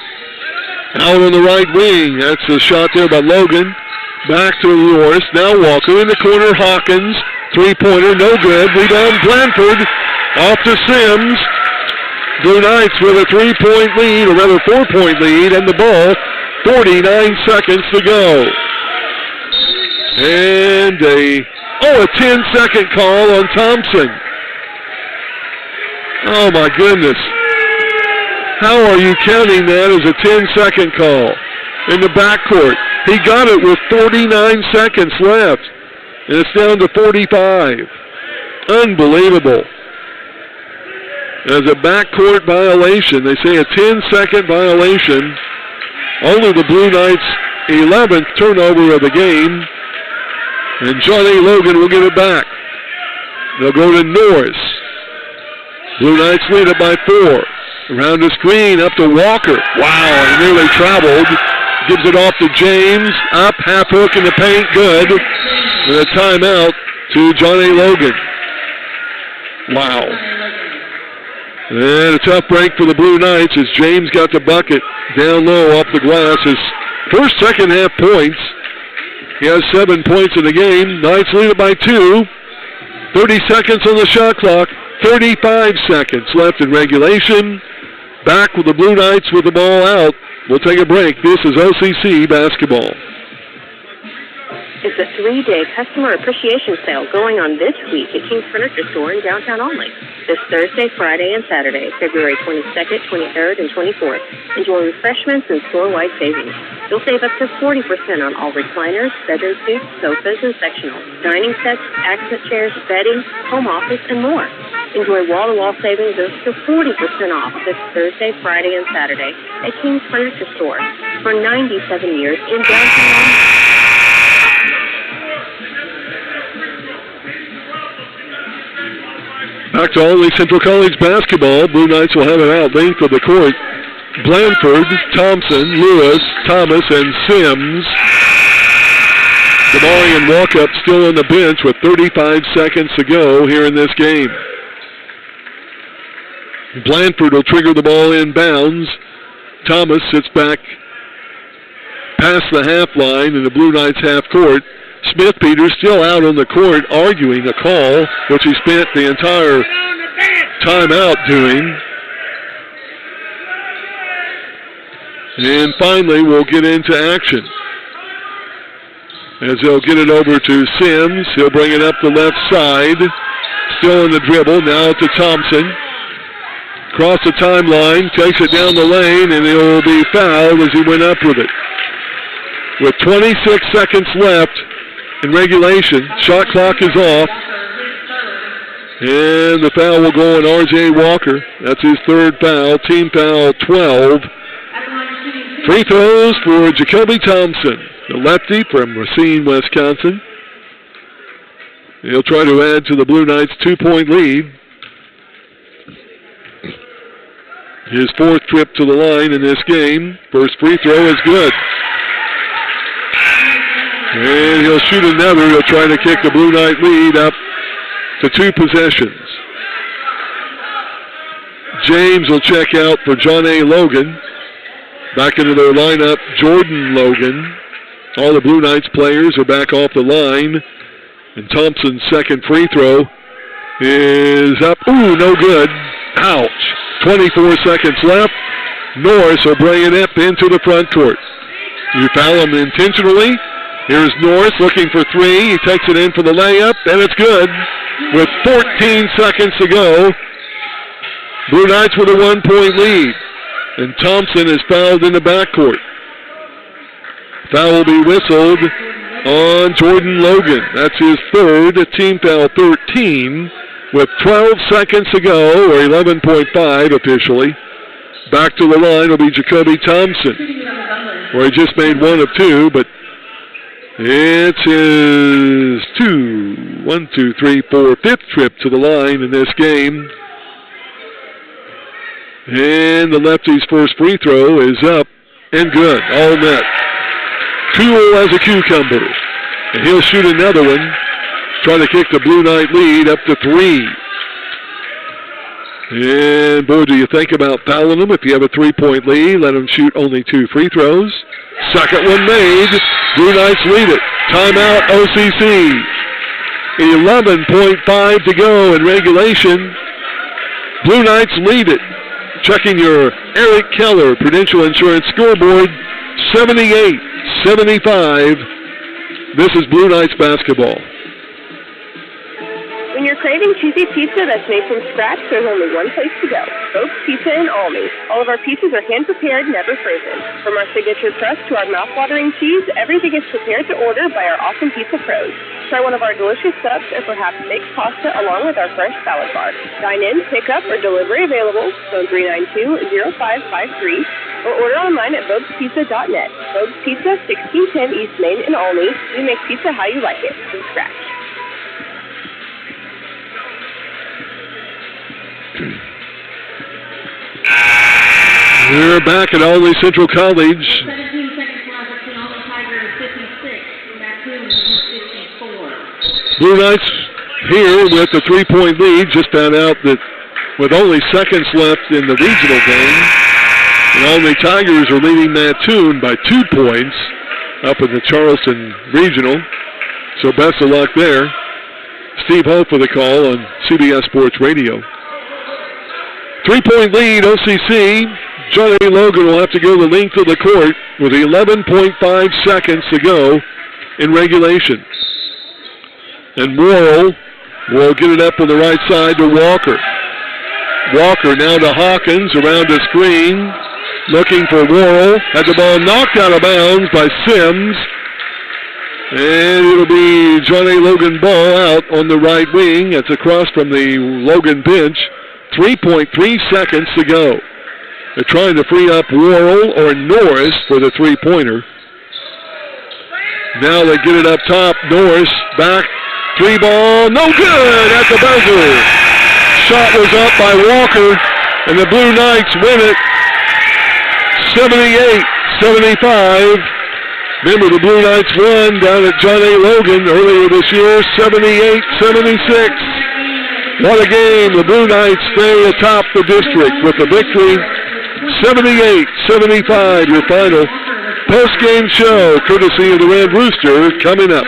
Out on the right wing. That's a shot there by Logan. Back to Norris. Now Walker in the corner. Hawkins. three-pointer, no good. Rebound Blanford off to Sims. Blue Knights with a 3-point lead, or rather 4-point lead, and the ball, 49 seconds to go. And a 10-second call on Thompson. Oh, my goodness. How are you counting that as a 10-second call in the backcourt? He got it with 49 seconds left, and it's down to 45. Unbelievable. As a backcourt violation, they say a 10-second violation. Only the Blue Knights' 11th turnover of the game. And Johnny Logan will get it back. They'll go to Norris. Blue Knights lead it by 4. Around the screen, up to Walker. Wow, he nearly traveled. Gives it off to James. Up, half hook in the paint, good. And a timeout to Johnny Logan. Wow. And a tough break for the Blue Knights as James got the bucket down low off the glass. His first second half points. He has 7 points in the game. Knights lead it by 2. 30 seconds on the shot clock. 35 seconds left in regulation. Back with the Blue Knights with the ball out. We'll take a break. This is OCC basketball. It's a 3-day customer appreciation sale going on this week at King's Furniture Store in downtown Olney. This Thursday, Friday, and Saturday, February 22nd, 23rd, and 24th. Enjoy refreshments and store-wide savings. You'll save up to 40% on all recliners, bedroom suites, sofas, and sectionals, dining sets, accent chairs, bedding, home office, and more. Enjoy wall-to-wall savings of up to 40% off this Thursday, Friday, and Saturday at King's Furniture Store for 97 years in downtown Olney. Back to Olney Central College basketball. Blue Knights will have it out length of the court. Blanford, Thompson, Lewis, Thomas, and Sims. Damari and Walkup still on the bench with 35 seconds to go here in this game. Blanford will trigger the ball inbounds. Thomas sits back past the half line in the Blue Knights half court. Smith-Peters still out on the court arguing a call, which he spent the entire timeout doing. And finally, we'll get into action. As they'll get it over to Sims. He'll bring it up the left side. Still in the dribble. Now to Thompson. Across the timeline. Takes it down the lane, and he'll be fouled as he went up with it. With 26 seconds left in regulation, shot clock is off. And the foul will go on R.J. Walker. That's his third foul. Team foul 12. Free throws for Jacoby Thompson, the lefty from Racine, Wisconsin. He'll try to add to the Blue Knights' 2-point lead. His fourth trip to the line in this game. First free throw is good. And he'll shoot another. He'll try to kick the Blue Knight lead up to 2 possessions. James will check out for John A. Logan. Back into their lineup, Jordan Logan. All the Blue Knights players are back off the line. And Thompson's second free throw is up. Ooh, no good. Ouch. 24 seconds left. Norris will bring it up into the front court. You foul him intentionally. Here's Norris looking for 3. He takes it in for the layup, and it's good. With 14 seconds to go, Blue Knights with a 1-point lead. And Thompson is fouled in the backcourt. Foul will be whistled on Jordan Logan. That's his third, team foul 13, with 12 seconds to go, or 11.5 officially. Back to the line will be Jacoby Thompson, where he just made 1 of 2, but it's his 5th trip to the line in this game. And the lefty's first free throw is up and good, all net. Cool as a cucumber. And he'll shoot another one, trying to kick the Blue Knight lead up to 3. And boy, do you think about fouling them if you have a 3-point lead. Let them shoot only 2 free throws. Second one made. Blue Knights lead it. Timeout OCC. 11.5 to go in regulation. Blue Knights lead it. Checking your Eric Keller Prudential Insurance scoreboard, 78-75. This is Blue Knights basketball. When you're craving cheesy pizza that's made from scratch, there's only one place to go, Bob's Pizza in Olney. All of our pizzas are hand-prepared, never frozen. From our signature crust to our mouth-watering cheese, everything is prepared to order by our awesome pizza pros. Try one of our delicious subs or perhaps baked pasta along with our fresh salad bar. Dine in, pick up, or delivery available, phone 392-0553, or order online at bobspizza.net. Bob's Pizza, 1610 East Main in Olney. We make pizza how you like it, from scratch. We're back at Olney Central College. 17 seconds left between Olney Tigers 56 and Mattoon 54. Blue Knights here with a 3-point lead. Just found out that with only seconds left in the regional game, the Olney Tigers are leading Mattoon by 2 points up in the Charleston Regional. So best of luck there. Steve Hope for the call on CBS Sports Radio. 3-point lead, OCC. Johnny Logan will have to go the length of the court with 11.5 seconds to go in regulation. And Worrell will get it up on the right side to Walker. Walker now to Hawkins around the screen. Looking for Worrell. Had the ball knocked out of bounds by Sims. And it'll be Johnny Logan ball out on the right wing. It's across from the Logan bench. 3.3 seconds to go. They're trying to free up Worrell or Norris for the three-pointer. Now they get it up top. Norris back. 3 ball. No good at the buzzer. Shot was up by Walker, and the Blue Knights win it 78-75. Remember, the Blue Knights won down at John A. Logan earlier this year, 78-76. What a game. The Blue Knights stay atop the district with the victory. 78-75, your final post-game show, courtesy of the Red Rooster, coming up.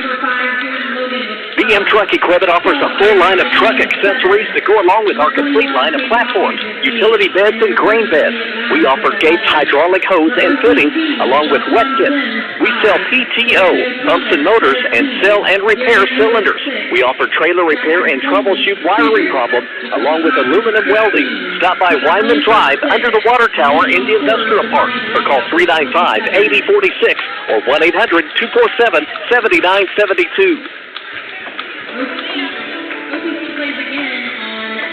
BM Truck Equipment offers a full line of truck accessories to go along with our complete line of platforms, utility beds, and grain beds. We offer Gates hydraulic hose and fittings, along with wet kits. We sell PTO, pumps and motors, and sell and repair cylinders. We offer trailer repair and troubleshoot wiring problems, along with aluminum welding. Stop by Wyman Drive under the water tower in the industrial park, or call 395-8046 or 1-800-247-7972.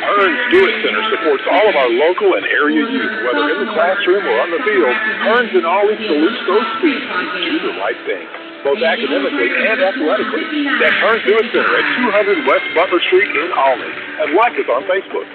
Hearns Do-It Center supports all of our local and area youth, whether in the classroom or on the field. Hearns and Ollie salutes those students who do the right thing, both academically and athletically. That's Hearns Do-It Center at 200 West Butler Street in Olney, and like us on Facebook.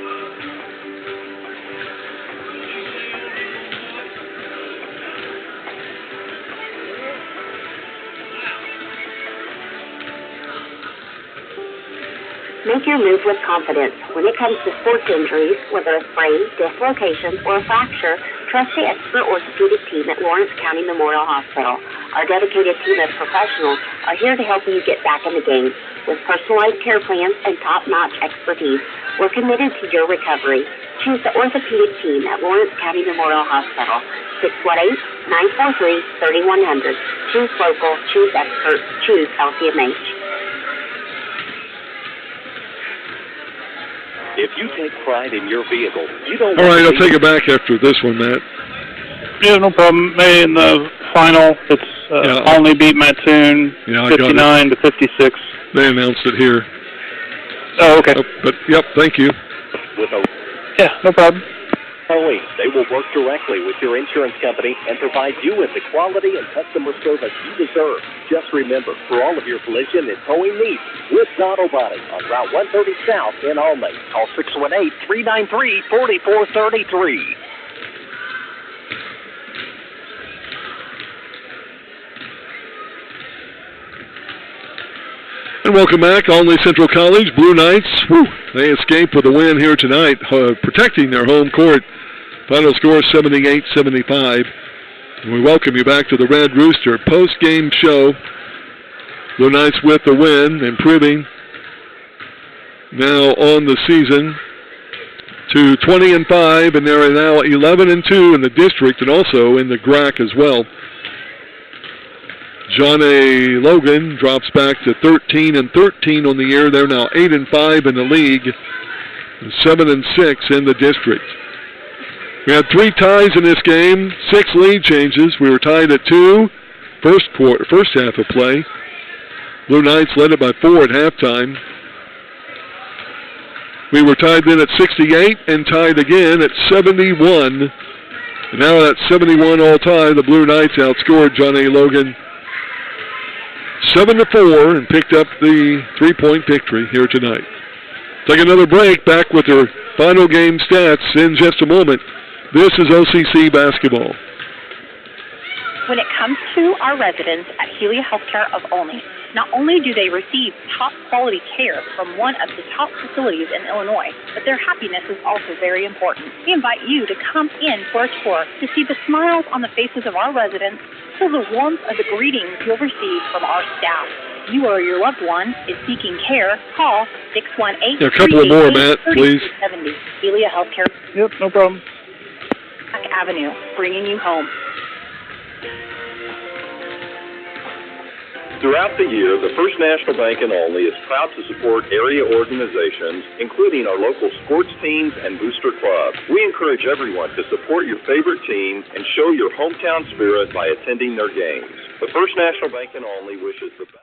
Make your move with confidence. When it comes to sports injuries, whether a sprain, dislocation, or a fracture, trust the expert orthopedic team at Lawrence County Memorial Hospital. Our dedicated team of professionals are here to help you get back in the game. With personalized care plans and top-notch expertise, we're committed to your recovery. Choose the orthopedic team at Lawrence County Memorial Hospital. 618-943-3100. Choose local, choose expert, choose LCMH. If you take pride in your vehicle, you don't. All right, I'll take it back after this one, Matt. Yeah, no problem. May in the final, it's only beat Mattoon 59-56. They announced it here. Oh, okay. But yep, thank you. Yeah, no problem. They will work directly with your insurance company and provide you with the quality and customer service you deserve. Just remember, for all of your collision and towing needs, Woods Auto Body on Route 130 South in Olney. Call 618-393-4433. And welcome back, Olney Central College. Blue Knights, they escape with a win here tonight, protecting their home court. Final score 78-75. We welcome you back to the Red Rooster post-game show. Blue Knights with the win, improving now on the season to 20-5, and they're now 11-2 in the district and also in the GRAC as well. John A. Logan drops back to 13-13 on the year. They're now 8-5 in the league, 7-6 in the district. We had 3 ties in this game, 6 lead changes. We were tied at 2, first half of play. Blue Knights led it by 4 at halftime. We were tied then at 68 and tied again at 71. And now at 71 all tie, the Blue Knights outscored John A. Logan 7-4 and picked up the 3-point victory here tonight. Take another break, back with their final game stats in just a moment. This is OCC basketball. When it comes to our residents at Helia Healthcare of Olney, not only do they receive top quality care from one of the top facilities in Illinois, but their happiness is also very important. We invite you to come in for a tour to see the smiles on the faces of our residents, feel the warmth of the greetings you'll receive from our staff. You or your loved one is seeking care, call 618-388-3270. A couple more, Matt, please. Helia Healthcare. Yep, no problem. Avenue, bringing you home. Throughout the year, the First National Bank in Olney is proud to support area organizations, including our local sports teams and booster clubs. We encourage everyone to support your favorite team and show your hometown spirit by attending their games. The First National Bank in Olney wishes the best.